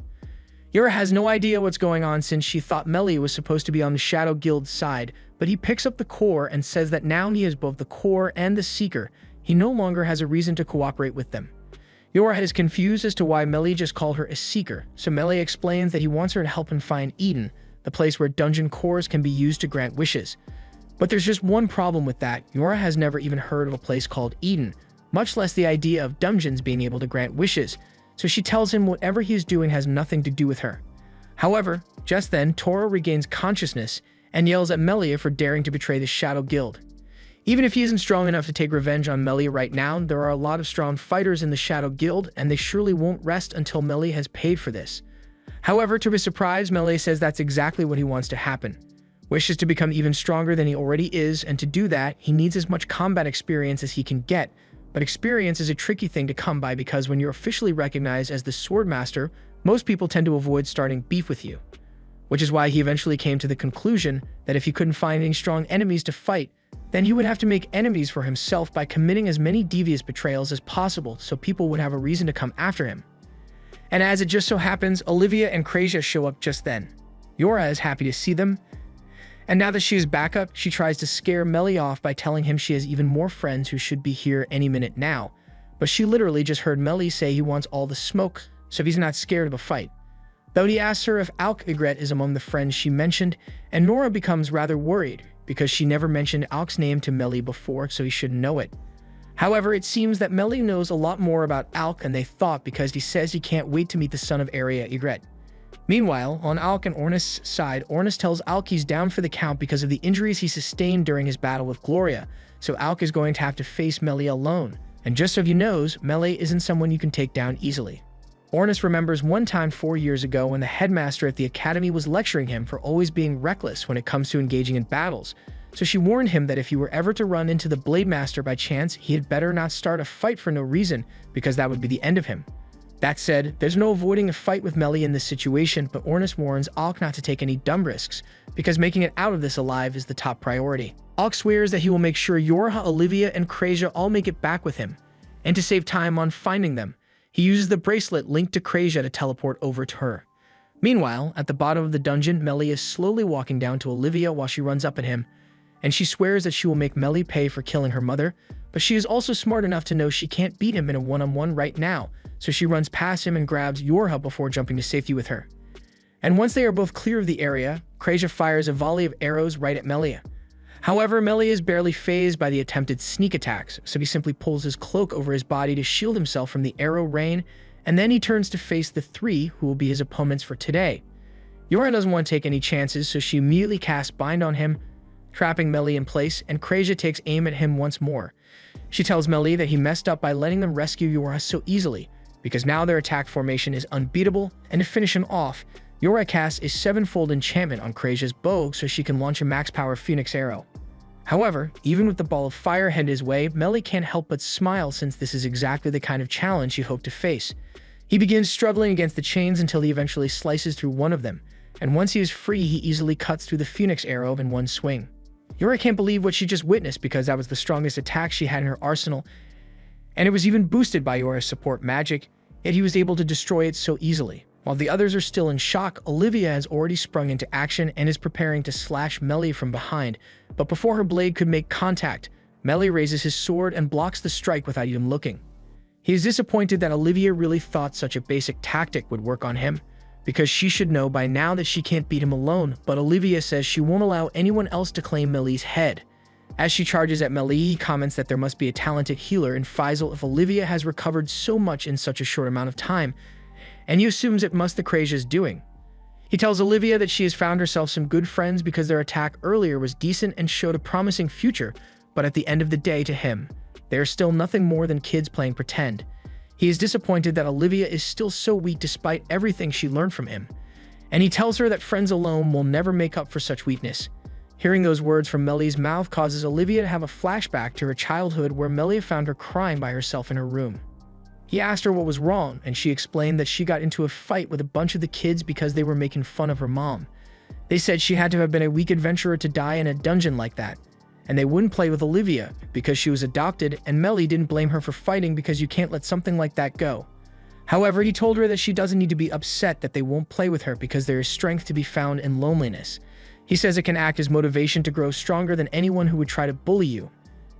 A: Yura has no idea what's going on since she thought Melly was supposed to be on the Shadow Guild's side, but he picks up the core and says that now he is both the core and the Seeker, he no longer has a reason to cooperate with them. Yura is confused as to why Melly just called her a Seeker, so Melly explains that he wants her to help him find Eden, the place where dungeon cores can be used to grant wishes. But there's just one problem with that. Yura has never even heard of a place called Eden, much less the idea of dungeons being able to grant wishes, so she tells him whatever he is doing has nothing to do with her. However, just then, Toro regains consciousness and yells at Melia for daring to betray the Shadow Guild. Even if he isn't strong enough to take revenge on Melie right now, there are a lot of strong fighters in the Shadow Guild, and they surely won't rest until Melie has paid for this. However, to his surprise, Melie says that's exactly what he wants to happen. Wishes to become even stronger than he already is, and to do that, he needs as much combat experience as he can get. But experience is a tricky thing to come by because when you're officially recognized as the Sword Master, most people tend to avoid starting beef with you. Which is why he eventually came to the conclusion that if he couldn't find any strong enemies to fight, then he would have to make enemies for himself by committing as many devious betrayals as possible so people would have a reason to come after him. And as it just so happens, Olivia and Krejcia show up just then. Yura is happy to see them, and now that she is back up, she tries to scare Melie off by telling him she has even more friends who should be here any minute now. But she literally just heard Melie say he wants all the smoke, so he's not scared of a fight. Though he asks her if Alk Ygritte is among the friends she mentioned, and Nora becomes rather worried because she never mentioned Alk's name to Melie before, so he shouldn't know it. However, it seems that Melie knows a lot more about Alk than they thought because he says he can't wait to meet the son of Arya Ygritte. Meanwhile, on Alk and Ornus' side, Ornus tells Alk he's down for the count because of the injuries he sustained during his battle with Gloria, so Alk is going to have to face Melie alone. And just so you knows, Melie isn't someone you can take down easily. Ornus remembers one time 4 years ago when the headmaster at the academy was lecturing him for always being reckless when it comes to engaging in battles, so she warned him that if he were ever to run into the Blade Master by chance, he had better not start a fight for no reason, because that would be the end of him. That said, there's no avoiding a fight with Melie in this situation, but Ornus warns Alk not to take any dumb risks, because making it out of this alive is the top priority. Alk swears that he will make sure Yorha, Olivia, and Krejcia all make it back with him, and to save time on finding them, he uses the bracelet linked to Krejcia to teleport over to her. Meanwhile, at the bottom of the dungeon, Melie is slowly walking down to Olivia while she runs up at him, and she swears that she will make Melie pay for killing her mother, but she is also smart enough to know she can't beat him in a one-on-one right now, so she runs past him and grabs Yorha before jumping to safety with her. And once they are both clear of the area, Krejcia fires a volley of arrows right at Melie. However, Melie is barely fazed by the attempted sneak attacks, so he simply pulls his cloak over his body to shield himself from the arrow rain, and then he turns to face the three who will be his opponents for today. Yorha doesn't want to take any chances, so she immediately casts Bind on him, trapping Melie in place, and Krejcia takes aim at him once more. She tells Melie that he messed up by letting them rescue Yorha so easily, because now their attack formation is unbeatable, and to finish him off, Yorha casts a 7-fold enchantment on Krejcia's bow so she can launch a max-power Phoenix arrow. However, even with the ball of fire headed his way, Melie can't help but smile since this is exactly the kind of challenge he hoped to face. He begins struggling against the chains until he eventually slices through one of them, and once he is free, he easily cuts through the Phoenix arrow in one swing. Yorha can't believe what she just witnessed because that was the strongest attack she had in her arsenal, and it was even boosted by Yorha's support magic, yet he was able to destroy it so easily. While the others are still in shock, Olivia has already sprung into action and is preparing to slash Melie from behind, but before her blade could make contact, Melie raises his sword and blocks the strike without even looking. He is disappointed that Olivia really thought such a basic tactic would work on him, because she should know by now that she can't beat him alone, but Olivia says she won't allow anyone else to claim Melie's head. As she charges at Melie, he comments that there must be a talented healer in Faisal if Olivia has recovered so much in such a short amount of time, and he assumes it must the Krejcia's doing. He tells Olivia that she has found herself some good friends because their attack earlier was decent and showed a promising future, but at the end of the day to him, they are still nothing more than kids playing pretend. He is disappointed that Olivia is still so weak despite everything she learned from him, and he tells her that friends alone will never make up for such weakness. Hearing those words from Melie's mouth causes Olivia to have a flashback to her childhood where Melie found her crying by herself in her room. He asked her what was wrong, and she explained that she got into a fight with a bunch of the kids because they were making fun of her mom. They said she had to have been a weak adventurer to die in a dungeon like that, and they wouldn't play with Olivia because she was adopted, and Melie didn't blame her for fighting because you can't let something like that go. However, he told her that she doesn't need to be upset that they won't play with her because there is strength to be found in loneliness. He says it can act as motivation to grow stronger than anyone who would try to bully you,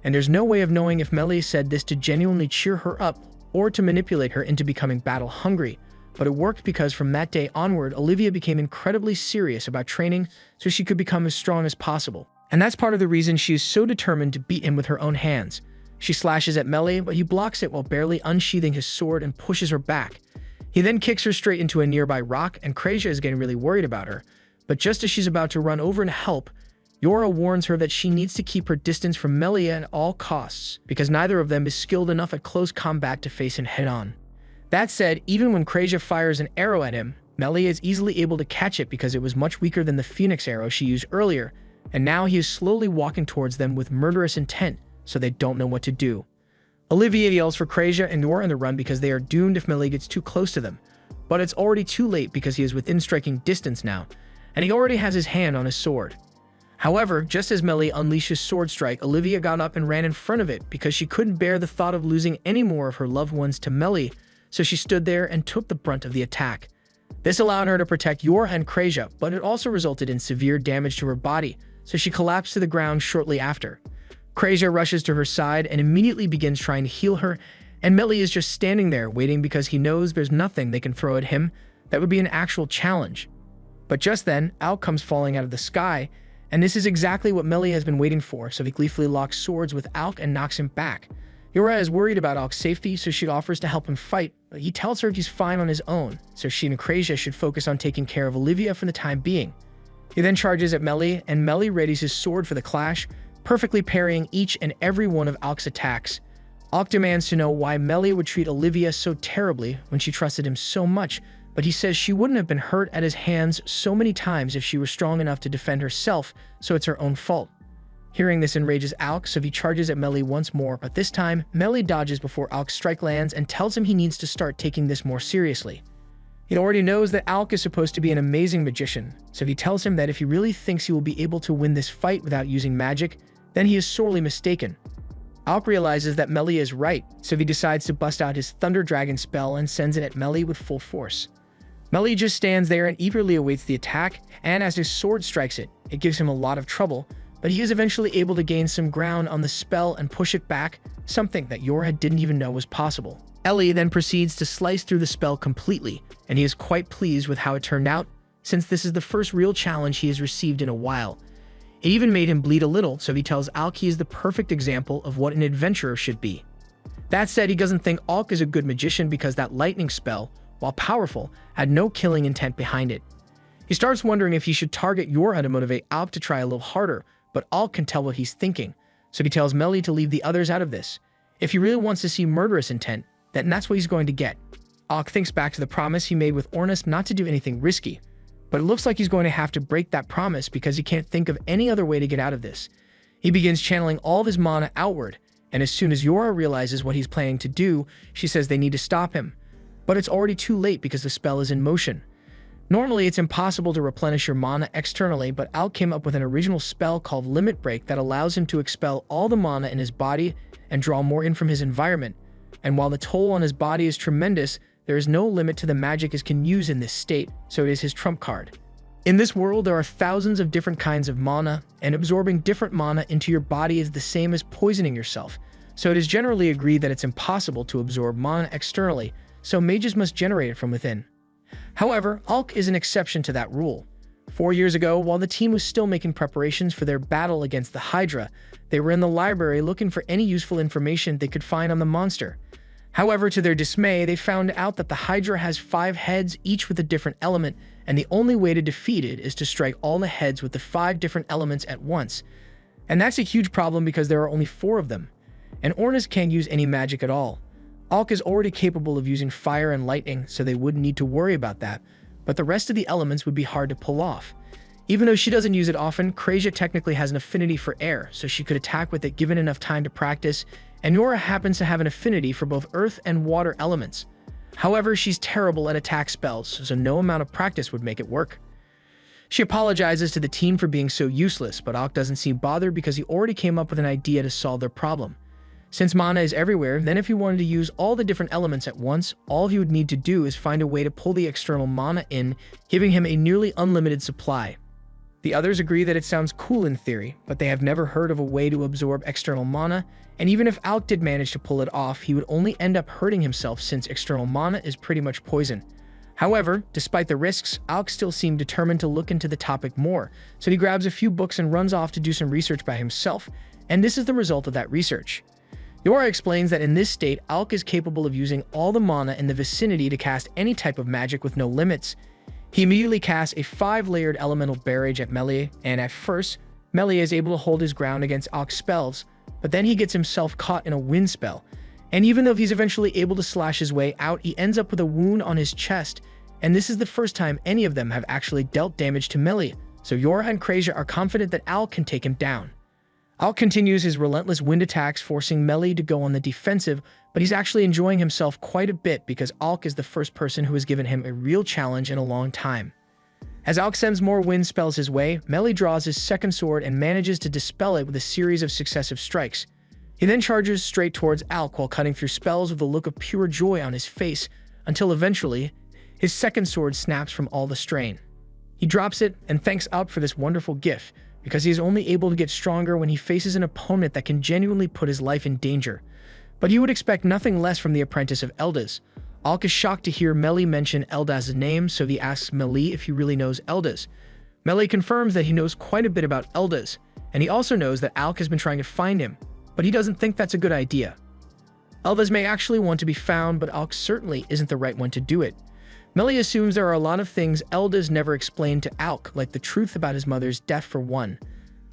A: and there's no way of knowing if Melie said this to genuinely cheer her up or to manipulate her into becoming battle-hungry, but it worked because from that day onward, Olivia became incredibly serious about training so she could become as strong as possible. And that's part of the reason she is so determined to beat him with her own hands. She slashes at Melie, but he blocks it while barely unsheathing his sword and pushes her back. He then kicks her straight into a nearby rock, and Krejcia is getting really worried about her, but just as she's about to run over and help, Yora warns her that she needs to keep her distance from Melia at all costs, because neither of them is skilled enough at close combat to face him head-on. That said, even when Krejia fires an arrow at him, Melia is easily able to catch it because it was much weaker than the Phoenix arrow she used earlier, and now he is slowly walking towards them with murderous intent, so they don't know what to do. Olivia yells for Krejia and Yora on the run because they are doomed if Melia gets too close to them, but it's already too late because he is within striking distance now, and he already has his hand on his sword. However, just as Melia unleashed his sword strike, Olivia got up and ran in front of it because she couldn't bear the thought of losing any more of her loved ones to Melia, so she stood there and took the brunt of the attack. This allowed her to protect Yora and Krejia, but it also resulted in severe damage to her body, so she collapsed to the ground shortly after. Krejia rushes to her side and immediately begins trying to heal her, and Melia is just standing there waiting because he knows there's nothing they can throw at him that would be an actual challenge. But just then, Alk comes falling out of the sky, and this is exactly what Melia has been waiting for, so he gleefully locks swords with Alk and knocks him back. Yora is worried about Alk's safety, so she offers to help him fight, but he tells her he's fine on his own, so she and Krejia should focus on taking care of Olivia for the time being. He then charges at Melia, and Melia readies his sword for the clash, perfectly parrying each and every one of Alk's attacks. Alk demands to know why Melia would treat Olivia so terribly when she trusted him so much, but he says she wouldn't have been hurt at his hands so many times if she were strong enough to defend herself, so it's her own fault. Hearing this enrages Alk, so he charges at Melia once more, but this time, Melia dodges before Alk's strike lands and tells him he needs to start taking this more seriously. He already knows that Alk is supposed to be an amazing magician, so he tells him that if he really thinks he will be able to win this fight without using magic, then he is sorely mistaken. Alk realizes that Melia is right, so he decides to bust out his Thunder Dragon spell and sends it at Melia with full force. Melia just stands there and eagerly awaits the attack, and as his sword strikes it, it gives him a lot of trouble, but he is eventually able to gain some ground on the spell and push it back, something that Yora didn't even know was possible. Ellie then proceeds to slice through the spell completely, and he is quite pleased with how it turned out, since this is the first real challenge he has received in a while. It even made him bleed a little, so he tells Alk he is the perfect example of what an adventurer should be. That said, he doesn't think Alk is a good magician because that lightning spell, while powerful, had no killing intent behind it. He starts wondering if he should target Yora to motivate Alk to try a little harder, but Alk can tell what he's thinking, so he tells Melia to leave the others out of this. If he really wants to see murderous intent, then that's what he's going to get. Alk thinks back to the promise he made with Ornus not to do anything risky, but it looks like he's going to have to break that promise because he can't think of any other way to get out of this. He begins channeling all of his mana outward, and as soon as Yora realizes what he's planning to do, she says they need to stop him. But it's already too late because the spell is in motion. Normally, it's impossible to replenish your mana externally, but Alk came up with an original spell called Limit Break that allows him to expel all the mana in his body and draw more in from his environment. And while the toll on his body is tremendous, there is no limit to the magic he can use in this state, so it is his trump card. In this world, there are thousands of different kinds of mana, and absorbing different mana into your body is the same as poisoning yourself, so it is generally agreed that it's impossible to absorb mana externally, so mages must generate it from within. However, Alk is an exception to that rule. 4 years ago, while the team was still making preparations for their battle against the Hydra, they were in the library looking for any useful information they could find on the monster. However, to their dismay, they found out that the Hydra has 5 heads, each with a different element, and the only way to defeat it is to strike all the heads with the 5 different elements at once. And that's a huge problem because there are only 4 of them. And Ornus can't use any magic at all. Alk is already capable of using fire and lightning, so they wouldn't need to worry about that, but the rest of the elements would be hard to pull off. Even though she doesn't use it often, Krejia technically has an affinity for air, so she could attack with it given enough time to practice, and Yora happens to have an affinity for both earth and water elements. However, she's terrible at attack spells, so no amount of practice would make it work. She apologizes to the team for being so useless, but Alk doesn't seem bothered because he already came up with an idea to solve their problem. Since mana is everywhere, then if he wanted to use all the different elements at once, all he would need to do is find a way to pull the external mana in, giving him a nearly unlimited supply. The others agree that it sounds cool in theory, but they have never heard of a way to absorb external mana, and even if Alk did manage to pull it off, he would only end up hurting himself since external mana is pretty much poison. However, despite the risks, Alk still seemed determined to look into the topic more, so he grabs a few books and runs off to do some research by himself, and this is the result of that research. Yora explains that in this state, Alk is capable of using all the mana in the vicinity to cast any type of magic with no limits. He immediately casts a 5-layered elemental barrage at Melia, and at first, Melee is able to hold his ground against Alk's spells, but then he gets himself caught in a wind spell. And even though he's eventually able to slash his way out, he ends up with a wound on his chest, and this is the first time any of them have actually dealt damage to Melee, so Yora and Krejza are confident that Alk can take him down. Alk continues his relentless wind attacks, forcing Melee to go on the defensive, but he's actually enjoying himself quite a bit because Alk is the first person who has given him a real challenge in a long time. As Alk sends more wind spells his way, Melee draws his second sword and manages to dispel it with a series of successive strikes. He then charges straight towards Alk while cutting through spells with a look of pure joy on his face, until eventually, his second sword snaps from all the strain. He drops it and thanks Alk for this wonderful gift, because he is only able to get stronger when he faces an opponent that can genuinely put his life in danger. But you would expect nothing less from the apprentice of Eldaz. Alk is shocked to hear Melee mention Eldaz's name, so he asks Melee if he really knows Eldaz. Melee confirms that he knows quite a bit about Eldaz, and he also knows that Alk has been trying to find him, but he doesn't think that's a good idea. Eldaz may actually want to be found, but Alk certainly isn't the right one to do it. Melee assumes there are a lot of things Eldaz never explained to Alk, like the truth about his mother's death for one.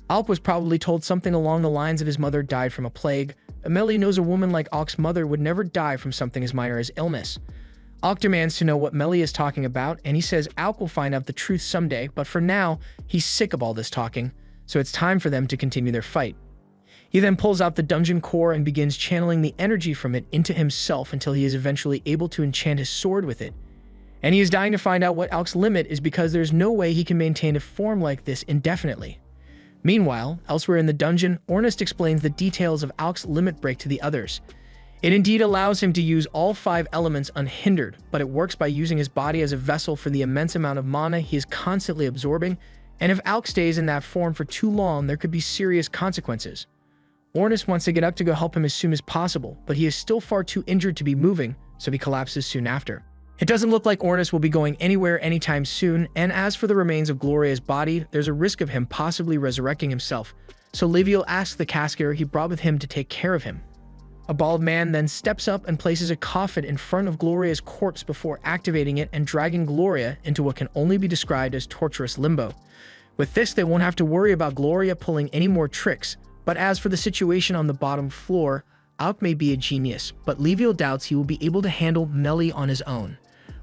A: Alk was probably told something along the lines of his mother died from a plague. Melee knows a woman like Alk's mother would never die from something as minor as illness. Alk demands to know what Melee is talking about, and he says Alk will find out the truth someday, but for now, he's sick of all this talking, so it's time for them to continue their fight. He then pulls out the dungeon core and begins channeling the energy from it into himself until he is eventually able to enchant his sword with it. And he is dying to find out what Alk's limit is because there's no way he can maintain a form like this indefinitely. Meanwhile, elsewhere in the dungeon, Ornest explains the details of Alk's limit break to the others. It indeed allows him to use all 5 elements unhindered, but it works by using his body as a vessel for the immense amount of mana he is constantly absorbing, and if Alk stays in that form for too long, there could be serious consequences. Ornest wants to get up to go help him as soon as possible, but he is still far too injured to be moving, so he collapses soon after. It doesn't look like Ornest will be going anywhere anytime soon, and as for the remains of Gloria's body, there's a risk of him possibly resurrecting himself, so Leviel asks the casket he brought with him to take care of him. A bald man then steps up and places a coffin in front of Gloria's corpse before activating it and dragging Gloria into what can only be described as torturous limbo. With this, they won't have to worry about Gloria pulling any more tricks, but as for the situation on the bottom floor, Alk may be a genius, but Leviel doubts he will be able to handle Melee on his own.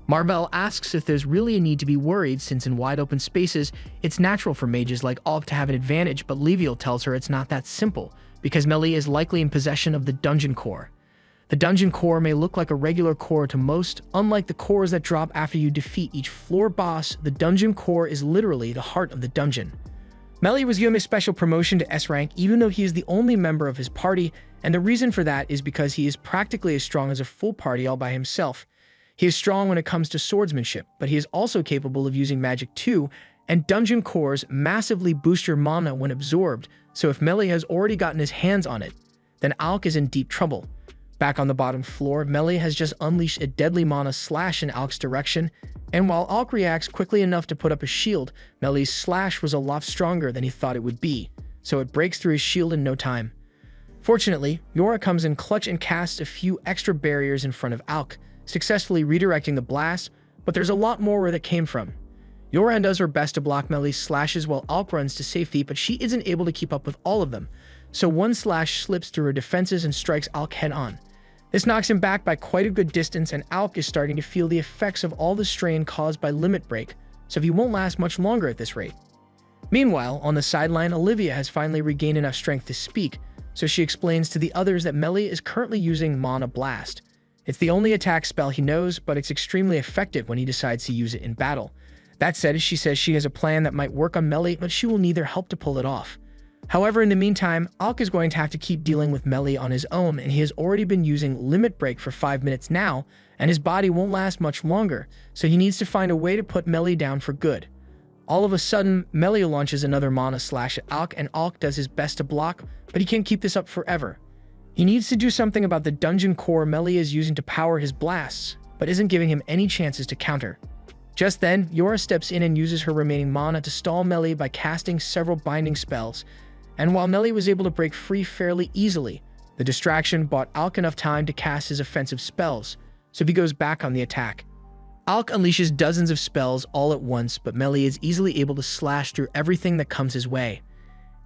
A: Marvel asks if there's really a need to be worried since in wide open spaces, it's natural for mages like Alk to have an advantage, but Leviel tells her it's not that simple, because Melee is likely in possession of the dungeon core. The dungeon core may look like a regular core to most, unlike the cores that drop after you defeat each floor boss. The dungeon core is literally the heart of the dungeon. Melee was given a special promotion to S rank even though he is the only member of his party, and the reason for that is because he is practically as strong as a full party all by himself. He is strong when it comes to swordsmanship, but he is also capable of using magic too, and dungeon cores massively boost your mana when absorbed, so if Melee has already gotten his hands on it, then Alk is in deep trouble. Back on the bottom floor, Melee has just unleashed a deadly mana slash in Alk's direction, and while Alk reacts quickly enough to put up a shield, Melee's slash was a lot stronger than he thought it would be, so it breaks through his shield in no time. Fortunately, Yora comes in clutch and casts a few extra barriers in front of Alk, successfully redirecting the blast, but there's a lot more where that came from. Yoran does her best to block Melee's slashes while Alk runs to safety, but she isn't able to keep up with all of them, so one slash slips through her defenses and strikes Alk head-on. This knocks him back by quite a good distance, and Alk is starting to feel the effects of all the strain caused by Limit Break, so he won't last much longer at this rate. Meanwhile, on the sideline, Olivia has finally regained enough strength to speak, so she explains to the others that Melee is currently using Mana Blast. It's the only attack spell he knows, but it's extremely effective when he decides to use it in battle. That said, she says she has a plan that might work on Melee, but she will need their help to pull it off. However, in the meantime, Alk is going to have to keep dealing with Melee on his own, and he has already been using Limit Break for 5 minutes now, and his body won't last much longer, so he needs to find a way to put Melee down for good. All of a sudden, Melee launches another Mana Slash at Alk, and Alk does his best to block, but he can't keep this up forever. He needs to do something about the dungeon core Melee is using to power his blasts, but isn't giving him any chances to counter. Just then, Yora steps in and uses her remaining mana to stall Melee by casting several binding spells, and while Melee was able to break free fairly easily, the distraction bought Alk enough time to cast his offensive spells, so he goes back on the attack. Alk unleashes dozens of spells all at once, but Melee is easily able to slash through everything that comes his way.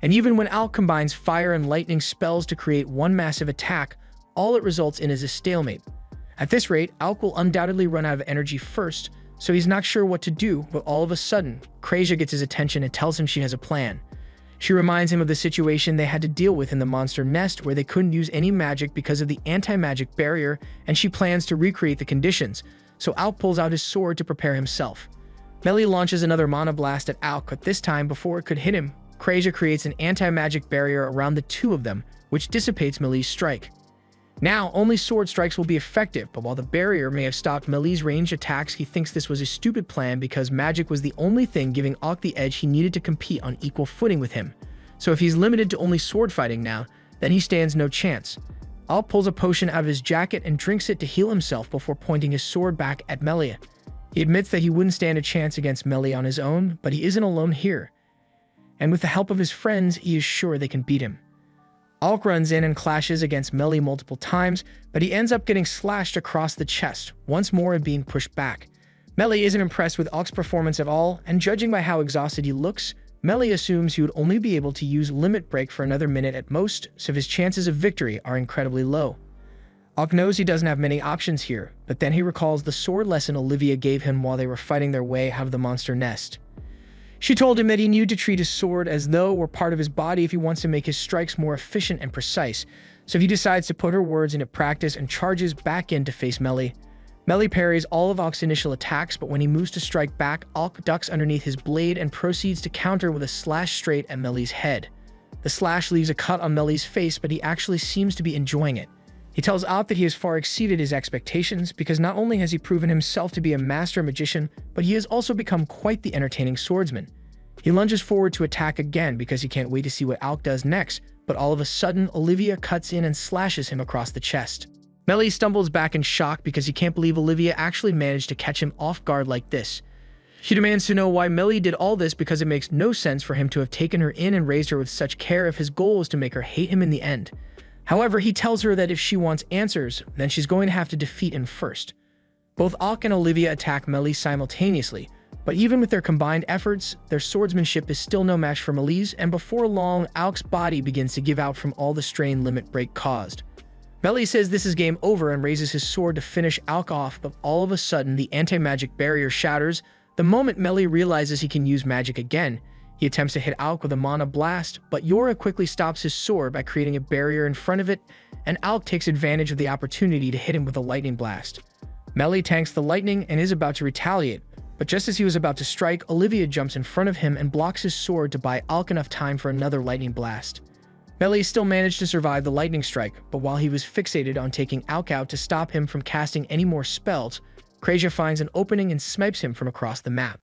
A: And even when Alk combines fire and lightning spells to create one massive attack, all it results in is a stalemate. At this rate, Alk will undoubtedly run out of energy first, so he's not sure what to do, but all of a sudden, Kraysia gets his attention and tells him she has a plan. She reminds him of the situation they had to deal with in the monster nest where they couldn't use any magic because of the anti-magic barrier, and she plans to recreate the conditions, so Alk pulls out his sword to prepare himself. Melly launches another mana blast at Alk, but this time before it could hit him, Kraysia creates an anti-magic barrier around the two of them, which dissipates Melly's strike. Now, only sword strikes will be effective, but while the barrier may have stopped Melly's ranged attacks, he thinks this was a stupid plan because magic was the only thing giving Alk the edge he needed to compete on equal footing with him. So if he's limited to only sword fighting now, then he stands no chance. Alk pulls a potion out of his jacket and drinks it to heal himself before pointing his sword back at Melly. He admits that he wouldn't stand a chance against Melly on his own, but he isn't alone here. And with the help of his friends, he is sure they can beat him. Alk runs in and clashes against Melly multiple times, but he ends up getting slashed across the chest, once more and being pushed back. Melly isn't impressed with Alk's performance at all, and judging by how exhausted he looks, Melly assumes he would only be able to use Limit Break for another minute at most, so his chances of victory are incredibly low. Alk knows he doesn't have many options here, but then he recalls the sword lesson Olivia gave him while they were fighting their way out of the monster nest. She told him that he needed to treat his sword as though it were part of his body if he wants to make his strikes more efficient and precise, so he decides to put her words into practice and charges back in to face Melly. Melly parries all of Alk's initial attacks, but when he moves to strike back, Alk ducks underneath his blade and proceeds to counter with a slash straight at Melly's head. The slash leaves a cut on Melly's face, but he actually seems to be enjoying it. He tells Alk that he has far exceeded his expectations because not only has he proven himself to be a master magician, but he has also become quite the entertaining swordsman. He lunges forward to attack again because he can't wait to see what Alk does next, but all of a sudden, Olivia cuts in and slashes him across the chest. Melly stumbles back in shock because he can't believe Olivia actually managed to catch him off guard like this. She demands to know why Melly did all this because it makes no sense for him to have taken her in and raised her with such care if his goal was to make her hate him in the end. However, he tells her that if she wants answers, then she's going to have to defeat him first. Both Alk and Olivia attack Melly simultaneously, but even with their combined efforts, their swordsmanship is still no match for Melly's, and before long, Alk's body begins to give out from all the strain Limit Break caused. Melly says this is game over and raises his sword to finish Alk off, but all of a sudden, the anti-magic barrier shatters. The moment Melly realizes he can use magic again, he attempts to hit Alk with a mana blast, but Yora quickly stops his sword by creating a barrier in front of it, and Alk takes advantage of the opportunity to hit him with a lightning blast. Melly tanks the lightning and is about to retaliate, but just as he was about to strike, Olivia jumps in front of him and blocks his sword to buy Alk enough time for another lightning blast. Melly still managed to survive the lightning strike, but while he was fixated on taking Alk out to stop him from casting any more spells, Kraysia finds an opening and snipes him from across the map.